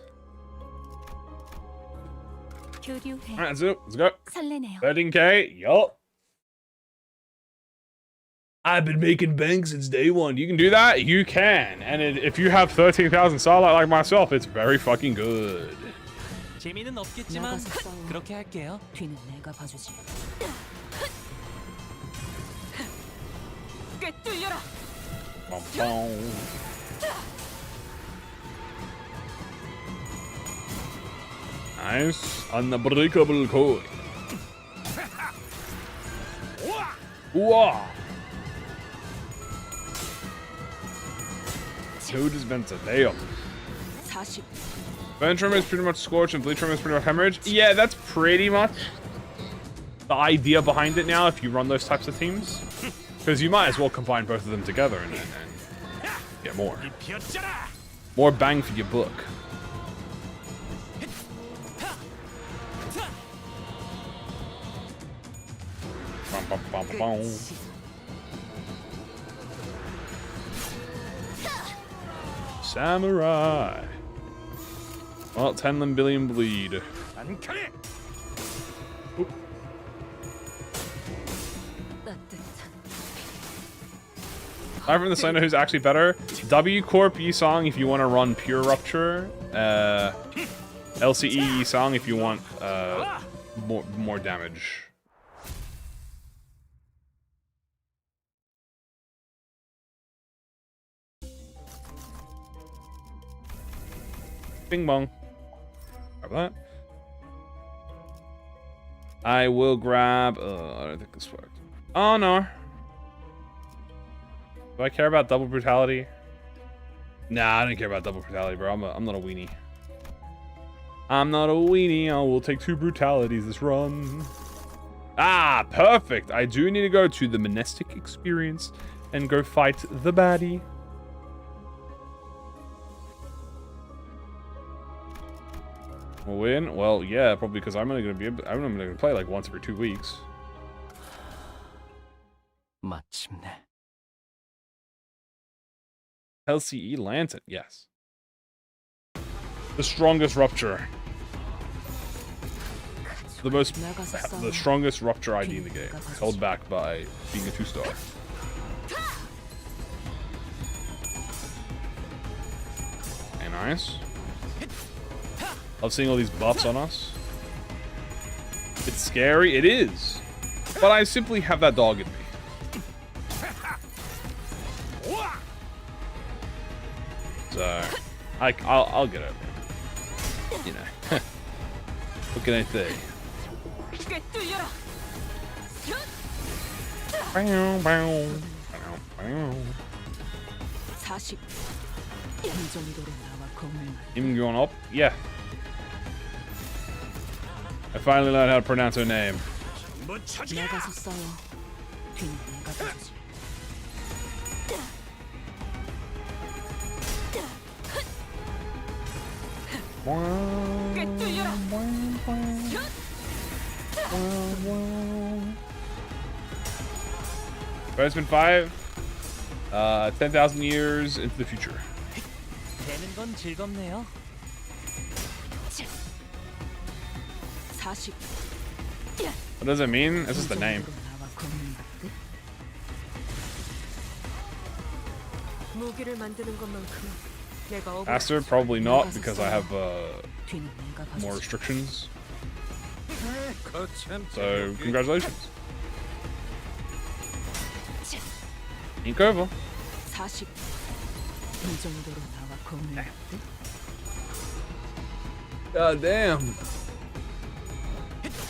[SPEAKER 5] 교류해.
[SPEAKER 1] Alright, that's it. Let's go.
[SPEAKER 5] 설레네요.
[SPEAKER 1] 13k. Yup. I've been making bank since day one. You can do that? You can. And if you have 13,000 starlight like myself, it's very fucking good.
[SPEAKER 4] 재미는 없겠지만
[SPEAKER 3] 나가서 싸워.
[SPEAKER 4] 그렇게 할게요.
[SPEAKER 3] 뒤는 내가 봐주지.
[SPEAKER 2] 꿰뚫려라.
[SPEAKER 1] Bum, bum. Nice. Unbreakable code. Wow. Code is meant to damn.
[SPEAKER 3] 40.
[SPEAKER 1] Ventrum is pretty much scorch and bleach room is pretty much hemorrhage. Yeah, that's pretty much the idea behind it now if you run those types of teams. Because you might as well combine both of them together and get more.
[SPEAKER 6] 목이 비었잖아.
[SPEAKER 1] More bang for your buck. Bum, bum, bum, bum.
[SPEAKER 2] 끝이.
[SPEAKER 1] Samurai. Well, 10 billion bleed.
[SPEAKER 6] 단칼에
[SPEAKER 3] 따뜻한.
[SPEAKER 1] I'm from the side who's actually better. W Corp E Song if you want to run pure rupture. LCE E Song if you want more damage. Bing bong. Grab that. I will grab. I don't think this worked. Oh no. Do I care about double brutality? Nah, I don't care about double brutality, bro. I'm not a weenie. I'm not a weenie. I will take 2 brutalities this run. Ah, perfect. I do need to go to the monastic experience and go fight the baddie. We'll win? Well, yeah, probably because I'm only gonna play like once every 2 weeks.
[SPEAKER 4] 마침내.
[SPEAKER 1] LCE Lantern, yes. The strongest rupture. The strongest rupture ID in the game. Held back by being a 2-star. Okay, nice. Love seeing all these buffs on us. It's scary, it is. But I simply have that dog in me. So, I'll get it. You know. What can I say?
[SPEAKER 2] 꿰뚫려라.
[SPEAKER 3] 40. 이 정도로 나와 겁을.
[SPEAKER 1] Even going up? Yeah. I finally learned how to pronounce her name.
[SPEAKER 6] 못 찾아.
[SPEAKER 3] 나가서 싸워. 뒤는 내가 봐주지.
[SPEAKER 2] 꿰뚫려라.
[SPEAKER 1] Freshman 5. 10,000 years into the future.
[SPEAKER 4] 되는 건 즐겁네요.
[SPEAKER 3] 40.
[SPEAKER 1] What does it mean? It's just the name.
[SPEAKER 3] 나와 겁을 받듯. 무기를 만드는 것만큼 내가 어부.
[SPEAKER 1] Master? Probably not, because I have
[SPEAKER 3] 뒤는 내가 봐주지.
[SPEAKER 1] more restrictions.
[SPEAKER 6] 거참
[SPEAKER 1] So, congratulations. Ink over.
[SPEAKER 3] 40. 이 정도로 나와 겁을 받듯.
[SPEAKER 1] God damn.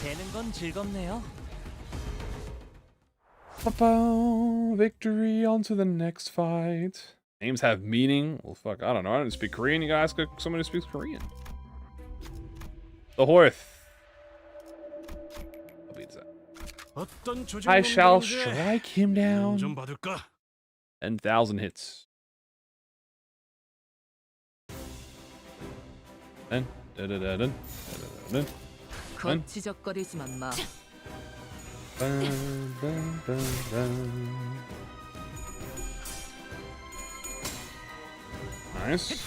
[SPEAKER 4] 되는 건 즐겁네요.
[SPEAKER 1] Victory, on to the next fight. Names have meaning. Well, fuck, I don't know. I don't speak Korean. You gotta ask someone who speaks Korean. The Horth. I'll beat that.
[SPEAKER 6] 어떤 조직
[SPEAKER 1] I shall
[SPEAKER 6] 놈들인지
[SPEAKER 1] strike him down.
[SPEAKER 6] 좀 받을까?
[SPEAKER 1] 10,000 hits. Dun, dun, dun, dun, dun, dun, dun.
[SPEAKER 3] 거치적거리지만 마.
[SPEAKER 1] Bum, bum, bum, bum. Nice.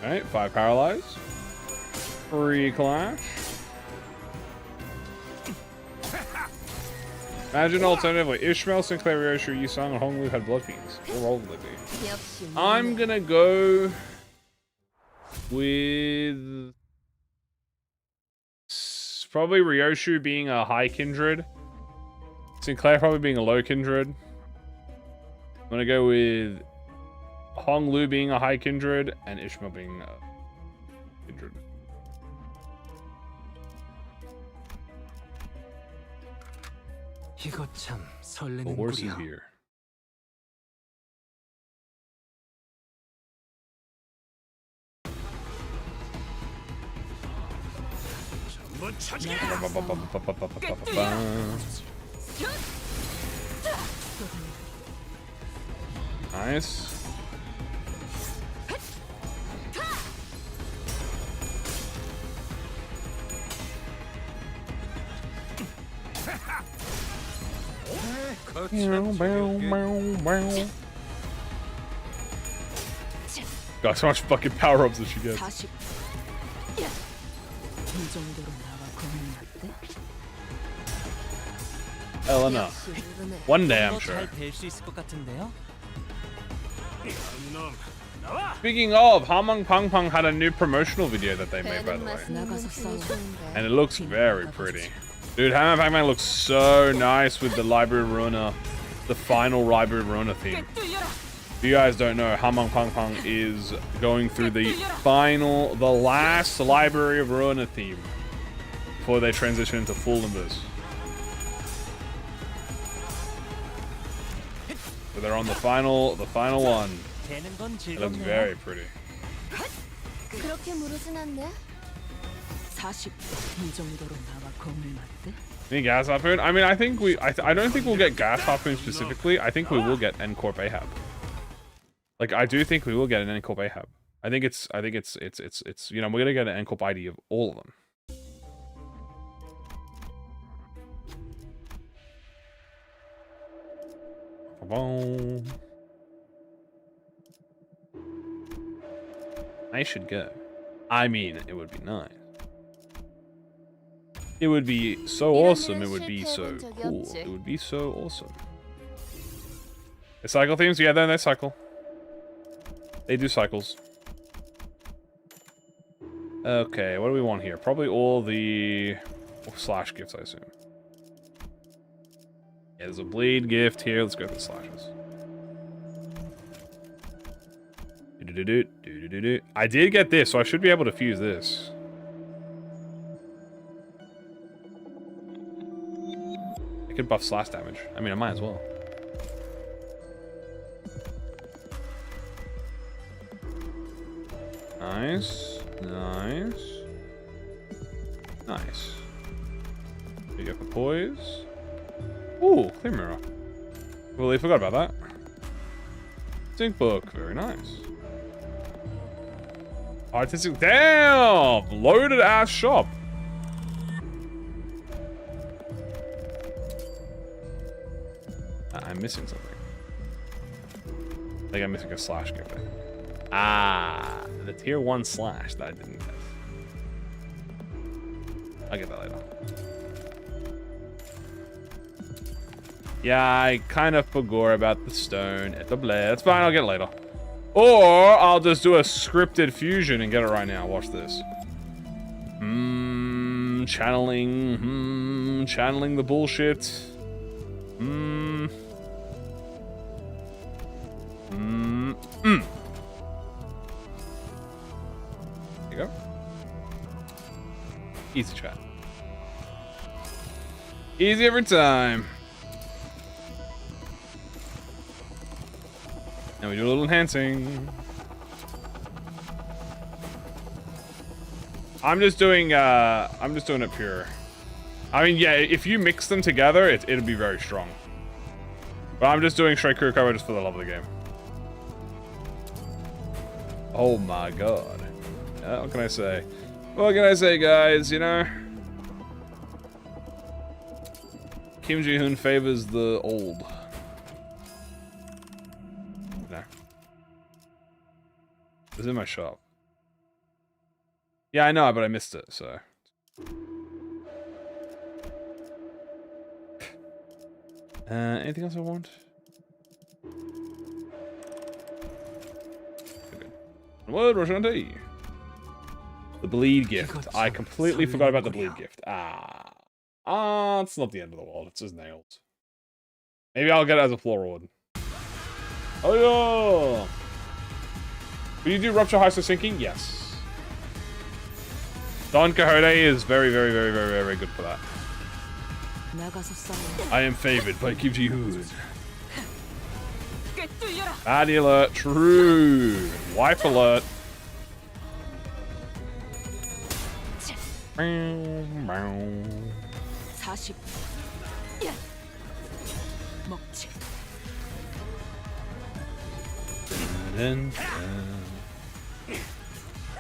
[SPEAKER 1] Alright, 5 paralyzed. Free clash. Imagine alternatively, Ishmael, Sinclair, Ryoshu, Yusong, and Honglu had blood fiends. What role would they be?
[SPEAKER 5] 역시
[SPEAKER 1] I'm gonna go with probably Ryoshu being a high kindred. Sinclair probably being a low kindred. I'm gonna go with Honglu being a high kindred and Ishmael being a kindred.
[SPEAKER 4] 이거 참
[SPEAKER 1] The
[SPEAKER 4] 설레는
[SPEAKER 1] horse is
[SPEAKER 4] 꿀이야.
[SPEAKER 1] here.
[SPEAKER 6] 못 찾게.
[SPEAKER 1] Nice. Got so much fucking power ups that she gets.
[SPEAKER 3] 40. 이 정도로 나와 고민할 때
[SPEAKER 1] Elena.
[SPEAKER 5] 늙은애.
[SPEAKER 1] One day, I'm sure.
[SPEAKER 4] 잘될수 있을 것 같은데요.
[SPEAKER 6] 놈 나와.
[SPEAKER 1] Speaking of, Hamang Pang Pang had a new promotional video that they made, by the
[SPEAKER 5] 배는
[SPEAKER 1] way.
[SPEAKER 5] 맛은 있는
[SPEAKER 3] 나가서
[SPEAKER 5] 편이
[SPEAKER 3] 싸워.
[SPEAKER 5] 좋은데.
[SPEAKER 1] And it looks very pretty. Dude, Hamang Pang Pang looks so nice with the Library of Ruina, the final Library of Ruina theme. If you guys don't know, Hamang Pang Pang is going through the last Library of Ruina theme before they transition into full Limbus. So they're on the final one.
[SPEAKER 4] 되는 건
[SPEAKER 1] It looks
[SPEAKER 4] 즐겁네요.
[SPEAKER 1] very pretty.
[SPEAKER 5] 그렇게 무르진 않네.
[SPEAKER 3] 40. 이 정도로 나와 고민할 때
[SPEAKER 1] Any gas harpoon? I mean, I think I don't think we'll get gas harpoon specifically. I think we will get N Corp Ahab. Like, I do think we will get an N Corp Ahab. I think it's you know, we're gonna get an N Corp ID of all of them. Boom. I should go. I mean, it would be nice. It would be so awesome. It would be so cool. It would be so awesome. The cycle themes? Yeah, they cycle. They do cycles. Okay, what do we want here? Probably all the slash gifts, I assume. Yeah, there's a bleed gift here. Let's go for the slashes. I did get this, so I should be able to fuse this. It could buff slash damage. I mean, I might as well. Nice. Nice. Nice. We go for poise. Ooh, clear mirror. Well, I forgot about that. Zinc book. Very nice. Artistic. Damn! Loaded ass shop. I'm missing something. I think I'm missing a slash gift. Ah, the tier 1 slash that I didn't get. I'll get that later. Yeah, I kind of forgot about the stone at the blade. That's fine, I'll get it later. Or I'll just do a scripted fusion and get it right now. Watch this. Channeling the bullshit. There you go. Easy chat. Easy every time. Now we do a little enhancing. I'm just doing it pure. I mean, yeah, if you mix them together, it'll be very strong. But I'm just doing straight crew cover just for the love of the game. Oh my god. What can I say? What can I say, guys, you know? Kim Ji-hoon favors the old. No. It's in my shop. Yeah, I know, but I missed it, so. Anything else I want? Okay. What, Roshanti? The bleed gift. I completely forgot about the bleed gift. It's not the end of the world. It's just nails. Maybe I'll get it as a floor reward. Oh yeah! Will you do rupture heister sinking? Yes. Don Quixote is very, very, very, very, very, very good for that. I am favored by Kim Ji-hoon. Baddie alert. True. Wife alert.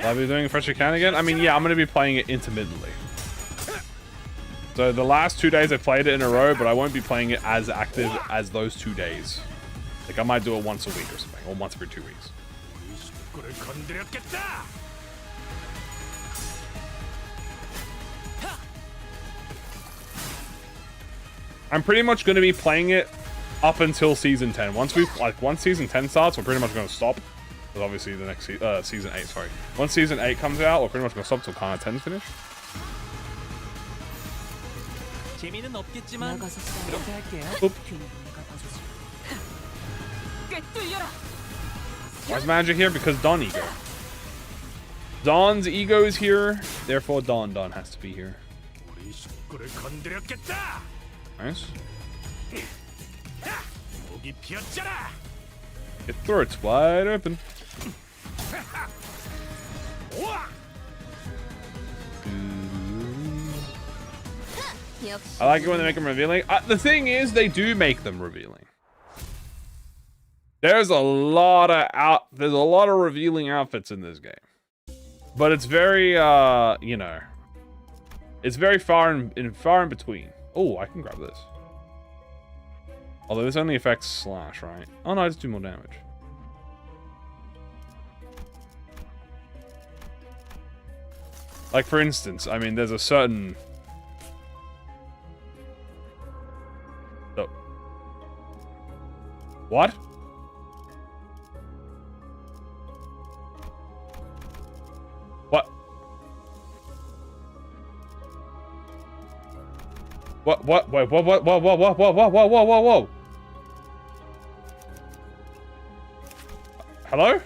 [SPEAKER 1] I'll be doing Fresh Account again? I mean, yeah, I'm going to be playing it intermittently. So the last 2 days I played it in a row, but I won't be playing it as active as those 2 days. Like, I might do it once a week or something, or once every 2 weeks. I'm pretty much going to be playing it up until season 10. Once season 10 starts, we're pretty much going to stop. Because obviously the next season 8, sorry. Once season 8 comes out, we're pretty much going to stop until Kana 10's finished. Oop. Why's Manager here? Because Don Ego. Don's ego is here, therefore Don has to be here. Nice. It throats wide open. I like it when they make them revealing. The thing is, they do make them revealing. There's a lot of revealing outfits in this game, but it's very you know, it's very far in between. Oh, I can grab this. Although this only affects slash, right? Oh no, I just do more damage. Like for instance, I mean, there's a certain. Oh. What? What? What? Wait, whoa. Hello?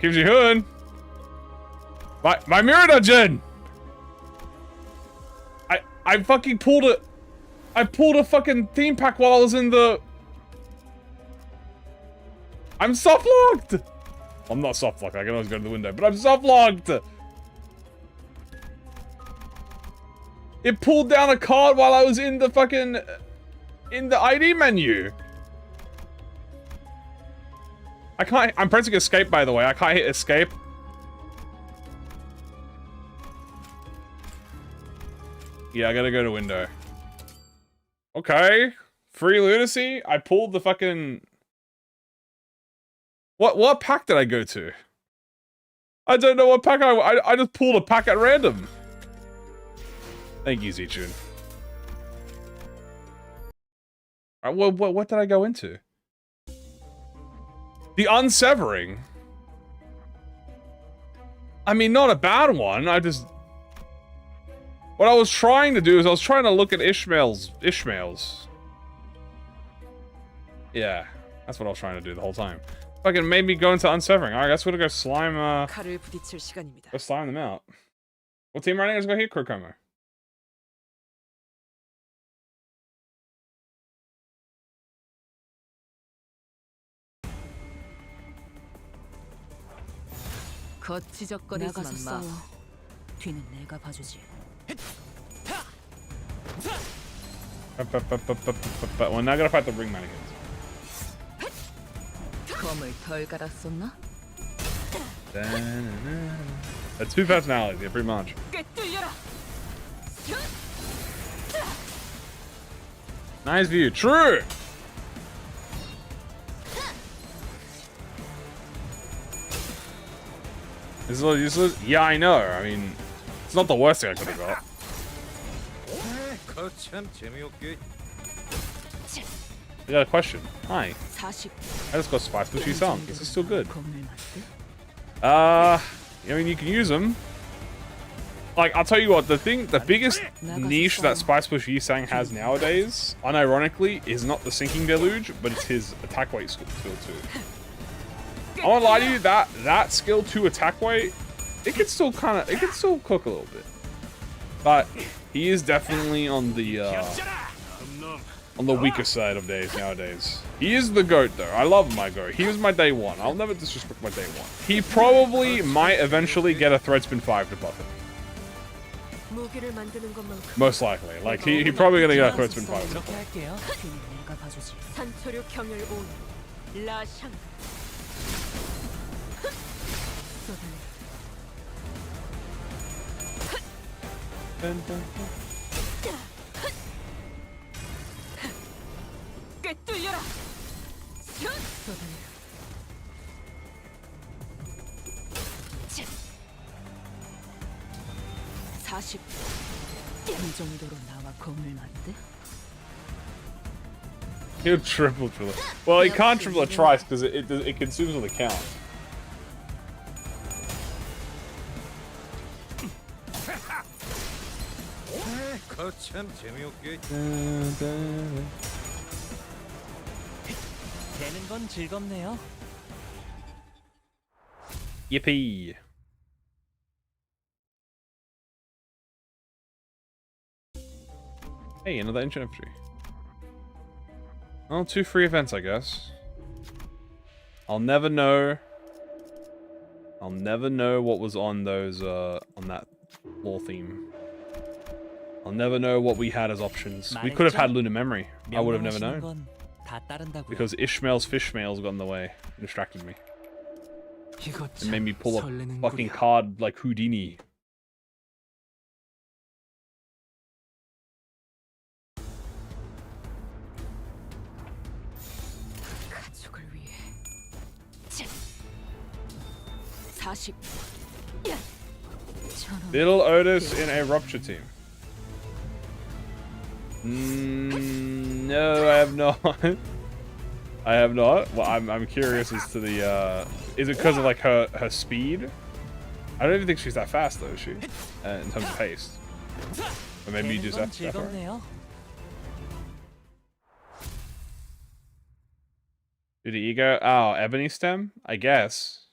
[SPEAKER 1] Kim Ji-hoon? My mirror dungeon! I fucking pulled it. I pulled a fucking theme pack while I was in the... I'm soft locked! I'm not soft locked, I can always go to the window, but I'm soft locked! It pulled down a card while I was in the fucking... in the ID menu. I can't... I'm pressing escape, by the way. I can't hit escape. Yeah, I gotta go to window. Okay. Free lunacy? I pulled the fucking... What pack did I go to? I don't know what pack I just pulled a pack at random. Thank you, Zichun. What did I go into? The unsevering. I mean, not a bad one. I just... What I was trying to do is I was trying to look at Ishmael's. Yeah, that's what I was trying to do the whole time. Fucking made me go into unsevering. Alright, guys, we're gonna go slime, go slime them out. What team running is go here, Kurkomo?
[SPEAKER 3] 거치적거리지만 마. 뒤는 내가 봐주지.
[SPEAKER 1] We're not gonna fight the ring mannequins.
[SPEAKER 3] 검을 덜 갈았었나?
[SPEAKER 1] two personalities, yeah, pretty much.
[SPEAKER 2] 꿰뚫려라.
[SPEAKER 1] Nice view. True. This is a little useless. Yeah, I know. I mean, it's not the worst thing I could have got.
[SPEAKER 6] 거참 재미없게.
[SPEAKER 1] I got a question. Hi.
[SPEAKER 5] 40.
[SPEAKER 1] I just got Spice Bushy Song. Is this still good?
[SPEAKER 3] 겁낼 만데?
[SPEAKER 1] I mean, you can use them. Like, I'll tell you what, the biggest niche that Spice Bush Yisang has nowadays, unironically, is not the Sinking Deluge, but it's his attack weight skill too. I won't lie to you, that skill 2 attack weight, it could still cook a little bit. But he is definitely on the weaker side of days nowadays. He is the GOAT though. I love my GOAT. He was my day 1. I'll never disrespect my day 1. He probably might eventually get a Thread Spin 5 to buff it.
[SPEAKER 3] 무기를 만드는 것만큼
[SPEAKER 1] Most likely. Like, he probably gonna get a Thread Spin 5.
[SPEAKER 4] 그렇게 할게요.
[SPEAKER 3] 그는 내가 봐주지. 산초류 경혈 온 라샹. 쏟아내.
[SPEAKER 2] 꿰뚫려라.
[SPEAKER 3] 쏟아내.
[SPEAKER 5] 40.
[SPEAKER 3] 이 정도로 나와 겁낼 만데?
[SPEAKER 1] He'll triple. Well, he can't triple it twice because it consumes all the count.
[SPEAKER 6] 거참 재미없게.
[SPEAKER 4] 되는 건 즐겁네요.
[SPEAKER 1] Yippee. Hey, another ancient infantry. Well, 2 free events, I guess. I'll never know what was on those, on that lore theme. I'll never know what we had as options. We could have had Lunar Memory. I would have never known.
[SPEAKER 4] 건 다 따른다고요.
[SPEAKER 1] Because Ishmael's Fishmails got in the way. It distracted me.
[SPEAKER 4] 이거
[SPEAKER 1] It
[SPEAKER 4] 참
[SPEAKER 1] made me pull a
[SPEAKER 4] 설레는
[SPEAKER 1] fucking
[SPEAKER 4] 거야.
[SPEAKER 1] card like Houdini.
[SPEAKER 3] 가족을 위해.
[SPEAKER 5] 40.
[SPEAKER 3] 저놈.
[SPEAKER 1] Little Otis in a Rupture team. No, I have not. I have not. Well, I'm curious as to the. Is it because of like her speed? I don't even think she's that fast though, is she? In terms of haste. Or maybe you
[SPEAKER 4] 되는
[SPEAKER 1] just
[SPEAKER 4] 건
[SPEAKER 1] have to.
[SPEAKER 4] 즐겁네요.
[SPEAKER 1] Do the ego? Oh, Ebony Stem? I guess.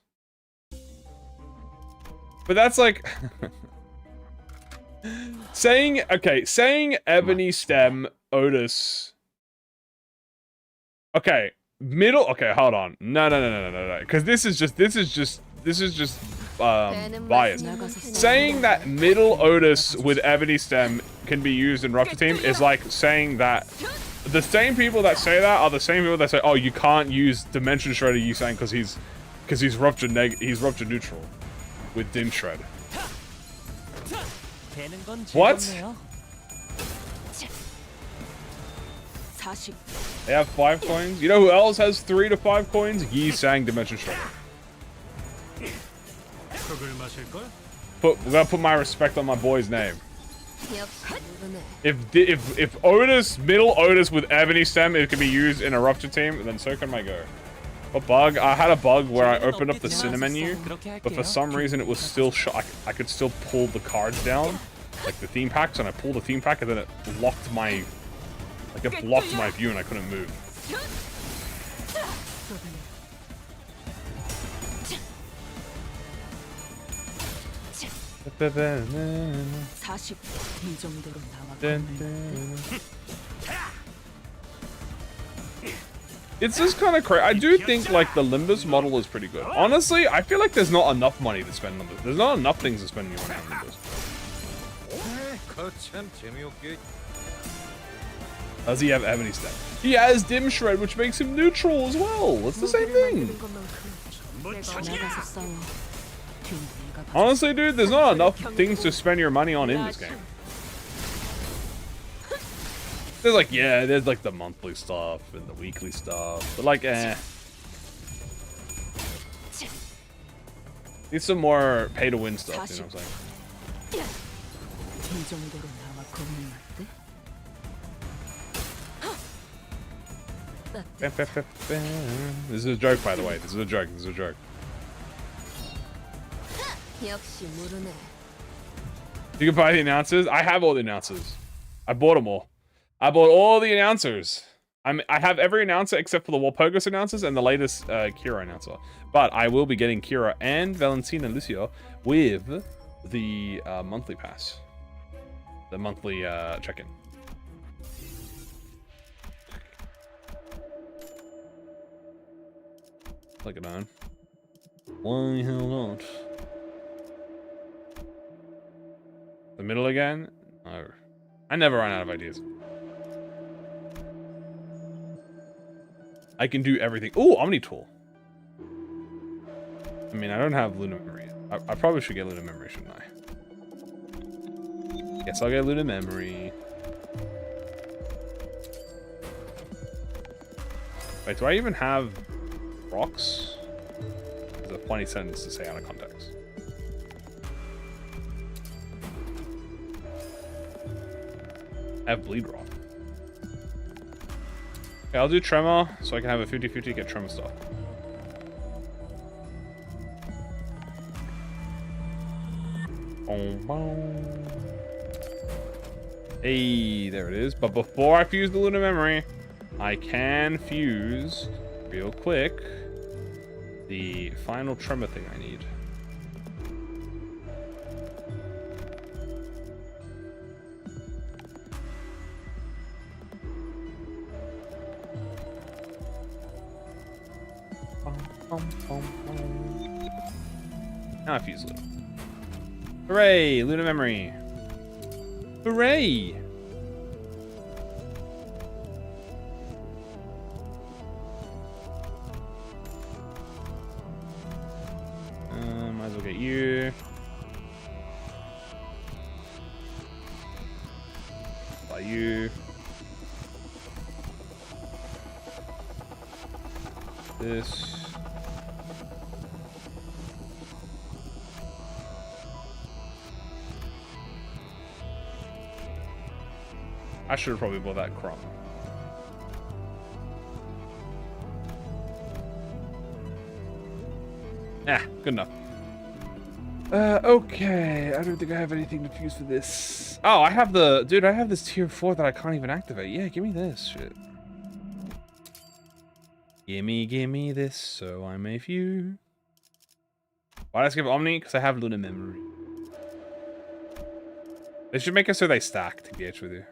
[SPEAKER 1] But that's like saying Ebony Stem Otis. Okay, middle. Okay, hold on. No. Because this is just biased. Saying that middle Otis with Ebony Stem can be used in Rupture Team is like saying that the same people that say that are the same people that say, oh, you can't use Dimension Shredder Yusang because he's Rupture neutral with Dim Shred.
[SPEAKER 4] 되는 건
[SPEAKER 1] What?
[SPEAKER 4] 즐겁네요.
[SPEAKER 5] 40.
[SPEAKER 1] They have 5 coins. You know who else has 3 to 5 coins? Yisang Dimension Shredder.
[SPEAKER 6] 흙을 마실 걸?
[SPEAKER 1] We gotta put my respect on my boy's name.
[SPEAKER 5] 역시 누르네.
[SPEAKER 1] If Otis, middle Otis with Ebony Stem, it can be used in a Rupture team, then so can my go. What bug? I had a bug where I opened up the Cine menu, but for some reason it was still I could still pull the cards down, like the theme packs, and I pulled the theme pack and then it blocked my, it blocked my view and I couldn't move.
[SPEAKER 3] 쏟아내.
[SPEAKER 5] 40.
[SPEAKER 3] 이 정도로 나와 겁낼 만데?
[SPEAKER 1] It's just kind of crazy. I do think like the Limbus model is pretty good. Honestly, I feel like there's not enough money to spend on this. There's not enough things to spend money on Limbus.
[SPEAKER 6] 거참 재미없게.
[SPEAKER 1] Does he have Ebony Stem? He has Dim Shred, which makes him neutral as well. It's the same
[SPEAKER 3] 무기를
[SPEAKER 1] thing.
[SPEAKER 3] 만드는 것만큼
[SPEAKER 6] 뭐
[SPEAKER 3] 내가
[SPEAKER 6] 찾냐?
[SPEAKER 5] 나가서 싸워.
[SPEAKER 1] Honestly, dude, there's not enough things to spend your money on in this game. There's like, yeah, there's like the monthly stuff and the weekly stuff, but like, need some more pay-to-win stuff, you know what I'm saying?
[SPEAKER 5] 이 정도로 나와 겁내놨대?
[SPEAKER 1] This is a joke, by the way. This is a joke. This is a joke.
[SPEAKER 5] 역시 모르네.
[SPEAKER 1] You can buy the announcers. I have all the announcers. I bought them all. I bought all the announcers. I have every announcer except for the Walpurgis announcers and the latest Kira announcer. But I will be getting Kira and Valentina Lucio with the monthly pass. The monthly check-in. Look it on. Why hell not? The middle again? No. I never run out of ideas. I can do everything. Ooh, Omni Tool. I mean, I don't have Luna Memory yet. I probably should get Luna Memory, shouldn't I? Guess I'll get Luna Memory. Wait, do I even have rocks? There's a funny sentence to say out of context. I have Bleed Rock. Okay, I'll do Tremor so I can have a 50-50 get Tremor stuff. Hey, there it is. But before I fuse the Luna Memory, I can fuse, real quick, the final Tremor thing I need. Now I fuse Luna. Hooray! Luna Memory. Hooray! Might as well get you. Buy you. This. I should have probably bought that crop. Ah, good enough. Okay, I don't think I have anything to fuse for this. Oh, I have the... Dude, I have this tier 4 that I can't even activate. Yeah, give me this shit. Gimme this so I may fuse. Why did I skip Omni? Because I have Luna Memory. They should make it so they stack, to be honest with you.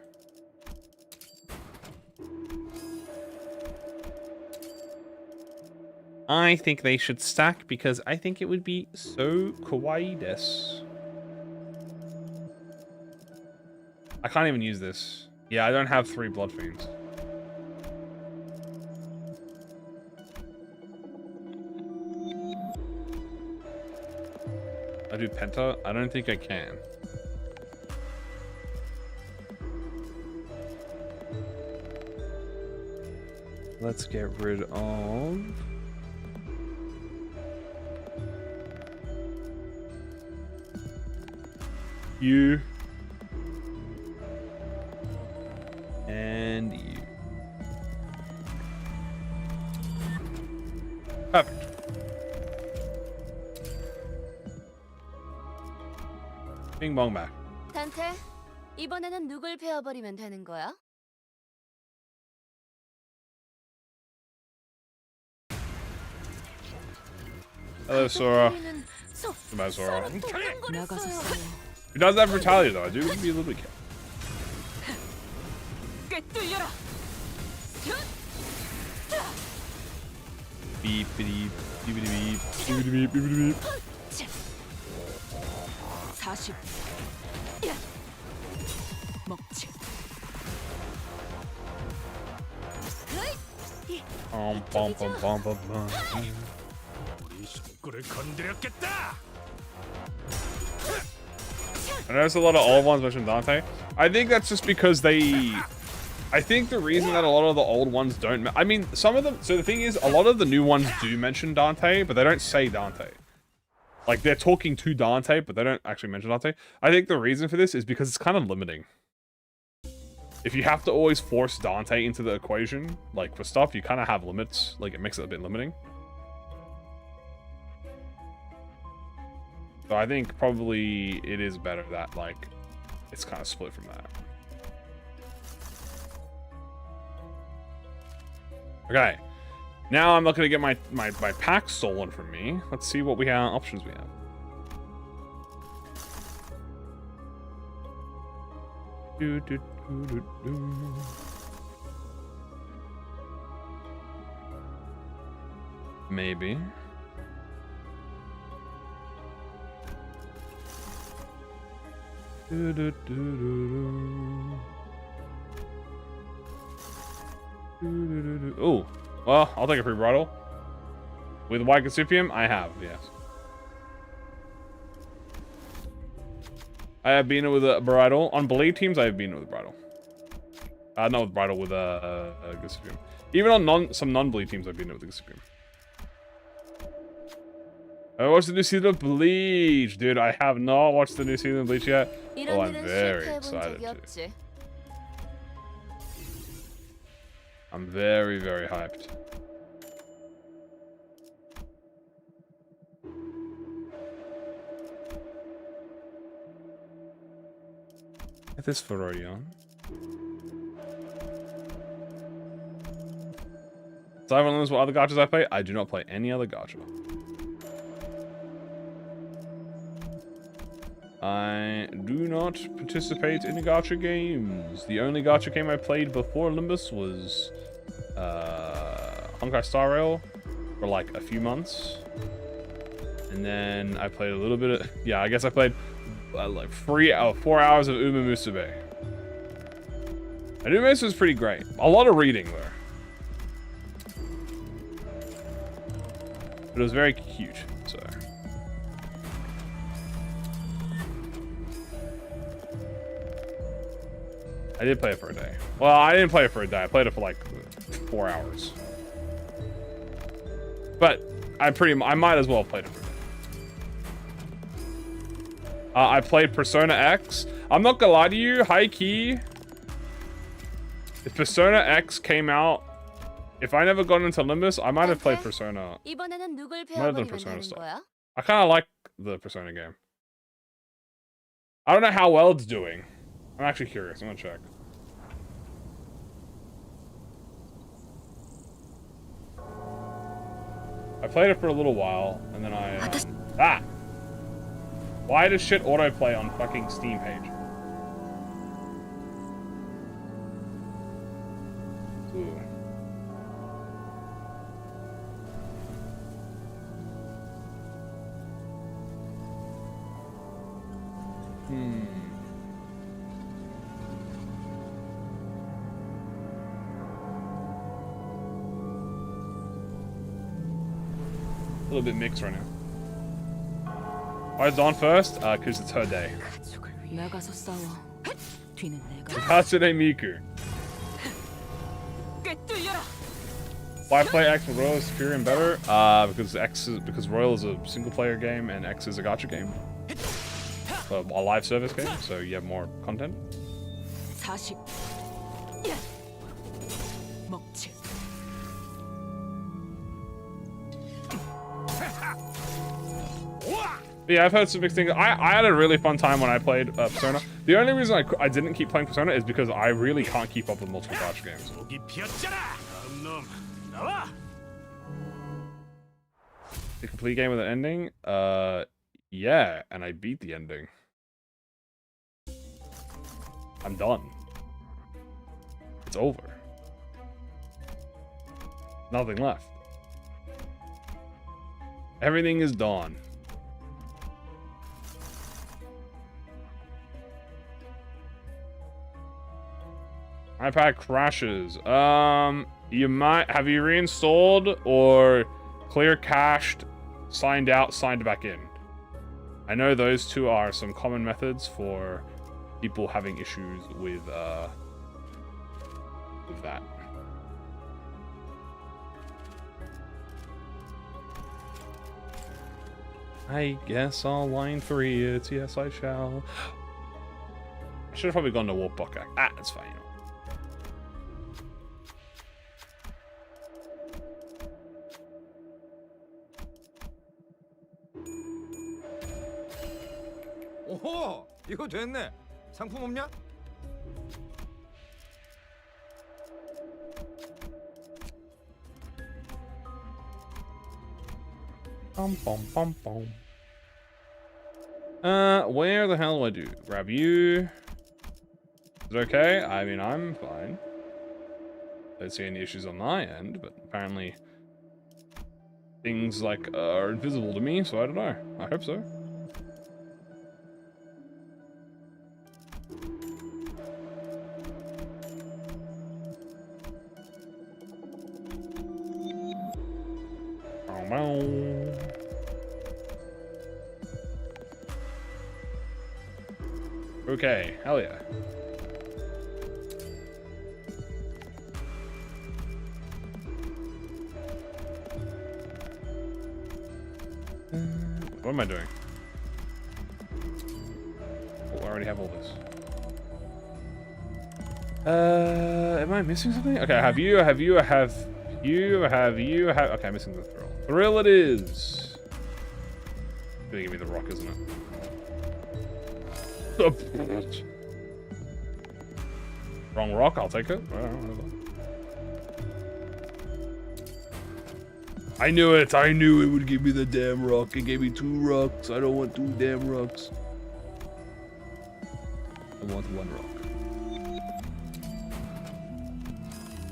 [SPEAKER 1] I think they should stack because I think it would be so kawaii des. I can't even use this. Yeah, I don't have 3 Blood Fiends. I do Penta? I don't think I can. Let's get rid of... you. And you. Perfect. Bing bong back.
[SPEAKER 5] 단테, 이번에는 누굴 베어버리면 되는 거야?
[SPEAKER 1] Hello, Sora. Goodbye, Sora. He does have brutality, though. I do be a little bit careful.
[SPEAKER 2] 꿰뚫려라.
[SPEAKER 1] Beep, beep, beep, beep, beep, beep, beep, beep, beep.
[SPEAKER 5] 40. 먹지.
[SPEAKER 6] 이 손골을 건드렸겠다.
[SPEAKER 1] I noticed a lot of old ones mention Dante. I think that's just because they... I think the reason that a lot of the old ones don't... I mean, some of them... So the thing is, a lot of the new ones do mention Dante, but they don't say Dante. Like, they're talking to Dante, but they don't actually mention Dante. I think the reason for this is because it's kind of limiting. If you have to always force Dante into the equation, like, for stuff, you kind of have limits. Like, it makes it a bit limiting. So I think probably it is better that, like, it's kind of split from that. Okay. Now I'm not going to get my pack stolen from me. Let's see what options we have. Maybe. Oh, well, I'll take a free bridle. With white Casipium, I have, yes. I have been with a bridle. On blade teams, I have been with a bridle. Not with bridle, with a Casipium. Even on some non-bleed teams, I've been with a Casipium. I watched the new season of Bleach. Dude, I have not watched the new season of Bleach yet. Oh, I'm very excited to. I'm very, very hyped. Get this for Rodion. So everyone knows what other gachas I play. I do not play any other gacha. I do not participate in gacha games. The only gacha game I played before Limbus was Honkai Star Rail for like a few months. And then I played a little bit of... Yeah, I guess I played like 4 hours of Uma Musume. And Uma Musume was pretty great. A lot of reading there. But it was very cute, so... I did play it for a day. Well, I didn't play it for a day. I played it for like 4 hours. But I might as well have played it for a day. I played Persona X. I'm not gonna lie to you, high key. If Persona X came out, if I never got into Limbus, I might have played Persona. I might have done Persona stuff. I kind of like the Persona game. I don't know how well it's doing. I'm actually curious. I'm gonna check. I played it for a little while, and then I... Why does shit autoplay on fucking Steam page? Ooh. A little bit mixed right now. Why is Dawn first? Because it's her day. Hatsune Miku. Why play X when Royal is superior and better? Because Royal is a single player game and X is a gacha game. A live service game, so you have more content. But yeah, I've heard some mixed things. I had a really fun time when I played Persona. The only reason I didn't keep playing Persona is because I really can't keep up with multiple gacha games. The complete game with an ending? Yeah, and I beat the ending. I'm done. It's over. Nothing left. Everything is done. iPad crashes. You might have you reinstalled or clear cached, signed out, signed back in. I know those two are some common methods for people having issues with that. I guess I'll line 3 it. Yes, I shall. I should have probably gone to Warp Block. Ah, it's fine.
[SPEAKER 6] 오호, 이거 됐네. 상품 없냐?
[SPEAKER 1] Where the hell do I do? Grab you. Is it okay? I mean, I'm fine. Don't see any issues on my end, but apparently things like are invisible to me, so I don't know. I hope so. Okay, hell yeah. What am I doing? Oh, I already have all this. Am I missing something? Okay, have you. Okay, I'm missing the thrill. Thrill it is. Gonna give me the rock, isn't it? Wrong rock, I'll take it. I knew it. I knew it would give me the damn rock. It gave me 2 rocks. I don't want 2 damn rocks. I want 1 rock.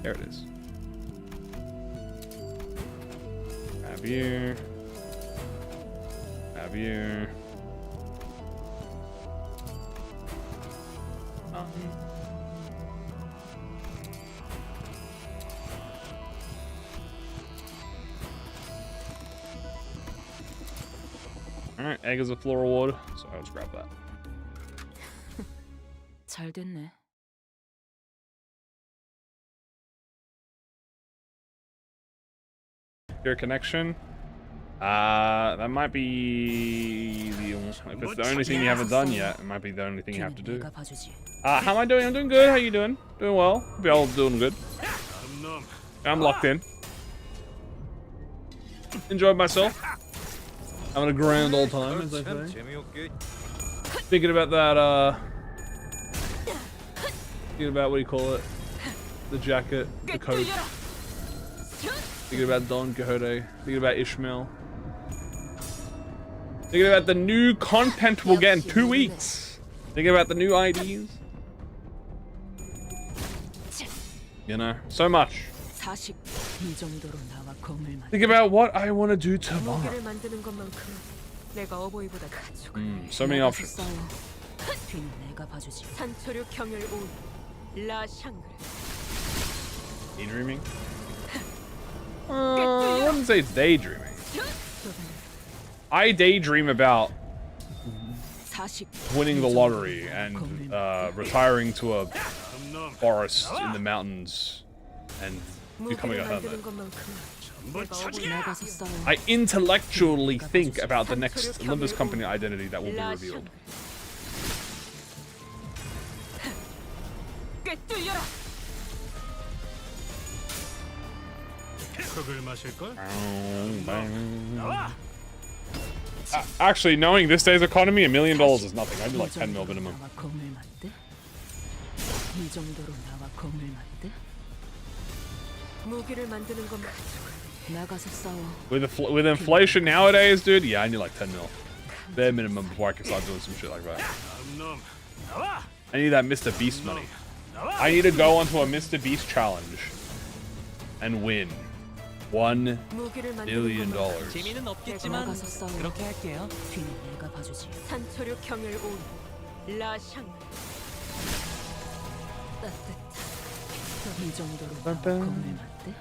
[SPEAKER 1] There it is. Have you. Have you. Alright, egg is a floral wood, so I'll just grab that.
[SPEAKER 3] 잘 됐네.
[SPEAKER 1] Your connection? That might be the if it's the only thing you haven't done yet, it might be the only thing you have to do. How am I doing? I'm doing good. How you doing? Doing well. Hope y'all doing good. I'm locked in. Enjoyed myself. Having a grand old time, as I
[SPEAKER 6] 참
[SPEAKER 1] say.
[SPEAKER 6] 재미없게
[SPEAKER 1] Thinking about that, thinking about, what do you call it? The jacket, the coat. Thinking about Don Quixote. Thinking about Ishmael. Thinking about the new content we'll get in 2 weeks. Thinking about the new IDs. You know, so much. Think about what I want to do tomorrow.
[SPEAKER 3] 무기를 만드는 것만큼 내가 어버이보다
[SPEAKER 1] So many options.
[SPEAKER 3] 뒤는 내가 봐주지. 산초류 경혈 온 라샹그르.
[SPEAKER 1] Daydreaming? I wouldn't say it's daydreaming. I daydream about winning the lottery and retiring to a forest in the mountains and becoming a hermit. I intellectually think about the next Limbus company identity that will be revealed. Actually, knowing this day's economy, $1 million is nothing. I do like 10 mil minimum.
[SPEAKER 3] 무기를 만드는 것만 나가서 싸워.
[SPEAKER 1] With inflation nowadays, dude, yeah, I need like 10 mil. Bare minimum before I can start doing some shit like that. I need that Mr. Beast money. I need to go onto a Mr. Beast challenge and win $1 million.
[SPEAKER 4] 재미는 없겠지만 그렇게 할게요.
[SPEAKER 3] 뒤는 내가 봐주지. 산초류 경혈 온 라샹. 따뜻한 이 정도로 겁내 맞대?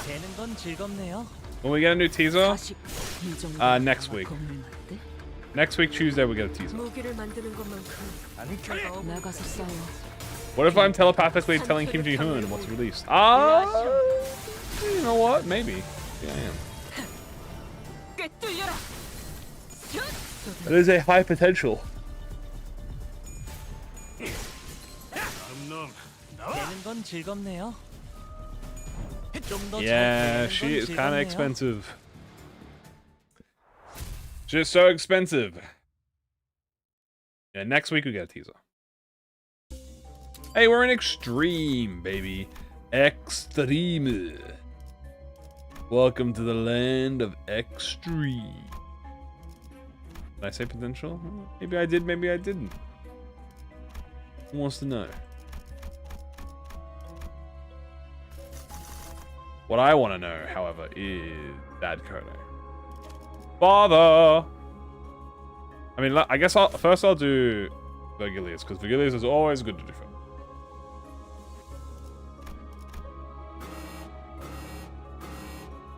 [SPEAKER 4] 되는 건 즐겁네요.
[SPEAKER 1] When we get a new teaser, next week. Next week, Tuesday, we get a teaser.
[SPEAKER 3] 무기를 만드는 것만큼 내가 나가서 싸워.
[SPEAKER 1] What if I'm telepathically telling Kim Ji-hoon what's released? Ah, you know what? Maybe. Yeah, I am.
[SPEAKER 2] 꿰뚫려라.
[SPEAKER 1] That is a high potential.
[SPEAKER 4] 되는 건 즐겁네요. 좀더
[SPEAKER 1] Yeah, she is kind of expensive. She's so expensive. Yeah, next week we get a teaser. Hey, we're in Extreme, baby. Extreme. Welcome to the land of Extreme. Did I say potential? Maybe I did, maybe I didn't. Who wants to know? What I want to know, however, is Dad Kodo. Father! I mean, I guess first I'll do Vergilius, because Vergilius is always good to do first.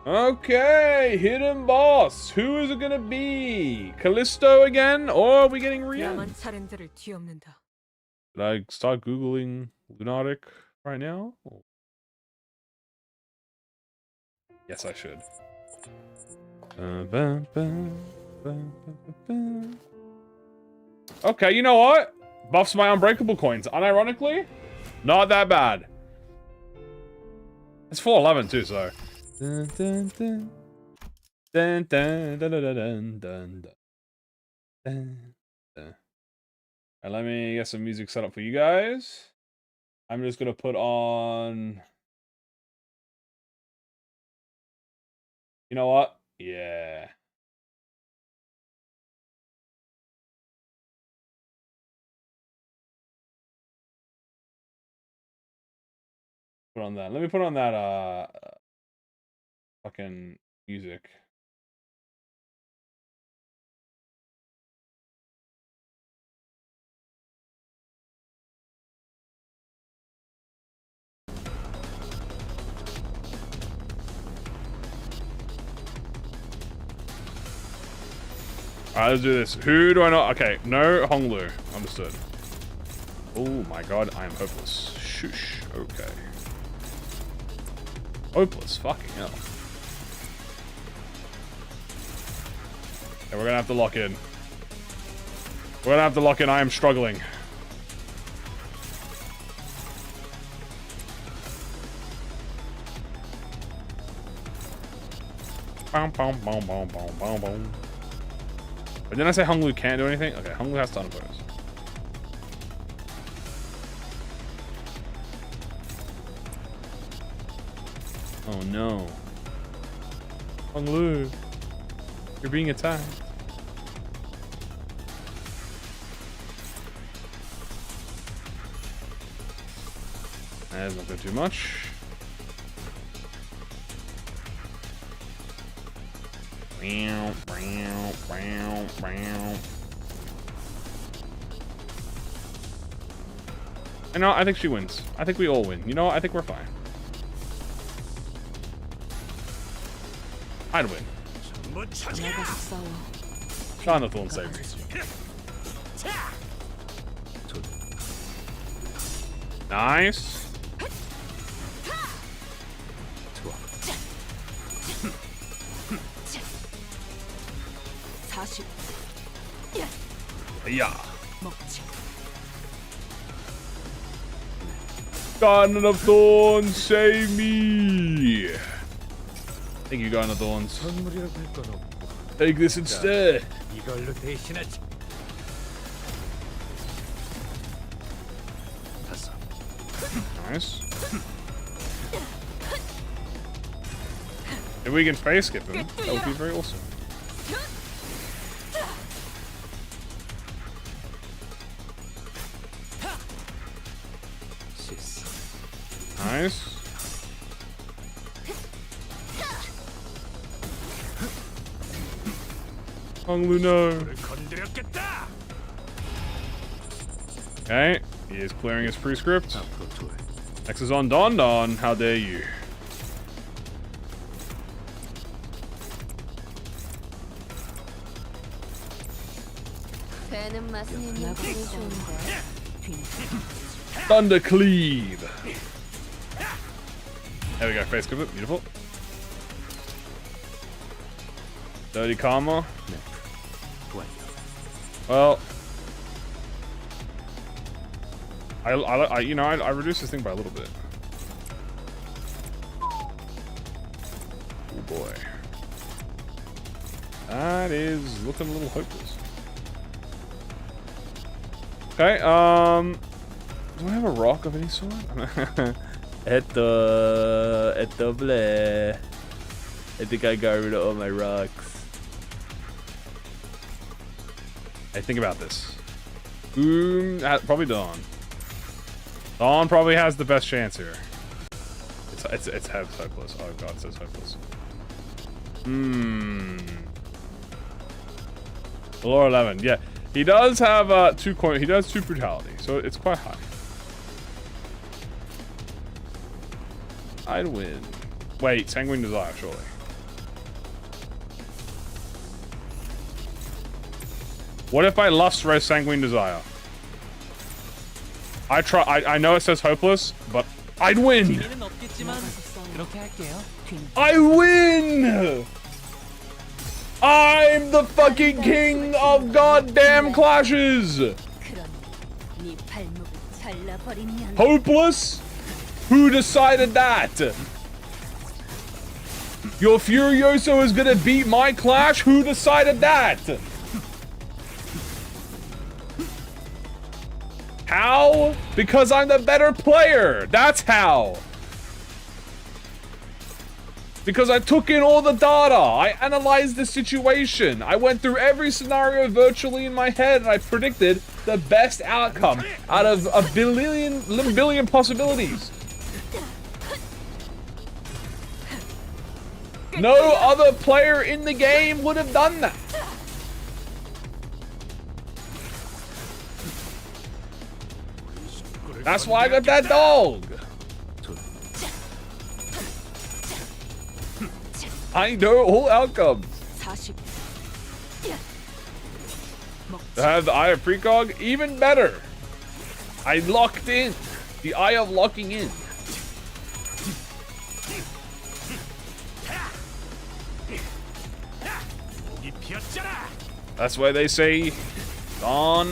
[SPEAKER 1] Okay, hidden boss. Who is it gonna be? Callisto again, or are we getting Rian?
[SPEAKER 3] 야만 차량들을 뒤엎는다.
[SPEAKER 1] Should I start googling Lunatic right now? Yes, I should. Okay, you know what? Buffs my unbreakable coins. Unironically, not that bad. It's 411 too, so. Dun, dun, dun. Dun, dun, dun, dun, dun, dun, dun, dun, dun. Alright, let me get some music set up for you guys. I'm just gonna put on. You know what? Yeah. Put on that. Let me put on that fucking music. Alright, let's do this. Who do I know? Okay, no Honglu. Understood. Oh my god, I am hopeless. Shush. Okay. Hopeless. Fucking hell. Okay, we're gonna have to lock in. We're gonna have to lock in. I am struggling. Boom, boom, boom, boom, boom, boom, boom. But didn't I say Honglu can't do anything? Okay, Honglu has to unpose. Oh no. Honglu, you're being attacked. That's not good too much. You know, I think she wins. I think we all win. You know what? I think we're fine. I'd win.
[SPEAKER 3] 나가서 싸워.
[SPEAKER 1] Shine the Thorn save me. Nice.
[SPEAKER 3] 40.
[SPEAKER 1] Yeah.
[SPEAKER 3] 먹지.
[SPEAKER 1] Garden of Thorns, save me. Thank you, Garden of Thorns.
[SPEAKER 6] 선물이라고 할 건 없고
[SPEAKER 1] Take this instead.
[SPEAKER 6] 이걸로 대신하지. 다섯.
[SPEAKER 1] Nice. If we can face skip him, that would be very awesome. Nice. Honglu, no. Okay, he is clearing his prescript. X is on Don Don. How dare you?
[SPEAKER 5] 배는 맛은 있는 게 좋은데.
[SPEAKER 1] Thunder Cleave. There we go. Face grip it. Beautiful. Dirty Karma. Well, I reduced this thing by a little bit. Oh boy, that is looking a little hopeless. Okay, do I have a rock of any sort? Bleh. I think I got rid of all my rocks. Hey, think about this. Boom, probably Dawn. Dawn probably has the best chance here. It's hopeless. Oh god, it says hopeless. Lore 11, yeah. He does have two brutality, so it's quite high. I'd win. Wait, Sanguine Desire, surely. What if I Lust Res Sanguine Desire? I know it says hopeless, but I'd win!
[SPEAKER 4] 재미는 없겠지만 그렇게 할게요.
[SPEAKER 1] I win! I'm the fucking king of goddamn clashes!
[SPEAKER 5] 그러니 네 발목을 잘라버리면.
[SPEAKER 1] Hopeless? Who decided that? Your Furioso is gonna beat my Clash? Who decided that? How? Because I'm the better player. That's how. Because I took in all the data. I analyzed the situation. I went through every scenario virtually in my head and I predicted the best outcome out of a billion possibilities. No other player in the game would have done that. That's why I got that dog. I know all outcomes.
[SPEAKER 3] 40.
[SPEAKER 1] To have the Eye of Precog, even better. I locked in. The Eye of locking in. That's why they say, on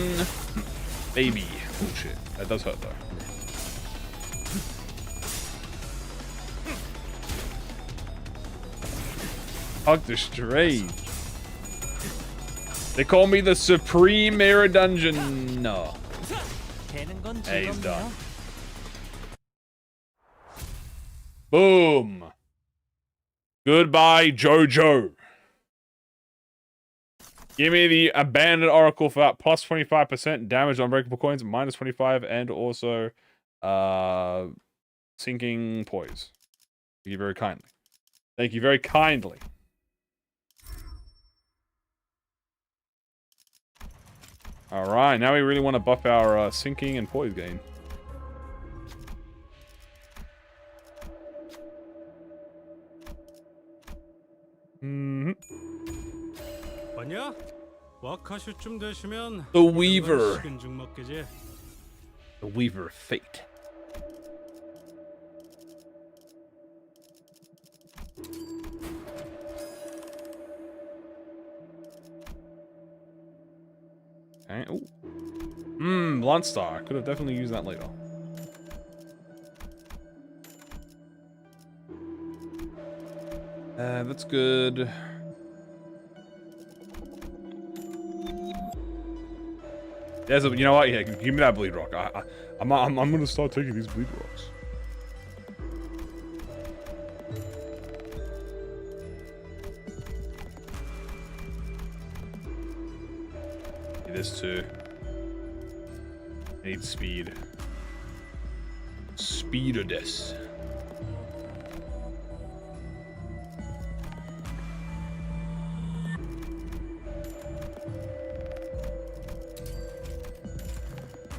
[SPEAKER 1] baby. Bullshit. That does hurt though. Doctor Strange. They call me the Supreme Mirror Dungeon. No. Hey, he's done. Boom. Goodbye, JoJo. Give me the Abandoned Oracle for that plus 25% damage on Unbreakable Coins, minus 25, and also Sinking Poise. Thank you very kindly. Thank you very kindly. Alright, now we really want to buff our Sinking and Poise gain.
[SPEAKER 6] 아니야? 와카슈쯤 되시면
[SPEAKER 1] The Weaver.
[SPEAKER 6] 식은 죽 먹게지.
[SPEAKER 1] The Weaver of Fate. Okay. Ooh. Blunt Star. Could have definitely used that later. That's good. Yeah, so, you know what? Yeah, give me that bleed rock. I'm gonna start taking these bleed rocks. This too. I need speed. Speed of this.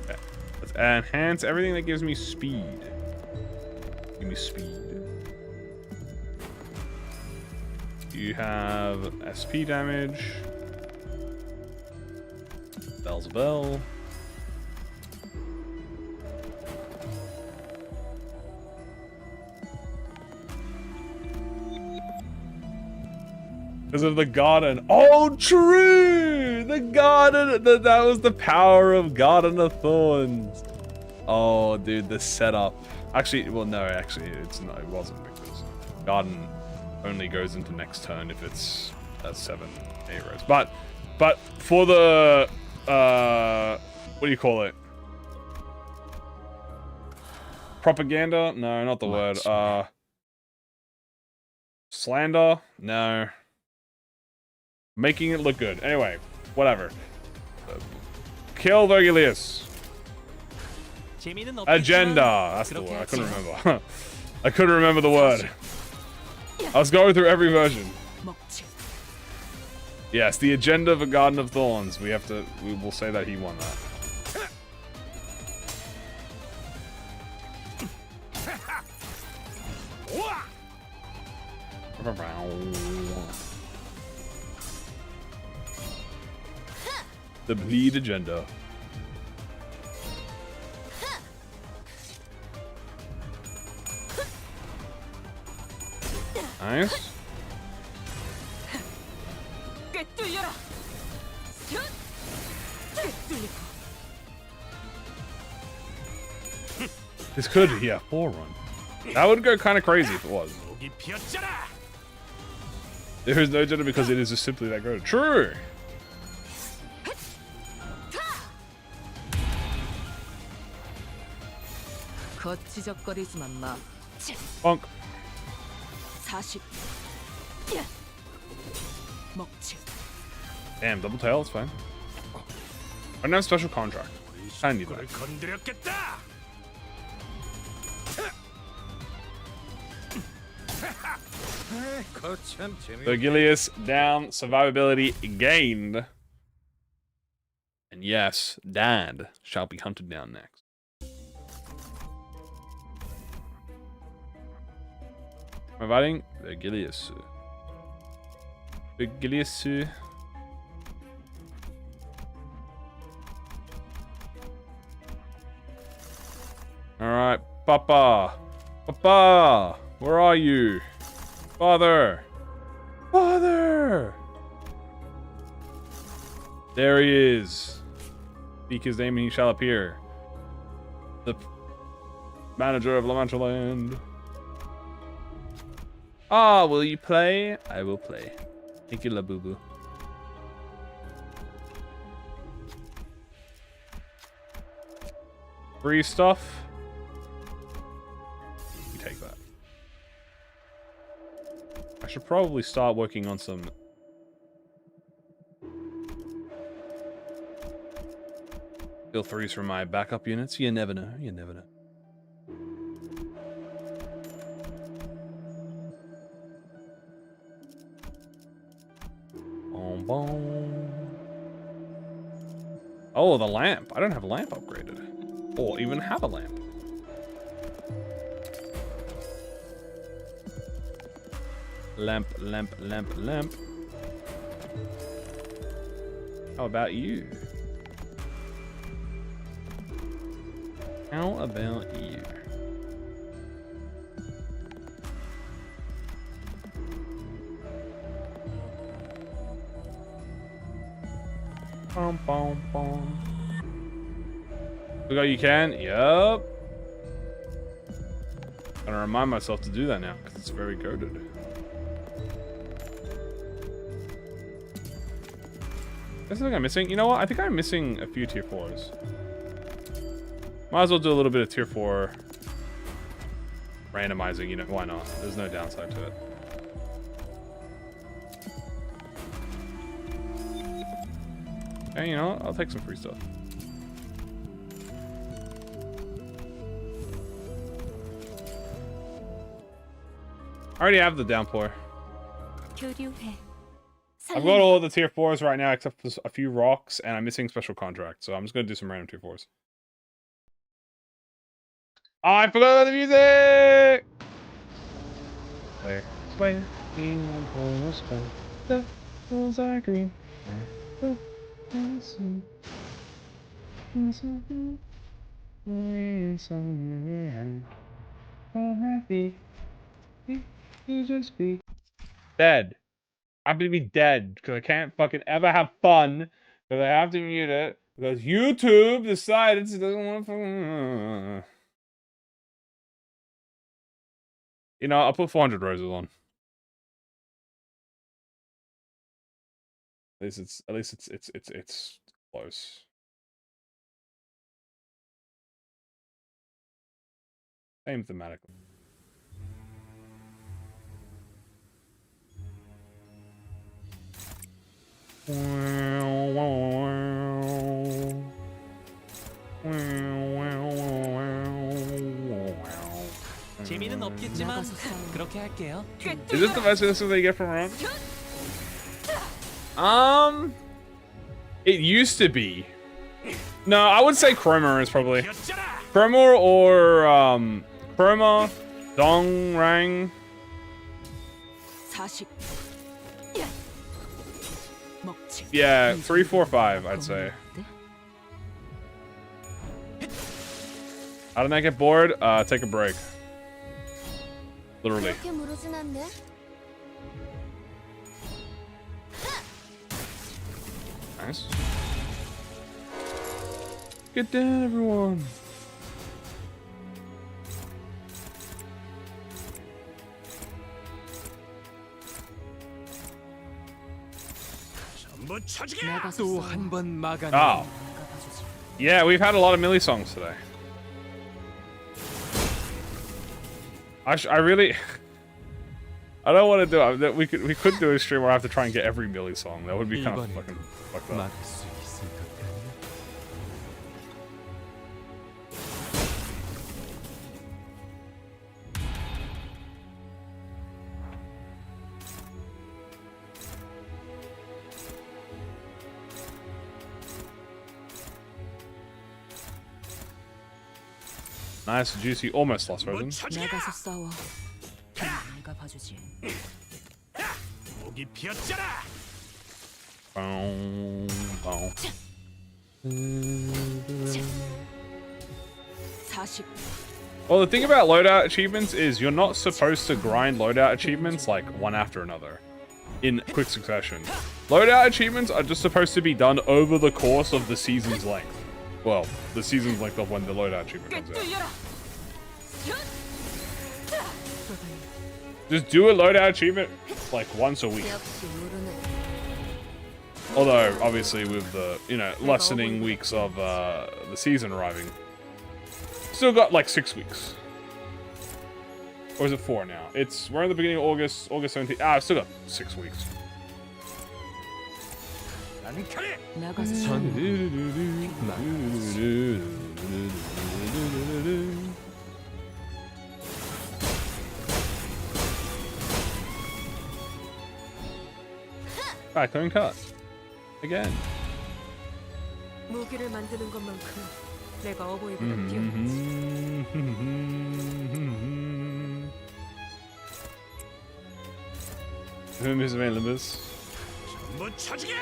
[SPEAKER 1] Okay. Let's enhance everything that gives me speed. Give me speed. You have SP damage. Bell's a bell. Because of the garden. Oh, true! The garden. That was the power of Garden of Thorns. Oh, dude, the setup. Actually, well, no, actually, it's not. It wasn't because garden only goes into next turn if it's 7 arrows. But for the what do you call it? Propaganda? No, not the word. Slander? No. Making it look good. Anyway, whatever. Kill Vergilius. Agenda. That's the word. I couldn't remember. I couldn't remember the word. I was going through every version. Yes, the agenda of a Garden of Thorns. We will say that he won that. The bleed agenda. Nice. This could be a 4 run. That would go kind of crazy if it was. There is no agenda because it is just simply that good. True. Bonk. Damn, double tail, it's fine. I don't have special contract. I need that. Vergilius down, survivability gained. And yes, Dad shall be hunted down next. Am I fighting? Vergilius. Vergilius. Alright, Papa. Papa! Where are you? Father! Father! There he is. Speak his name and he shall appear. The manager of La Mancha Land. Ah, will you play? I will play. Thank you, La Boo Boo. Free stuff. You take that. I should probably start working on some skill 3s from my backup units. You never know. You never know. Boom, boom. Oh, the lamp. I don't have a lamp upgraded. Or even have a lamp. Lamp, lamp, lamp, lamp. How about you? How about you? Bum, bum, bum. Look how you can? Yup. Gotta remind myself to do that now, because it's very goated. There's something I'm missing. You know what? I think I'm missing a few tier 4s. Might as well do a little bit of tier 4 randomizing, you know, why not? There's no downside to it. Okay, you know what? I'll take some free stuff. I already have the downpour. I've got all the tier 4s right now except for a few rocks, and I'm missing special contracts, so I'm just gonna do some random tier 4s. Oh, I forgot the music! Where the hills are green. Dead. I have to be dead because I can't fucking ever have fun because I have to mute it because YouTube decided it doesn't want to. You know, I'll put 400 roses on. At least it's close. Same thematically.
[SPEAKER 4] 재미는 없겠지만 그렇게 할게요.
[SPEAKER 1] Is this the best system they get from Ron? It used to be. No, I would say Chroma is probably Chroma or Chroma, Dongrang.
[SPEAKER 3] 40. 먹지.
[SPEAKER 1] Yeah, 3, 4, 5, I'd say. How did I get bored? Take a break. Literally.
[SPEAKER 5] 그렇게 무르진 않네.
[SPEAKER 1] Nice. Get down, everyone.
[SPEAKER 4] 또 한 번 막아.
[SPEAKER 1] Oh. Yeah, we've had a lot of melee songs today. I really, I don't want to do it. We could do a stream where I have to try and get every melee song. That would be kind of fucking fucked up.
[SPEAKER 4] 막을 수 있을 것 같냐?
[SPEAKER 1] Nice, juicy, almost lost version.
[SPEAKER 3] 나가서 싸워. 내가 봐주지.
[SPEAKER 6] 목이 피었잖아.
[SPEAKER 1] Boom, boom.
[SPEAKER 3] 40.
[SPEAKER 1] Well, the thing about loadout achievements is you're not supposed to grind loadout achievements like one after another in quick succession. Loadout achievements are just supposed to be done over the course of the season's length. Well, the season's length of when the loadout achievement comes out. Just do a loadout achievement like once a week.
[SPEAKER 5] 역시 모르네.
[SPEAKER 1] Although, obviously, with the, you know, lessening weeks of the season arriving, still got like 6 weeks. Or is it 4 now? We're in the beginning of August 17th. I've still got 6 weeks.
[SPEAKER 3] 나가서
[SPEAKER 1] Back clean cut. Again.
[SPEAKER 3] 무기를 만드는 것만큼 내가 어버이보다 뛰어났지.
[SPEAKER 1] Whom is main Limbus?
[SPEAKER 6] 못 쳐주게.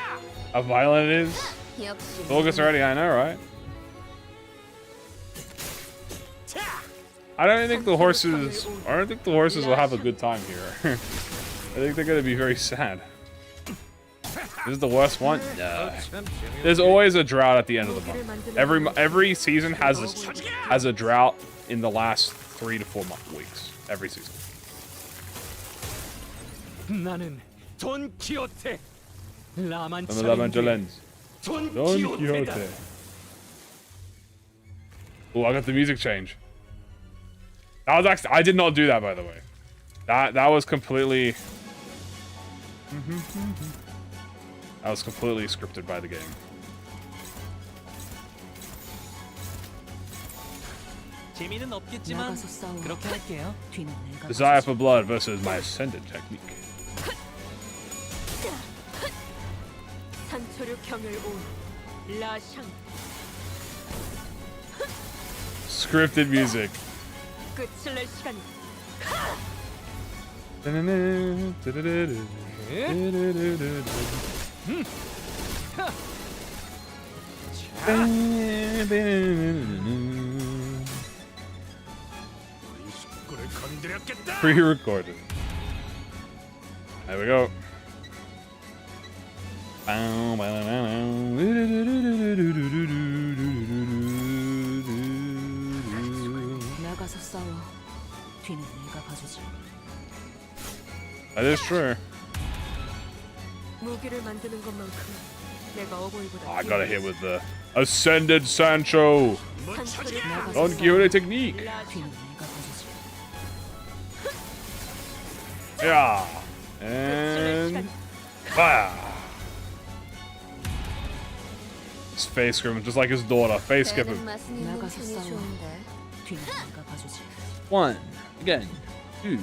[SPEAKER 1] How violent it is?
[SPEAKER 5] 역시
[SPEAKER 1] It's August already, I know, right? I don't think the horses will have a good time here. I think they're gonna be very sad. This is the worst one? No. There's always a drought at the end of the month. Every season has a drought in the last 3 to 4 weeks. Every season.
[SPEAKER 4] 나는 돈 키호테.
[SPEAKER 1] Don
[SPEAKER 4] 라만차인데 돈
[SPEAKER 1] Quixote.
[SPEAKER 4] 키호테다.
[SPEAKER 1] Oh, I got the music change. That was actually, I did not do that, by the way. That was completely... That was completely scripted by the game.
[SPEAKER 4] 재미는 없겠지만
[SPEAKER 3] 나가서 싸워.
[SPEAKER 4] 그렇게 할게요.
[SPEAKER 3] 뒤는 내가
[SPEAKER 1] Desire for blood versus my ascendant technique.
[SPEAKER 3] 산초류 경을 온 라샹.
[SPEAKER 1] Scripted music.
[SPEAKER 3] 끝을 낼 시간이.
[SPEAKER 6] 우리 식구를 건드렸겠다.
[SPEAKER 1] Pre-recorded. There we go.
[SPEAKER 2] 나가서 싸워. 뒤는 내가 봐주지.
[SPEAKER 1] That is true.
[SPEAKER 3] 무기를 만드는 것만큼 내가 어버이보다
[SPEAKER 1] I got a hit with the Ascended Sancho.
[SPEAKER 6] 못 찾으게.
[SPEAKER 1] Don Quixote technique.
[SPEAKER 2] 뒤는 내가 봐주지.
[SPEAKER 1] Yeah. And fire. His face screaming just like his daughter. Face skipping.
[SPEAKER 5] 맛은 있는
[SPEAKER 2] 나가서
[SPEAKER 5] 편이
[SPEAKER 2] 싸워.
[SPEAKER 5] 좋은데.
[SPEAKER 2] 뒤는 내가 봐주지.
[SPEAKER 1] 1. Again. 2.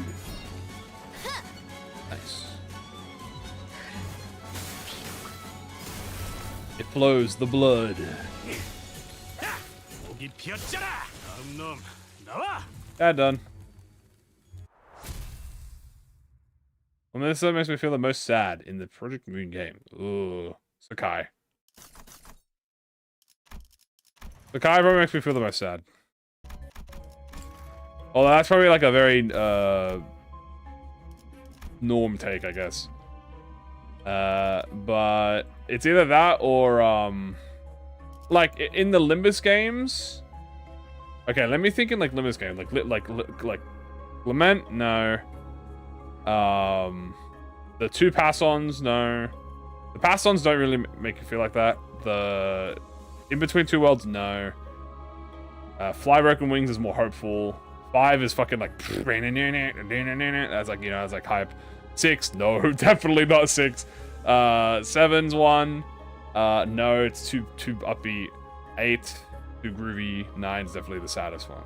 [SPEAKER 1] Nice. It flows the blood.
[SPEAKER 6] 목이 피었잖아. 다음 놈 나와.
[SPEAKER 1] That done. Well, this makes me feel the most sad in the Project Moon game. Ooh, Sakai. Sakai probably makes me feel the most sad. Well, that's probably like a very norm take, I guess. But it's either that or like in the Limbus games. Okay, let me think in like Limbus game, like Lament, no. The two pass-ons, no. The pass-ons don't really make you feel like that. The In Between Two Worlds, no. Fly Broken Wings is more hopeful. 5 is fucking like that's like, you know, it's like hype. 6, no, definitely not 6. 7's 1. No, it's too upbeat. 8, too groovy. 9 is definitely the saddest one.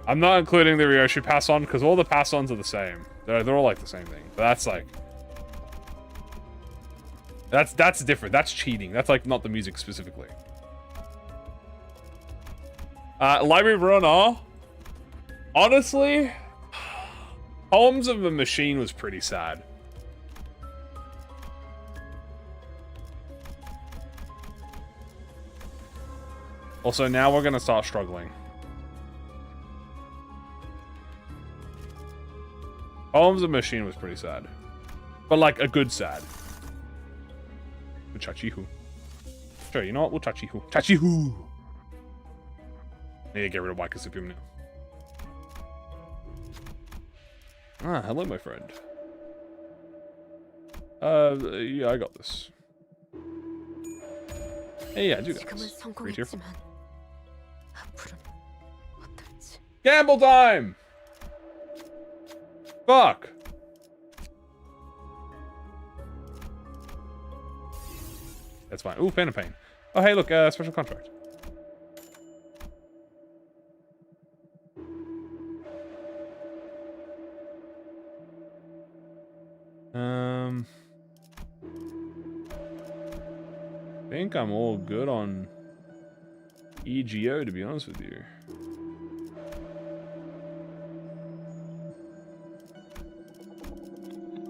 [SPEAKER 1] I'm not including the Ryoshi pass-on because all the pass-ons are the same. They're all like the same thing. But that's like that's different. That's cheating. That's like not the music specifically. Library Runner. Honestly, Poems of a Machine was pretty sad. Also, now we're gonna start struggling. Poems of a Machine was pretty sad. But like a good sad. Chachihu. Sure, you know what? We'll Chachihu. Chachihu! Need to get rid of Wakasupium now. Ah, hello, my friend. Yeah, I got this. Hey, yeah, I do got
[SPEAKER 3] 지금은
[SPEAKER 1] this. Right here.
[SPEAKER 3] 성공했지만 앞으로는 어떨지.
[SPEAKER 1] Gamble time! Fuck! That's fine. Ooh, Phantom Pain. Oh, hey, look, special contract. I think I'm all good on EGO, to be honest with you.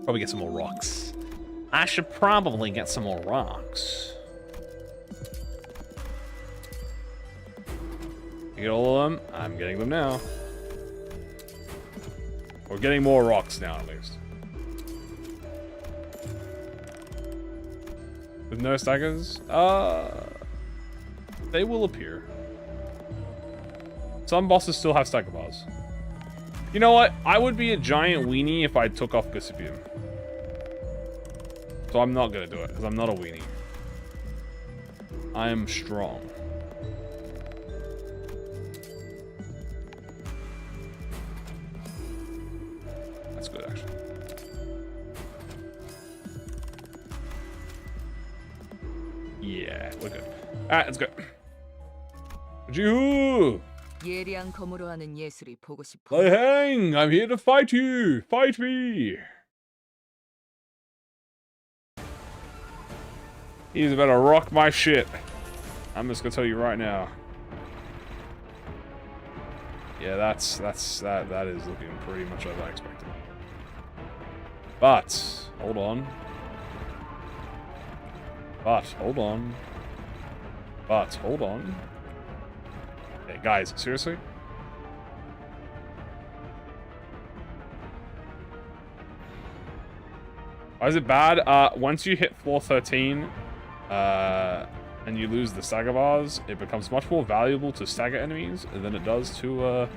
[SPEAKER 1] Probably get some more rocks. I should probably get some more rocks. You get all of them? I'm getting them now. We're getting more rocks now, at least. With no staggers? They will appear. Some bosses still have stagger bars. You know what? I would be a giant weenie if I took off Gossipium. So I'm not gonna do it, because I'm not a weenie. I am strong. That's good, actually. Yeah, we're good. Alright, let's go. Juhu!
[SPEAKER 2] 예리한 검으로 하는 예술이 보고 싶어.
[SPEAKER 1] Lei Hang, I'm here to fight you! Fight me! He's about to rock my shit. I'm just gonna tell you right now. Yeah, that is looking pretty much as I expected. But hold on. But hold on. Okay, guys, seriously? Why is it bad? Once you hit floor 13, and you lose the stagger bars, it becomes much more valuable to stagger enemies than it does to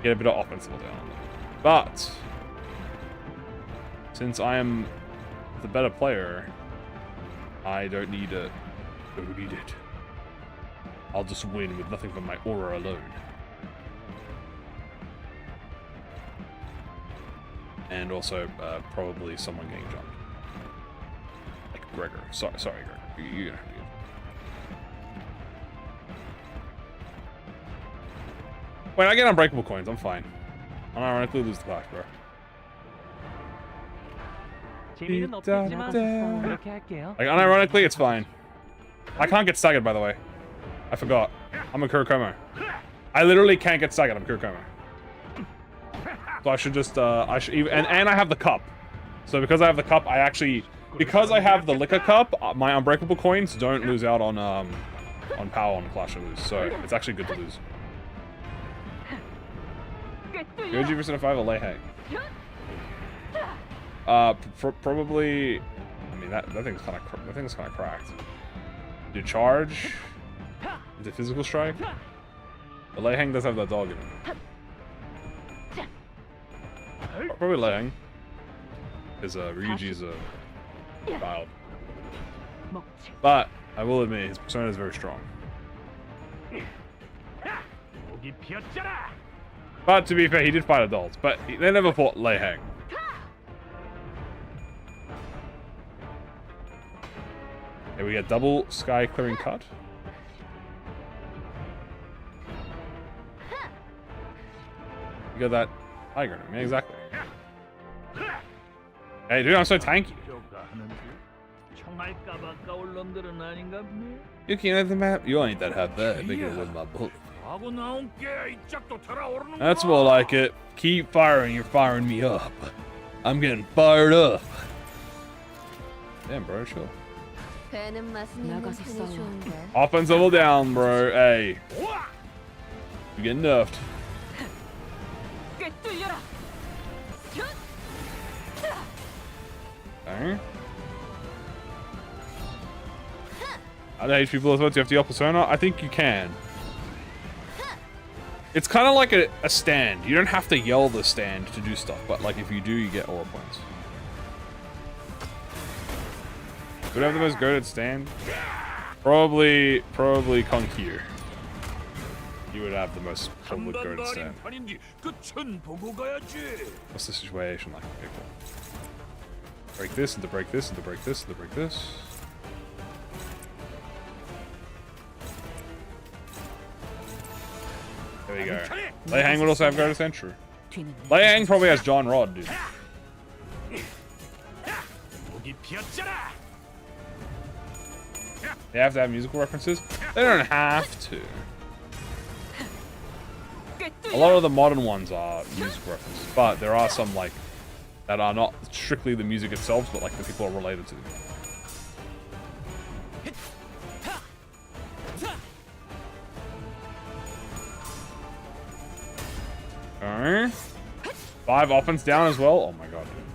[SPEAKER 1] get a bit of offensive down. But since I am the better player, I don't need it. Don't need it. I'll just win with nothing but my aura alone. And also, probably someone getting jumped. Like Gregor. Sorry, Gregor. You're gonna have to get. Wait, I get unbreakable coins. I'm fine. Unironically lose the clash, bro.
[SPEAKER 4] 재미는 없겠지만 그렇게 할게요.
[SPEAKER 1] Like, unironically, it's fine. I can't get staggered, by the way. I forgot. I'm a Kurokoma. I literally can't get staggered. I'm a Kurokoma. So I should just, and I have the cup. So because I have the cup, I actually, because I have the liquor cup, my unbreakable coins don't lose out on power on Clash of Lose. So it's actually good to lose. Goji versus 5 or Lei Hang? Probably. I mean that thing's kind of cracked. Do charge? Is it physical strike? The Lei Hang does have that dog in it. Probably Lei Hang. Because Ryuji's a child. But I will admit his persona is very strong. But to be fair, he did fight adults, but they never fought Lei Hang. Okay, we get double sky clearing cut. You got that tiger. Yeah, exactly. Hey, dude, I'm so tanky. You can't have the map. You ain't that half bad. Make it with my bullet. That's more like it. Keep firing. You're firing me up. I'm getting fired up. Damn, bro, chill.
[SPEAKER 5] 배는 맛은 있는
[SPEAKER 2] 나가서
[SPEAKER 5] 편이
[SPEAKER 2] 싸워.
[SPEAKER 5] 좋은데.
[SPEAKER 1] Offense level down, bro. Hey. You getting nuffed. Okay. How to HP bullets, do you have to yell persona? I think you can. It's kind of like a stand. You don't have to yell the stand to do stuff, but like if you do, you get aura points. Would have the most goated stand? Probably Konkir. You would have the most probably goated stand. What's the situation like? Okay, cool. Break this, and to break this, and to break this, and to break this. There we go. Lei Hang would also have goated stand, true. Lei Hang probably has John Rod, dude. They have to have musical references? They don't have to. A lot of the modern ones are musical references, but there are some like that are not strictly the music itself, but like the people are related to them. Alright. 5 offense down as well. Oh my god, dude.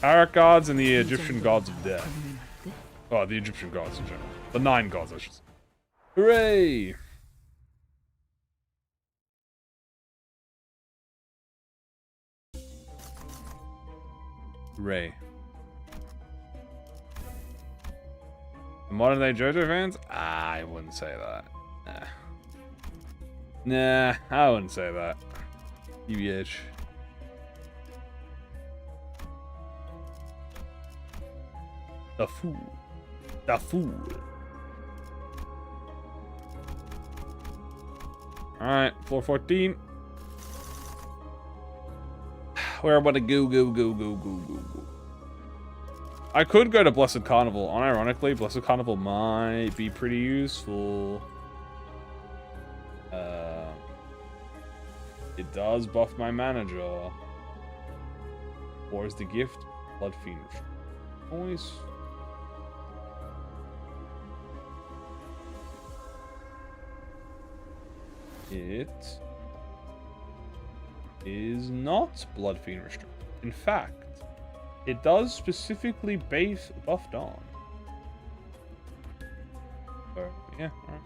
[SPEAKER 1] Arak gods and the Egyptian gods of death. Oh, the Egyptian gods in general. The 9 gods, I should say. Hooray! Hooray. The modern day JoJo fans? I wouldn't say that. Nah, I wouldn't say that. EBH. The fool. The fool. Alright, floor 14. Where about to go. I could go to Blessed Carnival. Unironically, Blessed Carnival might be pretty useful. It does buff my manager. Or is the gift Blood Fiend? Always. It is not Blood Fiend restrict. In fact, it does specifically buff Dawn. So, yeah, alright.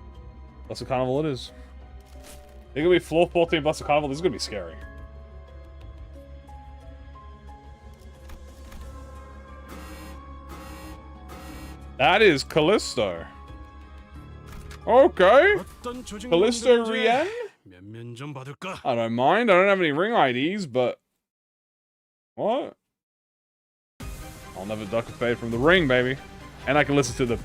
[SPEAKER 1] Blessed Carnival it is. It's gonna be floor 14 Blessed Carnival. This is gonna be scary. That is Callisto. Okay.
[SPEAKER 6] 어떤 조직
[SPEAKER 1] Callisto
[SPEAKER 6] 놈들인지
[SPEAKER 1] Rien?
[SPEAKER 6] 면면 좀 받을까?
[SPEAKER 1] I don't mind. I don't have any ring IDs, but what? I'll never duck a fade from the ring, baby. And I can listen to the.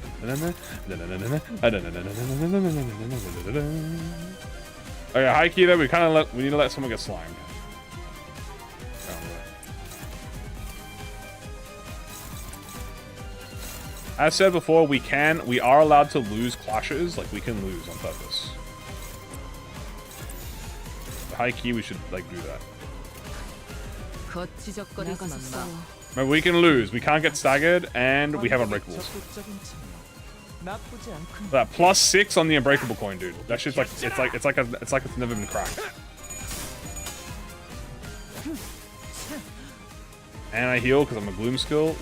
[SPEAKER 1] Okay, high key though. We need to let someone get slimed. As said before, we are allowed to lose clashes. Like we can lose on purpose. High key, we should like do that.
[SPEAKER 2] 거치적거리지만 마.
[SPEAKER 1] Remember, we can lose. We can't get staggered, and we have unbreakables.
[SPEAKER 4] 적극적인 측면. 나쁘지 않군.
[SPEAKER 1] That +6 on the unbreakable coin, dude. That shit's like it's like it's never been cracked. And I heal because I'm a gloom skill.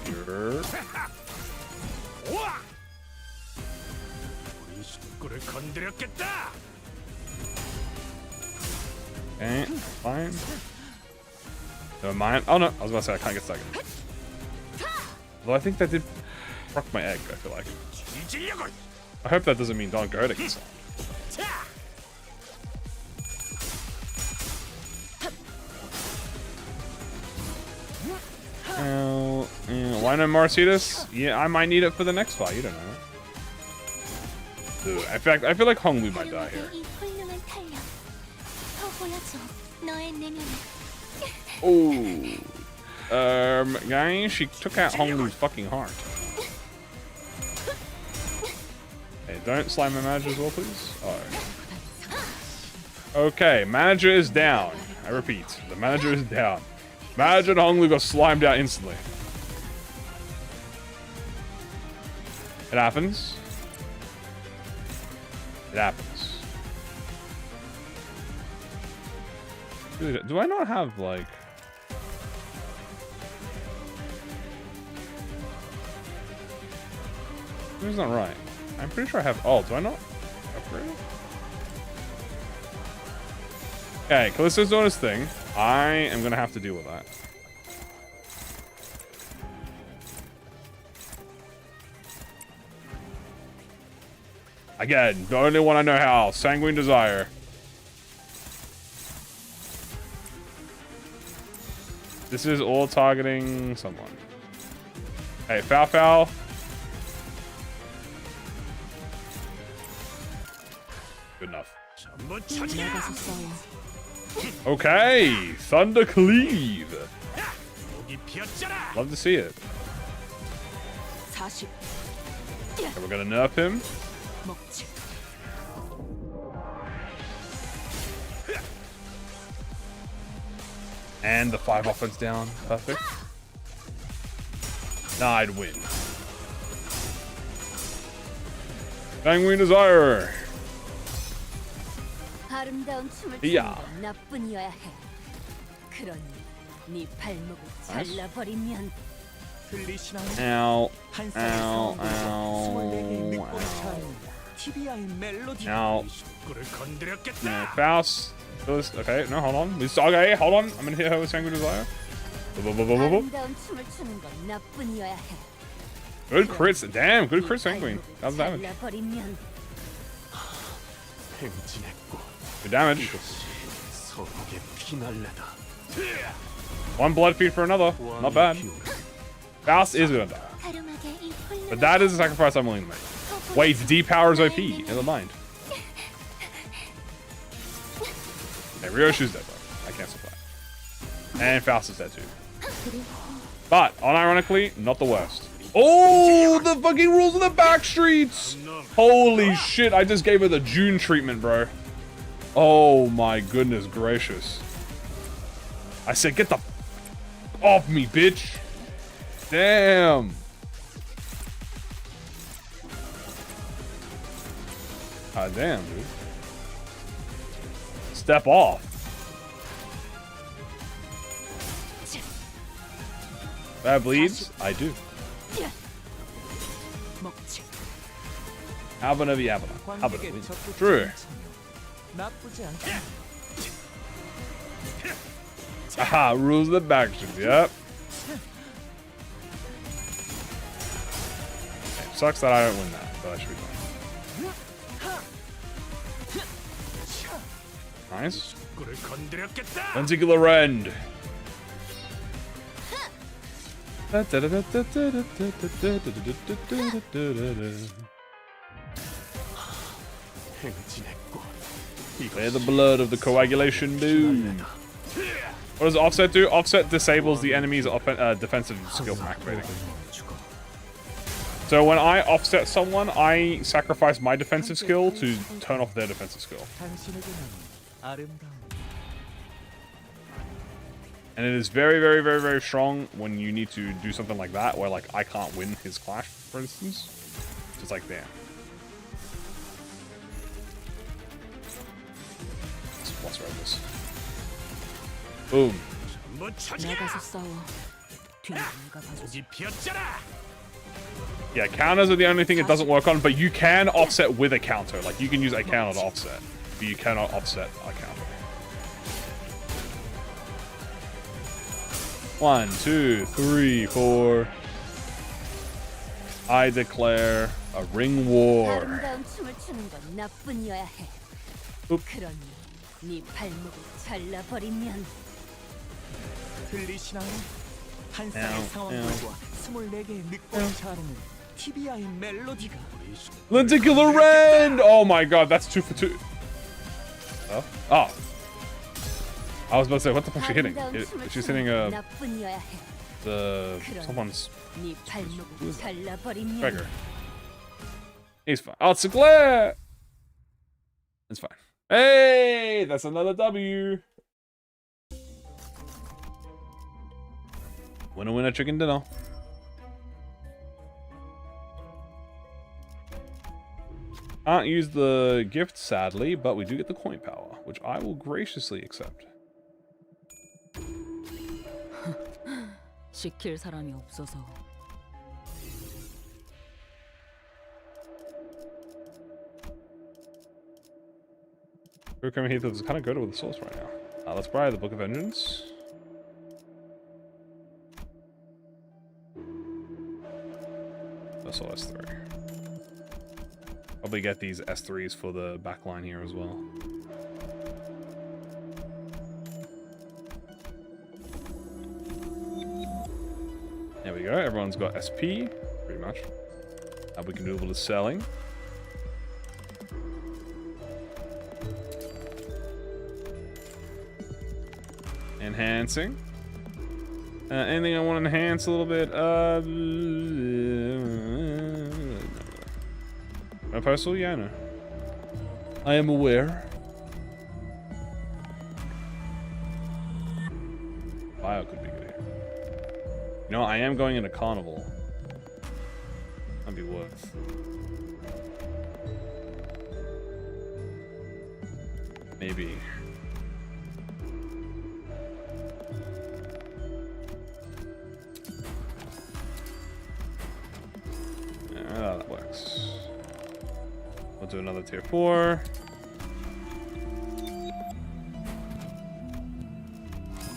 [SPEAKER 6] 우리 식구를 건드렸겠다.
[SPEAKER 1] Okay, fine. Never mind. Oh no, I was about to say I can't get staggered. Although I think that did rock my egg, I feel like.
[SPEAKER 6] 뒤지려고.
[SPEAKER 1] I hope that doesn't mean Don Goda gets on. Why no Marcitas? Yeah, I might need it for the next fight. You don't know. Dude, in fact, I feel like Honglu might die here.
[SPEAKER 5] 이 훌륭한 탄력. 더 보여줘. 너의 내면을.
[SPEAKER 1] Oh. Guys, she took out Honglu's fucking heart. Hey, don't slime my manager as well, please. Oh. Okay, manager is down. I repeat, the manager is down. Imagine Honglu got slimed out instantly. It happens. It happens. Dude, do I not have, like... It's not right. I'm pretty sure I have... Oh, do I not? Upgrade? Okay, Callisto's doing his thing. I am gonna have to deal with that. Again, the only one I know how. Sanguine Desire. This is all targeting someone. Hey, Foul Foul. Good enough.
[SPEAKER 6] 전부 처치야.
[SPEAKER 2] 나가서 싸워.
[SPEAKER 1] Okay, Thunder Cleave.
[SPEAKER 6] 목이 피었잖아.
[SPEAKER 1] Love to see it.
[SPEAKER 2] 40
[SPEAKER 1] Okay, we're gonna nerf him.
[SPEAKER 2] 먹지.
[SPEAKER 1] And the 5 offense down. Perfect. Nah, I'd win. Sanguine Desire.
[SPEAKER 5] 아름다운 춤을
[SPEAKER 1] 이야.
[SPEAKER 5] 추는 건 나뿐이어야 해. 그러니 네 발목을 잘라버리면
[SPEAKER 4] 들리시나요?
[SPEAKER 1] Ow.
[SPEAKER 4] 한
[SPEAKER 1] Ow.
[SPEAKER 4] 쌍의 사운드가
[SPEAKER 1] Ow.
[SPEAKER 4] 24개의 밑볼을
[SPEAKER 1] Ow.
[SPEAKER 4] 차는 TBI 멜로디.
[SPEAKER 1] Ow.
[SPEAKER 6] 식구를
[SPEAKER 1] No,
[SPEAKER 6] 건드렸겠다.
[SPEAKER 1] Faust. Okay, no, hold on. Okay, hold on. I'm gonna hit her with Sanguine Desire.
[SPEAKER 5] 아름다운 춤을 추는 건 나뿐이어야 해.
[SPEAKER 1] Good crits. Damn, good crit
[SPEAKER 5] 네
[SPEAKER 1] Sanguine.
[SPEAKER 5] 발목을
[SPEAKER 1] That was damage.
[SPEAKER 5] 잘라버리면
[SPEAKER 6] 행진했고
[SPEAKER 1] Good damage.
[SPEAKER 6] 서로의 피날레다.
[SPEAKER 1] One blood feed for another. Not bad. Faust is gonna die.
[SPEAKER 5] 가lum하게 이 훌륭한
[SPEAKER 1] But that is a sacrifice I'm willing to make.
[SPEAKER 5] 더
[SPEAKER 1] Wait,
[SPEAKER 5] 보여줘.
[SPEAKER 1] D-Power is OP.
[SPEAKER 5] 너의
[SPEAKER 1] Never mind. Hey, Ryoshu's dead, bro. I cancel that. And Faust is dead too. But, unironically, not the worst. Oh, the fucking rules of the back streets! Holy shit, I just gave her the June treatment, bro. Oh my goodness gracious. I said, get the off me, bitch. Damn. Ah, damn, dude. Step off. That bleeds? I do.
[SPEAKER 2] 먹지.
[SPEAKER 1] Havana the Havana.
[SPEAKER 4] 관객의
[SPEAKER 1] Havana.
[SPEAKER 4] 적극적인
[SPEAKER 1] True.
[SPEAKER 4] 참여. 나쁘지 않다.
[SPEAKER 1] Aha, rules of the backstreet. Yep. Okay, sucks that I don't win that, but I should be fine. Nice.
[SPEAKER 6] 꿀을 건드렸겠다.
[SPEAKER 1] Lenticular end.
[SPEAKER 6] 행진했고.
[SPEAKER 1] Clear the blood of the coagulation dude. What does offset do? Offset disables the enemy's defensive skill from activating. So when I offset someone, I sacrifice my defensive skill to turn off their defensive skill.
[SPEAKER 4] 당신에게는 아름다운
[SPEAKER 1] And it is very, very, very, very strong when you need to do something like that, where like I can't win his clash, for instance. Just like damn. Let's ride this. Boom.
[SPEAKER 6] 한번 쳐지게.
[SPEAKER 2] 나가서 싸워. 뒤는 내가 봐줘.
[SPEAKER 6] 목이 피었잖아.
[SPEAKER 1] Yeah, counters are the only thing it doesn't work on, but you can offset with a counter. Like you can use a counter to offset, but you cannot offset a counter. 1, 2, 3, 4. I declare a ring war.
[SPEAKER 5] 아름다운 춤을 추는 건 나뿐이어야 해.
[SPEAKER 1] Oop.
[SPEAKER 5] 그러니 네 발목을 잘라버리면
[SPEAKER 4] 들리시나요? 한
[SPEAKER 1] 에어,
[SPEAKER 4] 쌍의 상황들과 24개의 늑골이 자르는 TBI의 멜로디가
[SPEAKER 1] Lenticular end! Oh my god, that's 2 for 2. Oh? Oh. I was about to say, what the fuck is she hitting? She's hitting
[SPEAKER 5] 나뿐이어야 해.
[SPEAKER 1] someone's
[SPEAKER 5] 네 발목을 잘라버리면
[SPEAKER 1] trigger. He's fine. Oh, it's a glare! It's fine. Hey! That's another W! Winner, winner, chicken dinner. Can't use the gift, sadly, but we do get the coin power, which I will graciously accept.
[SPEAKER 2] 지킬 사람이 없어서.
[SPEAKER 1] We're coming here to kind of go to the source right now. Let's buy the Book of Vengeance. That's all S3. Probably get these S3s for the backline here as well. There we go. Everyone's got SP, pretty much. Now we can do a little bit of selling. Enhancing. Anything I want to enhance a little bit? My postal? Yeah, I know. I am aware. Bio could be good here. You know, I am going into Carnival. That'd be worth. Maybe. Yeah, that works. We'll do another tier 4.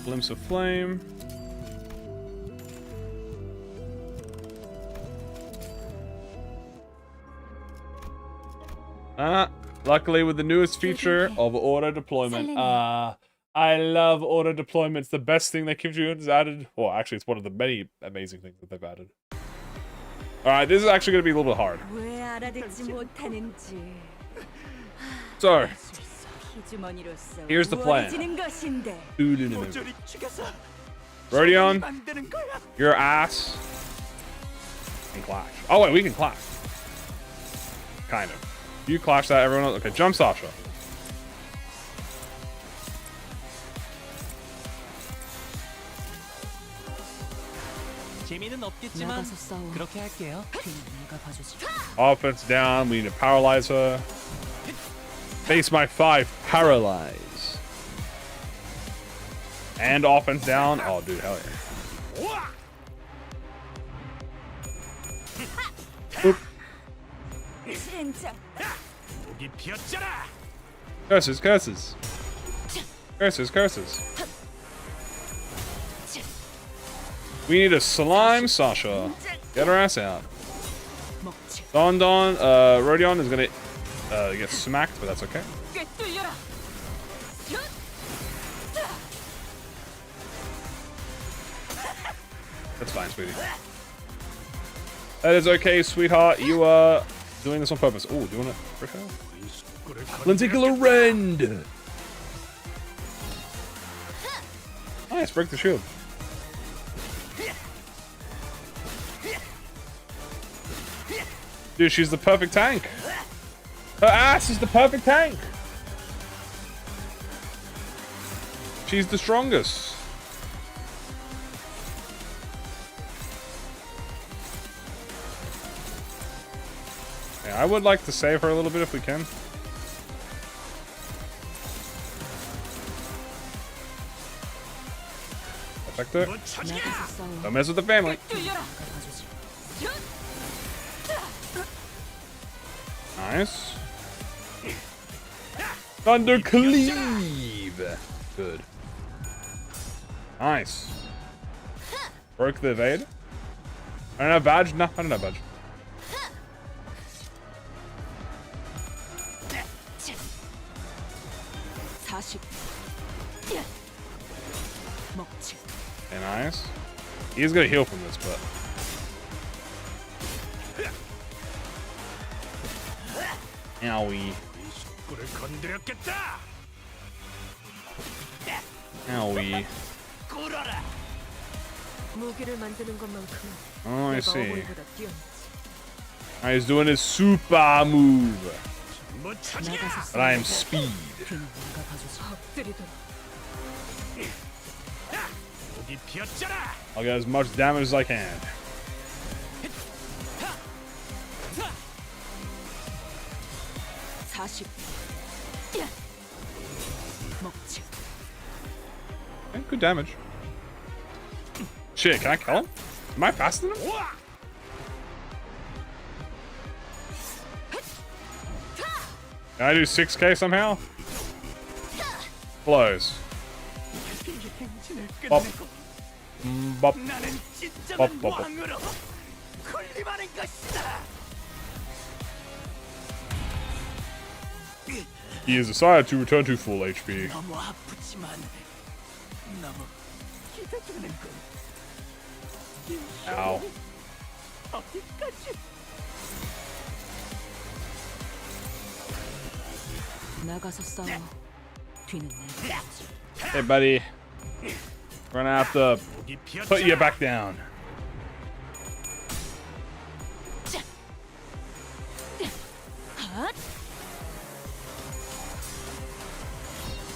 [SPEAKER 1] Glimpse of flame. Luckily with the newest feature of auto deployment. I love auto deployment. It's the best thing that Kim has added. Well, actually, it's one of the many amazing things that they've added. Alright, this is actually going to be a little bit hard.
[SPEAKER 5] 왜 알아듣지 못하는지.
[SPEAKER 1] So,
[SPEAKER 5] 피주머니로서
[SPEAKER 1] here's the plan.
[SPEAKER 5] 우월해지는 것인데.
[SPEAKER 4] 모조리 죽여서
[SPEAKER 1] Rodion,
[SPEAKER 4] 만드는 거야.
[SPEAKER 1] your ass can clash. Oh wait, we can clash. Kind of. You clash that, everyone else. Okay, jump Sasha.
[SPEAKER 4] 재미는 없겠지만
[SPEAKER 2] 나가서 싸워.
[SPEAKER 4] 그렇게 할게요.
[SPEAKER 2] 뒤는 내가 봐주지.
[SPEAKER 1] Offense down. We need to paralyze her. Face my 5. Paralyze. And offense down. Oh, dude, hell yeah. Oop.
[SPEAKER 5] 진짜
[SPEAKER 6] 목이 피었잖아.
[SPEAKER 1] Curses, curses. Curses, curses. We need a slime Sasha. Get her ass out.
[SPEAKER 2] 먹지.
[SPEAKER 1] Don, Rodion is gonna get smacked, but that's okay.
[SPEAKER 5] 꿰뚫려라.
[SPEAKER 1] That's fine, sweetie. That is okay, sweetheart. You are doing this on purpose. Oh, doing it for her. Lenticular Rend! Nice, break the shield. Dude, she's the perfect tank. Her ass is the perfect tank. She's the strongest. Yeah, I would like to save her a little bit if we can. Protect her.
[SPEAKER 6] 못 찾게.
[SPEAKER 2] 나가서 싸워.
[SPEAKER 1] Don't mess with the family.
[SPEAKER 2] 내가 봐주지.
[SPEAKER 1] Nice. Thunder Cleave. Good. Nice. Broke the evade. I don't have badge. No, I don't have badge.
[SPEAKER 2] 먹지.
[SPEAKER 1] Okay, nice. He's gonna heal from this, but owie,
[SPEAKER 6] 꿀을 건드렸겠다.
[SPEAKER 1] owie.
[SPEAKER 6] 꿀어라.
[SPEAKER 3] 무기를 만드는 것만큼
[SPEAKER 1] Oh, I
[SPEAKER 3] 내가
[SPEAKER 1] see.
[SPEAKER 3] 어버이보다 뛰어났지.
[SPEAKER 1] He's doing his super move,
[SPEAKER 6] 못 찾게.
[SPEAKER 2] 나가서
[SPEAKER 1] but I am
[SPEAKER 2] 싸워.
[SPEAKER 1] speed.
[SPEAKER 2] 뒤는 내가 봐주지.
[SPEAKER 3] 엎드리도록.
[SPEAKER 6] 목이 피었잖아.
[SPEAKER 1] I'll get as much damage as I can.
[SPEAKER 2] 먹지.
[SPEAKER 1] Okay, good damage. Shit, can I kill him? Am I faster than him? Can I do 6k somehow? Blows. Bop. Bop.
[SPEAKER 4] 나는
[SPEAKER 1] Bop,
[SPEAKER 4] 진정한
[SPEAKER 1] bop, bop.
[SPEAKER 4] 왕으로 군림하는 것이다.
[SPEAKER 1] He has decided to return to full HP.
[SPEAKER 4] 너무 아프지만 너무 기대되는군.
[SPEAKER 1] Ow.
[SPEAKER 4] 어디까지?
[SPEAKER 2] 나가서 싸워. 뒤는 내가 봐주지.
[SPEAKER 1] Hey, buddy. We're gonna have to
[SPEAKER 6] 목이 피었잖아.
[SPEAKER 1] put you back down.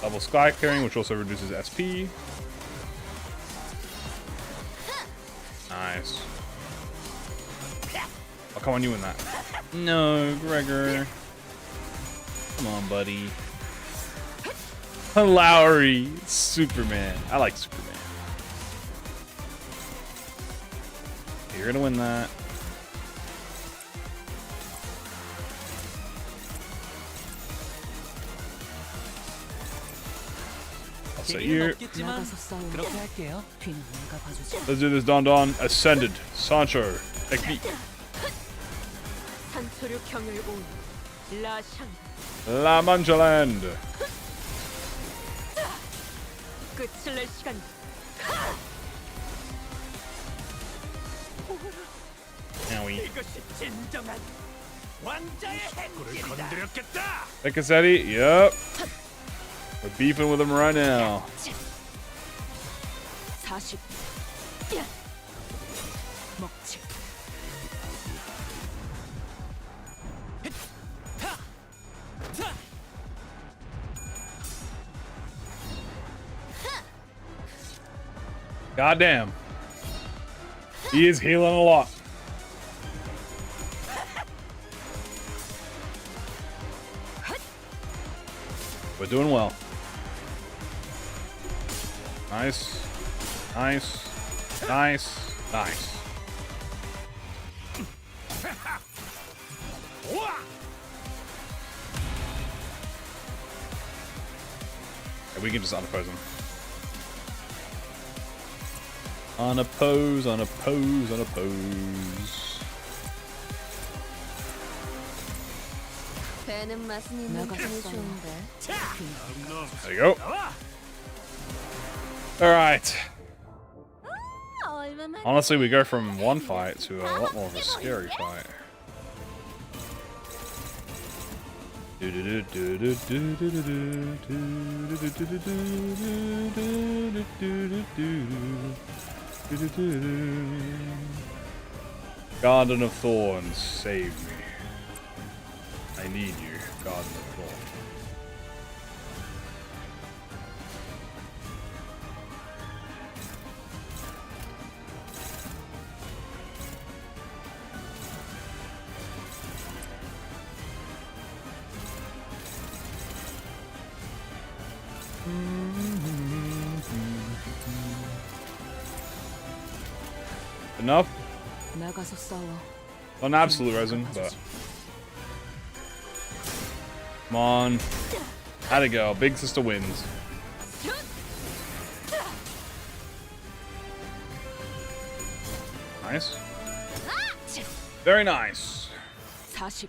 [SPEAKER 1] Double sky clearing, which also reduces SP. Nice. Oh, come on, you win that. No, Gregor. Come on, buddy. Lowry, Superman. I like Superman. You're gonna win that. I'll set
[SPEAKER 4] 재미는
[SPEAKER 1] you.
[SPEAKER 4] 없겠지만
[SPEAKER 2] 나가서 싸워.
[SPEAKER 4] 그렇게 할게요.
[SPEAKER 2] 뒤는 내가 봐주지.
[SPEAKER 1] Let's do this, Don Don. Ascended. Sancho. Technique.
[SPEAKER 3] 산소류 경을 온 라샹
[SPEAKER 1] La Manjaland.
[SPEAKER 3] 끝을 낼 시간이다.
[SPEAKER 1] Owie.
[SPEAKER 4] 이것이 진정한 왕자의
[SPEAKER 6] 꿀을
[SPEAKER 4] 행진이다.
[SPEAKER 6] 건드렸겠다.
[SPEAKER 1] Ekasetti. Yep. We're beefing with him right now.
[SPEAKER 2] 40. 먹지.
[SPEAKER 1] Goddamn. He is healing a lot. We're doing well. Nice. Nice. Nice. Nice. Okay, we can just unoppose him. Unoppose, unoppose, unoppose.
[SPEAKER 5] 배는 맛은 있는 편이 좋은데.
[SPEAKER 1] There you go. Alright. Honestly, we go from one fight to a lot more of a scary fight. Garden of Thorns, save me. I need you, Garden of Thorns. Enough?
[SPEAKER 2] 나가서 싸워.
[SPEAKER 1] Not an absolute resin, but come on. How'd it go? Big sister wins. Nice. Very nice.
[SPEAKER 2] 40.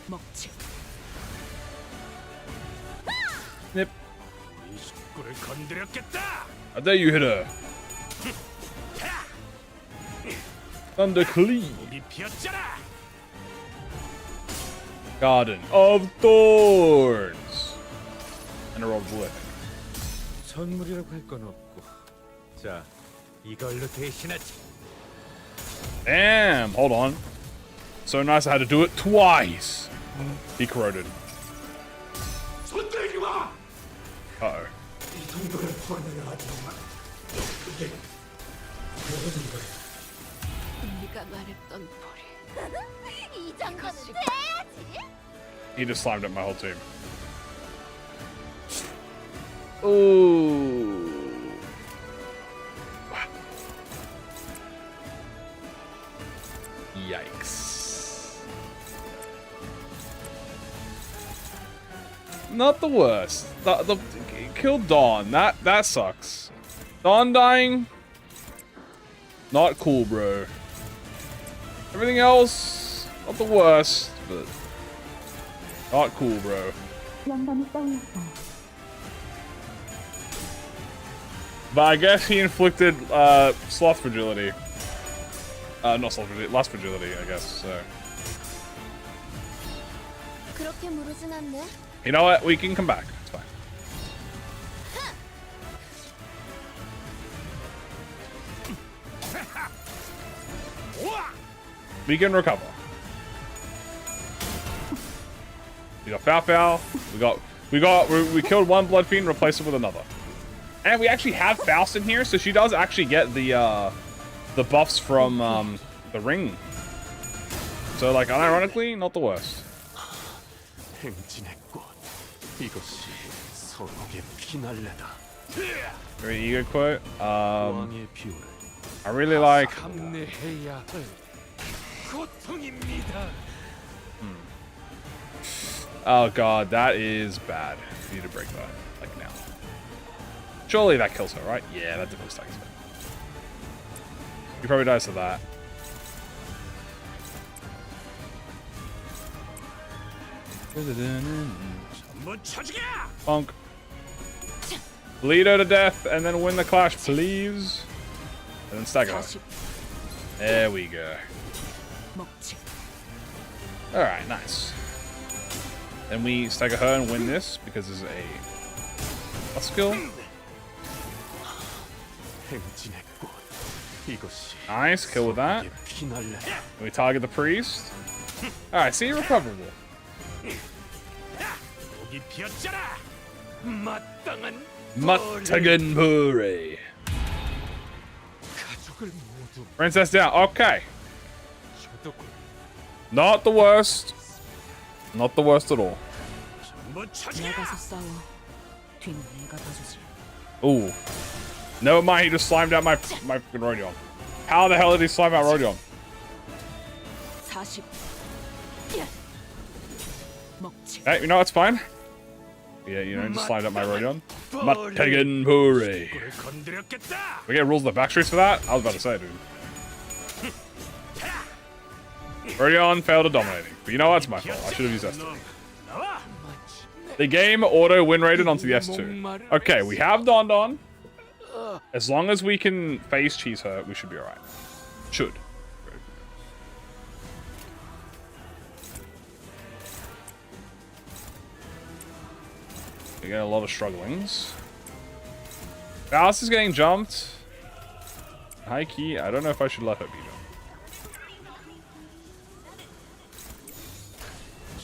[SPEAKER 2] 먹지.
[SPEAKER 1] Nip.
[SPEAKER 6] 이 식구를 건드렸겠다.
[SPEAKER 1] I dare you hit her. Thunder Cleave.
[SPEAKER 6] 목이 피었잖아.
[SPEAKER 1] Garden of Thorns. And a roll of living.
[SPEAKER 4] 선물이라고 할 건 없고. 자, 이걸로 대신하지.
[SPEAKER 1] Damn, hold on. So nice I had to do it twice. He corroded. Uh-oh.
[SPEAKER 2] 네가 말했던 벌이.
[SPEAKER 5] 이 정도는 돼야지.
[SPEAKER 1] He just slimed up my whole team. Ooh. Yikes. Not the worst. The killed Dawn. That sucks. Dawn dying. Not cool, bro. Everything else, not the worst, but not cool, bro. But I guess he inflicted sloth fragility. Not sloth fragility, lust fragility, I guess. So
[SPEAKER 5] 그렇게 무르진 않네.
[SPEAKER 1] you know what? We can come back. It's fine. We can recover. We got Fow Fow. We killed one Blood Fiend, replaced it with another. And we actually have Faust in here, so she does actually get the buffs from the ring. So like unironically, not the worst.
[SPEAKER 4] 행진의 꽃. 이것이 서곡의 피날레다.
[SPEAKER 1] Very eager quote.
[SPEAKER 4] 왕의 비율.
[SPEAKER 1] I really like.
[SPEAKER 4] 감내해야 할 고통입니다.
[SPEAKER 1] Oh god, that is bad. You need to break that, like now. Surely that kills her, right? Yeah, that definitely stacks her. He probably dies to that.
[SPEAKER 6] 전부 쳐지게.
[SPEAKER 1] Bonk. Bleed her to death and then win the clash, please. And then stagger her.
[SPEAKER 2] 40.
[SPEAKER 1] There we go.
[SPEAKER 2] 먹지.
[SPEAKER 1] Alright, nice. Then we stagger her and win this because there's a skill.
[SPEAKER 4] 행진의 꽃. 이것이
[SPEAKER 1] Nice, kill with that.
[SPEAKER 4] 서곡의 피날레다.
[SPEAKER 1] And we target the priest. Alright, see, recoverable.
[SPEAKER 6] 목이 피었잖아. 마땅한
[SPEAKER 1] Matagan Puri.
[SPEAKER 4] 적을 모두
[SPEAKER 1] Princess down. Okay.
[SPEAKER 4] 쳐두고
[SPEAKER 1] Not the worst. Not the worst at all.
[SPEAKER 6] 전부 처지게.
[SPEAKER 2] 나가서 싸워. 뒤는 내가 봐주지.
[SPEAKER 1] Ooh. Never mind, he just slimed out my fucking Rodion. How the hell did he slime out Rodion?
[SPEAKER 2] 40. 먹지.
[SPEAKER 1] Hey, you know what's fine? Yeah, you know, just slimed out my Rodion. Mattegan Puri.
[SPEAKER 6] 입구를 건드렸겠다.
[SPEAKER 1] We get rules of the backstreets for that? I was about to say, dude. Rodion failed at dominating. But you know what? It's my fault. I should have used S2.
[SPEAKER 6] 놈, 나와.
[SPEAKER 1] The game auto win rated onto the S2. Okay, we have Don Don. As long as we can phase cheese her, we should be alright. Should. We get a lot of strugglings. Alice is getting jumped. High key, I don't know if I should let her be jumped.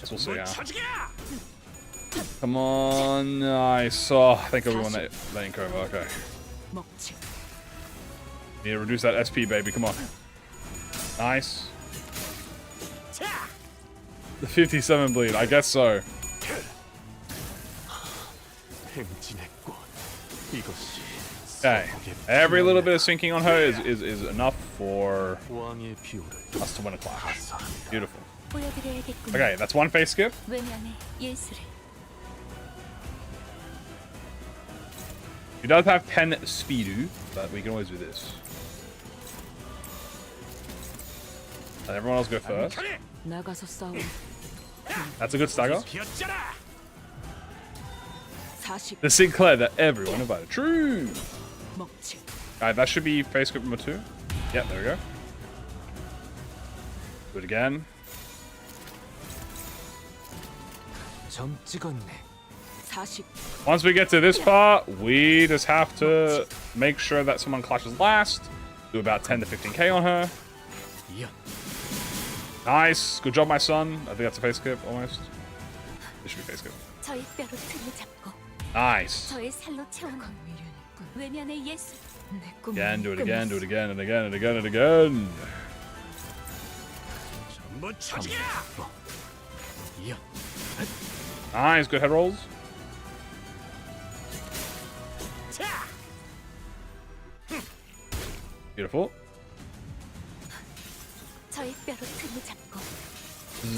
[SPEAKER 1] Guess we'll see
[SPEAKER 6] 전부
[SPEAKER 1] how.
[SPEAKER 6] 처지게.
[SPEAKER 1] Come on, nice. Oh, I think everyone that ain't over. Okay.
[SPEAKER 2] 먹지.
[SPEAKER 1] Need to reduce that SP, baby. Come on. Nice. The 57 bleed. I guess so.
[SPEAKER 4] 행진했고 이것이
[SPEAKER 1] Okay. Every little bit of sinking on her is enough for
[SPEAKER 4] 왕의 비호를
[SPEAKER 1] us to win a clash. Beautiful.
[SPEAKER 5] 보여드려야겠군.
[SPEAKER 1] Okay, that's one phase skip.
[SPEAKER 5] 외면의 예술을.
[SPEAKER 1] She does have 10 speedu, but we can always do this. Let everyone else go first.
[SPEAKER 2] 나가서 싸워.
[SPEAKER 1] That's a good stagger.
[SPEAKER 6] 비었잖아.
[SPEAKER 2] 40.
[SPEAKER 1] The Sinclair that everyone invited. True.
[SPEAKER 2] 먹지.
[SPEAKER 1] Alright, that should be phase skip number 2. Yep, there we go. Do it again.
[SPEAKER 4] 점 찍었네.
[SPEAKER 2] 40.
[SPEAKER 1] Once we get to this part, we just have to make sure that someone clashes last. Do about 10 to 15k on her.
[SPEAKER 4] 이연
[SPEAKER 1] Nice. Good job, my son. I think that's a face skip, almost. This should be face skip.
[SPEAKER 5] 저의 뼈로 틈을 잡고
[SPEAKER 1] Nice.
[SPEAKER 5] 저의 살로 채우는 외면의 예술.
[SPEAKER 2] 내 꿈.
[SPEAKER 1] Again, do it again, do it again, and again, and again, and again.
[SPEAKER 6] 전부 처지게.
[SPEAKER 4] 이연
[SPEAKER 1] Nice. Good head rolls. Beautiful.
[SPEAKER 5] 저의 뼈로 틈을 잡고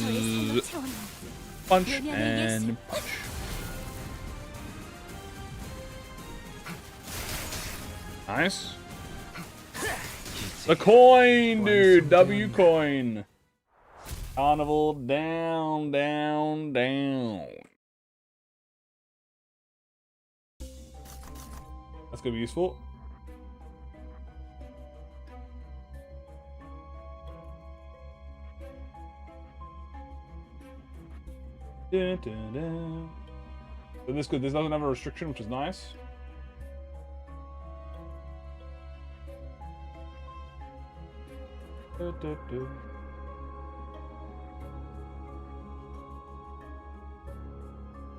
[SPEAKER 5] 저의 살로 채우는
[SPEAKER 1] Punch
[SPEAKER 5] 외면의
[SPEAKER 1] and
[SPEAKER 5] 예술.
[SPEAKER 1] punch. Nice. The coin, dude. W coin. Carnival down, down, down. That's gonna be useful. Dun, dun, dun. So this doesn't have a restriction, which is nice. Dun, dun, dun.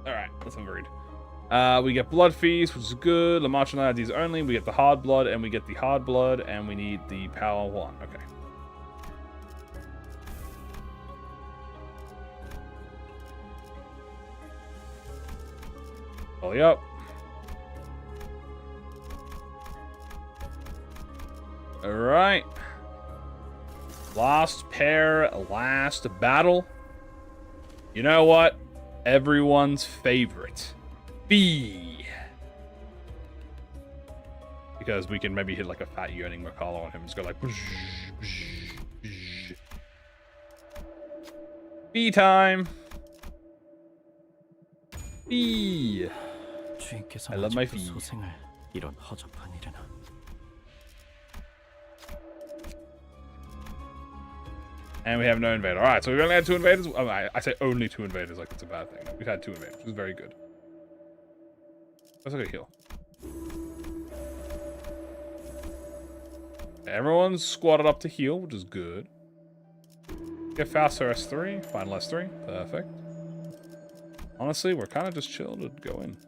[SPEAKER 1] Alright, let's have a read. We get Blood Feast, which is good. Lamarchana IDs only. We get the Hard Blood, and we get the Hard Blood, and we need the Power 1. Okay. Volley up. Alright. Last pair, last battle. You know what? Everyone's favorite. B. Because we can maybe hit like a fat yearning Macala on him. Just go like... B time. B.
[SPEAKER 4] 주인께서
[SPEAKER 1] I love my
[SPEAKER 4] 아직도
[SPEAKER 1] feet.
[SPEAKER 4] 소생을 이런 허접한 일에나
[SPEAKER 1] And we have no invader. Alright, so we've only had 2 invaders. Oh, I say only 2 invaders like it's a bad thing. We've had 2 invaders, which is very good. Let's look at heal. Everyone's squatted up to heal, which is good. Get faster S3, final S3. Perfect. Honestly, we're kind of just chill to go in.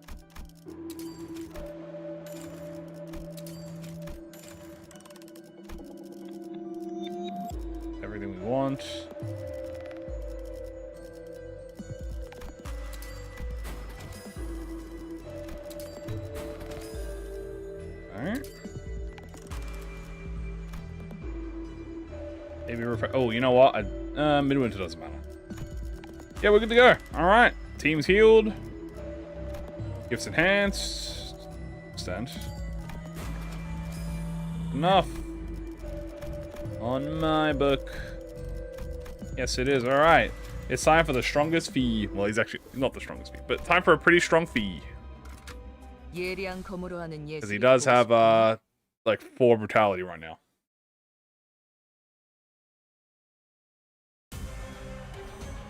[SPEAKER 1] everything we want. Alright. Maybe oh, you know what? Midwinter doesn't matter. Yeah, we're good to go. Alright. Team's healed. Gifts enhanced. Stand. Enough. On my book. Yes, it is. Alright. It's time for the strongest fee. Well, he's actually not the strongest fee, but time for a pretty strong fee. Because he does have, like 4 brutality right now.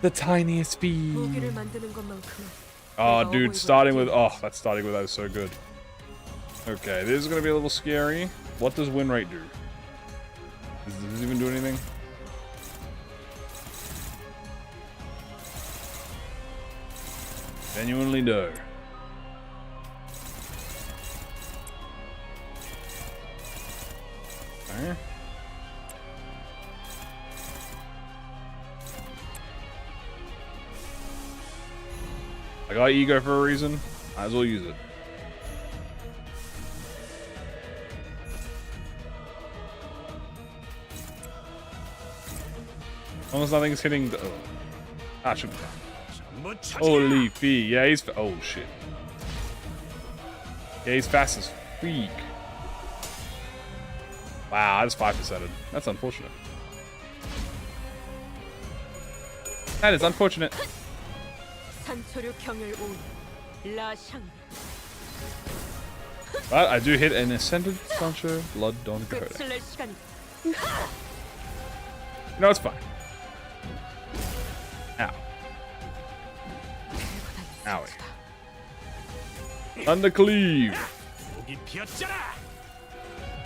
[SPEAKER 1] The tiniest fee.
[SPEAKER 3] 무기를 만드는 것만큼
[SPEAKER 1] Oh, dude, starting with... Oh, that starting with that is so good. Okay, this is going to be a little scary. What does win rate do? Does this even do anything? Genuinely no. Okay. I got ego for a reason. Might as well use it. As long as nothing's hitting the... Oh. Ah, should be fine. Holy fee. Yeah, he's... Oh, shit. Yeah, he's fast as freak. Wow, I just 5%ed. That's unfortunate. That is unfortunate. But I do hit an Ascended Launcher, Blood Dawn Coda. No, it's fine. Ow. Owie. Thundercleave.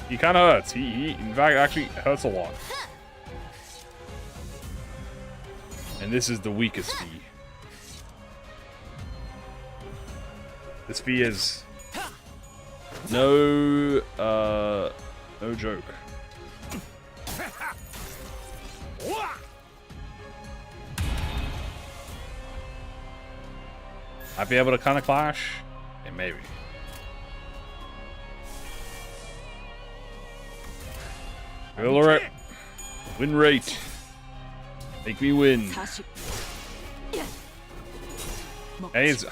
[SPEAKER 1] He kind of hurts. He in fact actually hurts a lot. And this is the weakest fee. This fee is no joke. I'd be able to kind of clash? Yeah, maybe. Fill it. Win rate. Make me win. Hey, his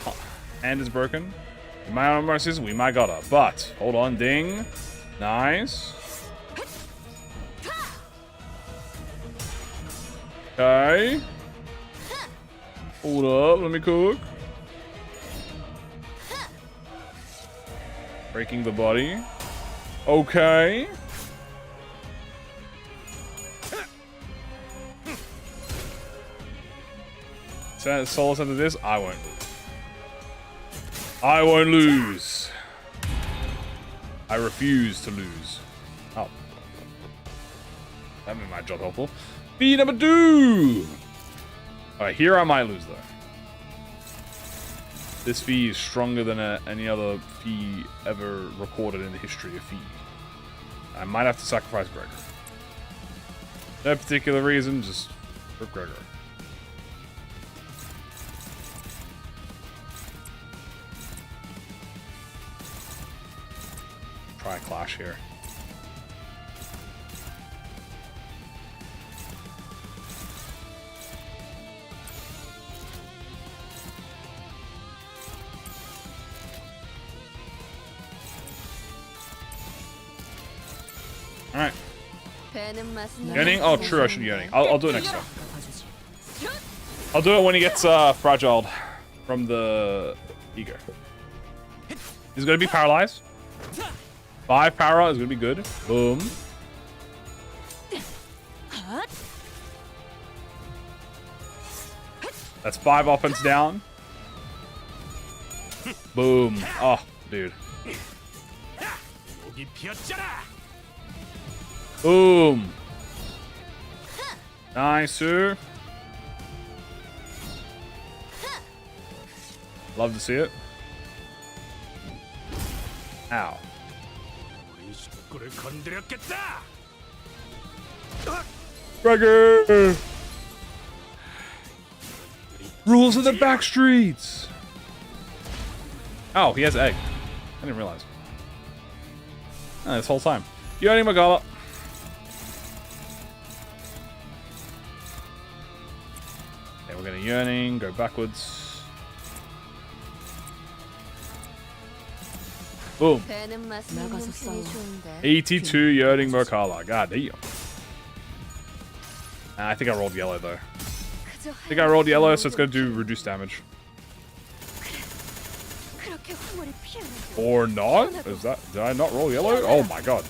[SPEAKER 1] hand is broken. We might almost we might got her, but hold on, ding. Nice. Okay. Hold up, let me cook. Breaking the body. Okay. Solo into this, I won't lose. I won't lose. I refuse to lose. Oh. That made my job helpful. Fee number 2! Alright, here I might lose though. This fee is stronger than any other fee ever recorded in the history of fee. I might have to sacrifice Gregor. No particular reason, just for Gregor. Try a clash here. Alright. Yearning? Oh, true, I should yearning. I'll do it next time. I'll do it when he gets fragiled from the ego. He's gonna be paralyzed. 5 power is gonna be good. Boom. That's 5 offense down. Boom. Oh, dude. Boom. Nice, sir. Love to see it. Ow. Gregor! Rules of the back streets! Oh, he has egg. I didn't realize. Oh, this whole time. Yearning Magala. Okay, we're gonna Yearning, go backwards. Boom.
[SPEAKER 5] 배는 맛있는
[SPEAKER 2] 나가서
[SPEAKER 5] 편이
[SPEAKER 2] 싸워.
[SPEAKER 5] 좋은데.
[SPEAKER 1] 82 Yearning Mokala. God damn. I think I rolled yellow though.
[SPEAKER 5] 그저
[SPEAKER 1] I think I rolled yellow, so it's gonna do reduced damage.
[SPEAKER 5] 그렇게 황홀히 피하는
[SPEAKER 1] Or not? Is that, did I not roll yellow? Oh my god.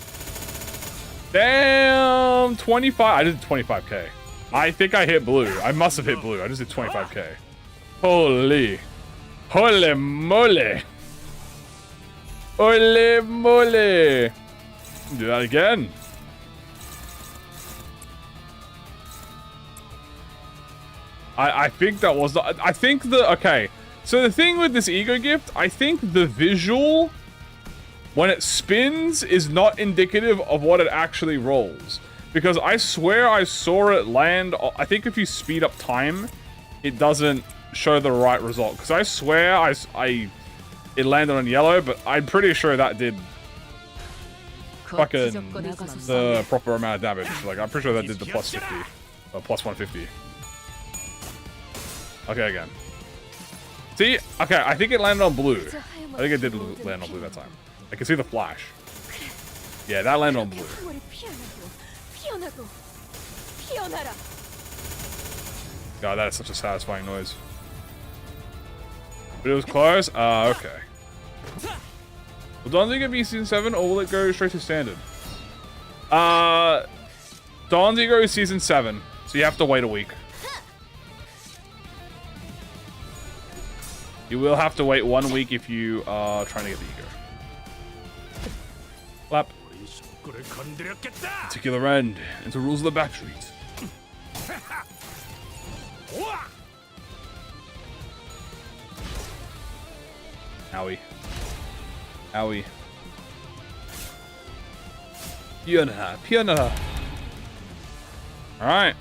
[SPEAKER 1] Damn, 25, I did 25k. I think I hit blue. I must have hit blue. I just did 25k. Holy. Holy moly. Holy moly. Do that again. I think that was the, I think the, okay. So the thing with this ego gift, I think the visual, when it spins, is not indicative of what it actually rolls. Because I swear I saw it land, I think if you speed up time, it doesn't show the right result. Because I swear it landed on yellow, but I'm pretty sure that did fucking the proper amount of damage. Like, I'm pretty sure that did the plus 50, or plus 150. Okay, again. See? Okay, I think it landed on blue. I think it did land on blue that time. I can see the flash. Yeah, that landed on blue.
[SPEAKER 5] 황홀히 피하나도 피어나도 피어나라.
[SPEAKER 1] God, that is such a satisfying noise. But it was close? Okay. Will Donziger be Season 7 or will it go straight to Standard? Donziger is Season 7, so you have to wait a week. You will have to wait 1 week if you are trying to get the ego. Clap.
[SPEAKER 6] 우리 속구를 건드렸겠다.
[SPEAKER 1] Particular end into rules of the back street.
[SPEAKER 6] 우와!
[SPEAKER 1] Owie. Owie. Piana. Piana. Alright.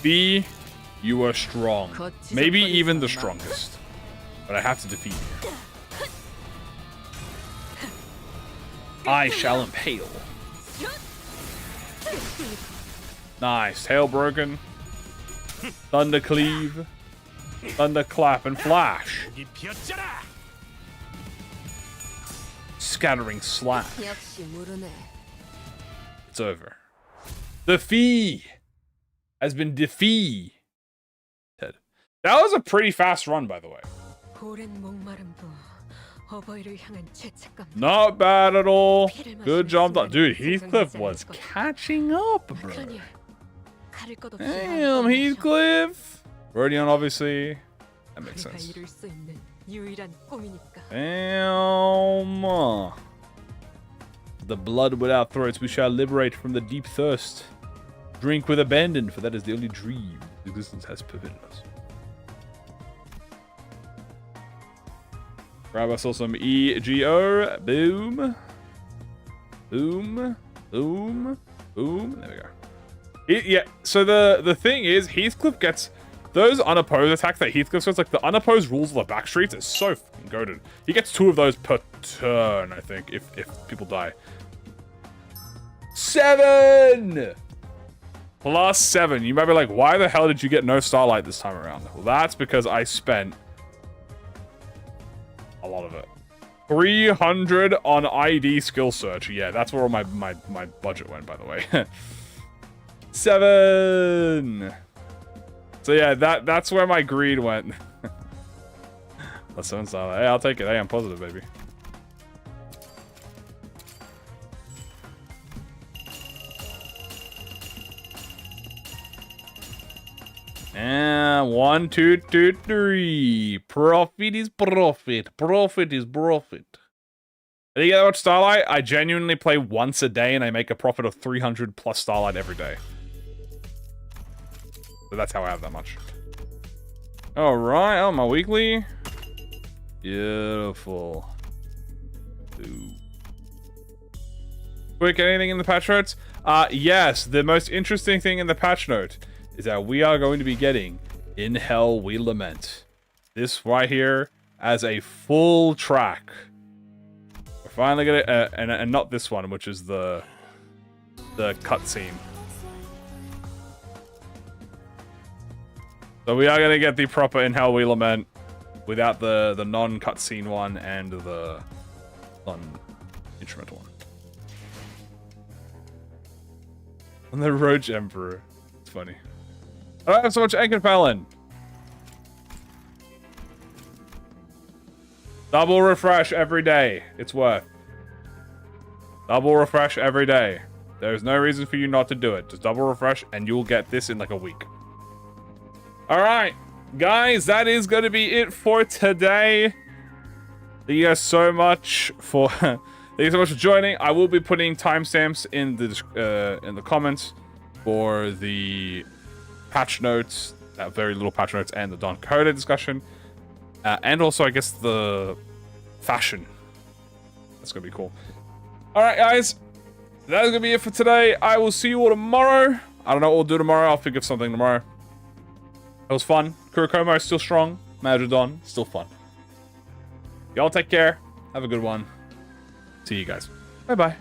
[SPEAKER 1] B, you are strong. Maybe even the strongest. But I have to defeat you. I shall impale. Nice. Tail broken. Thunder cleave. Thunder clap and flash.
[SPEAKER 6] 이 피었잖아.
[SPEAKER 1] Scattering slash.
[SPEAKER 5] 역시 모르네.
[SPEAKER 1] It's over. The fee has been defeated. That was a pretty fast run, by the way.
[SPEAKER 3] 오랜 목마름도 어버이를 향한 죄책감.
[SPEAKER 1] Not bad at all. Good job done. Dude, Heathcliff was catching up, bro.
[SPEAKER 3] 그러니 가릴 것 없이
[SPEAKER 1] Damn, Heathcliff. Rodion, obviously. That makes
[SPEAKER 3] 우리가
[SPEAKER 1] sense.
[SPEAKER 3] 이룰 수 있는 유일한 꿈이니까.
[SPEAKER 1] Damn. The blood without throats we shall liberate from the deep thirst. Drink with abandon, for that is the only dream existence has permitted us. Grab us all some EGO. Boom. Boom. Boom. Boom. There we go. Yeah, so the thing is, Heathcliff gets those unopposed attacks that Heathcliff gets, like the unopposed rules of the back streets is so fucking goated. He gets 2 of those per turn, I think, if people die. 7! Plus 7. You might be like, why the hell did you get no Starlight this time around? Well, that's because I spent a lot of it. 300 on ID skill search. Yeah, that's where all my budget went, by the way. 7! So yeah, that's where my greed went. Plus 7 Starlight. Hey, I'll take it. Hey, I'm positive, baby. And 1, 2, 2, 3. Profit is profit. Profit is profit. And you get that much Starlight? I genuinely play once a day and I make a profit of 300 plus Starlight every day. So that's how I have that much. Alright, oh, my weekly. Beautiful. Ooh. Quick, anything in the patch notes? Yes, the most interesting thing in the patch note is that we are going to be getting In Hell We Lament. This right here as a full track. We're finally gonna, and not this one, which is the cutscene. So we are gonna get the proper In Hell We Lament without the non-cutscene one and the non-instrumental one. And the Roach Emperor. It's funny. I don't have so much Enkenfallen. Double refresh every day. It's worth. Double refresh every day. There's no reason for you not to do it. Just double refresh and you'll get this in like a week. Alright, guys, that is going to be it for today. Thank you guys so much for thank you so much for joining. I will be putting timestamps in the comments for the patch notes, very little patch notes, and the Don Coda discussion, and also I guess the fashion. That's gonna be cool. All right, guys, that is gonna be it for today. I will see you all tomorrow. I don't know what we'll do tomorrow. I'll think of something tomorrow. It was fun. Kurokomo is still strong. Majordon still fun. Y'all take care. Have a good one. See you guys. Bye bye.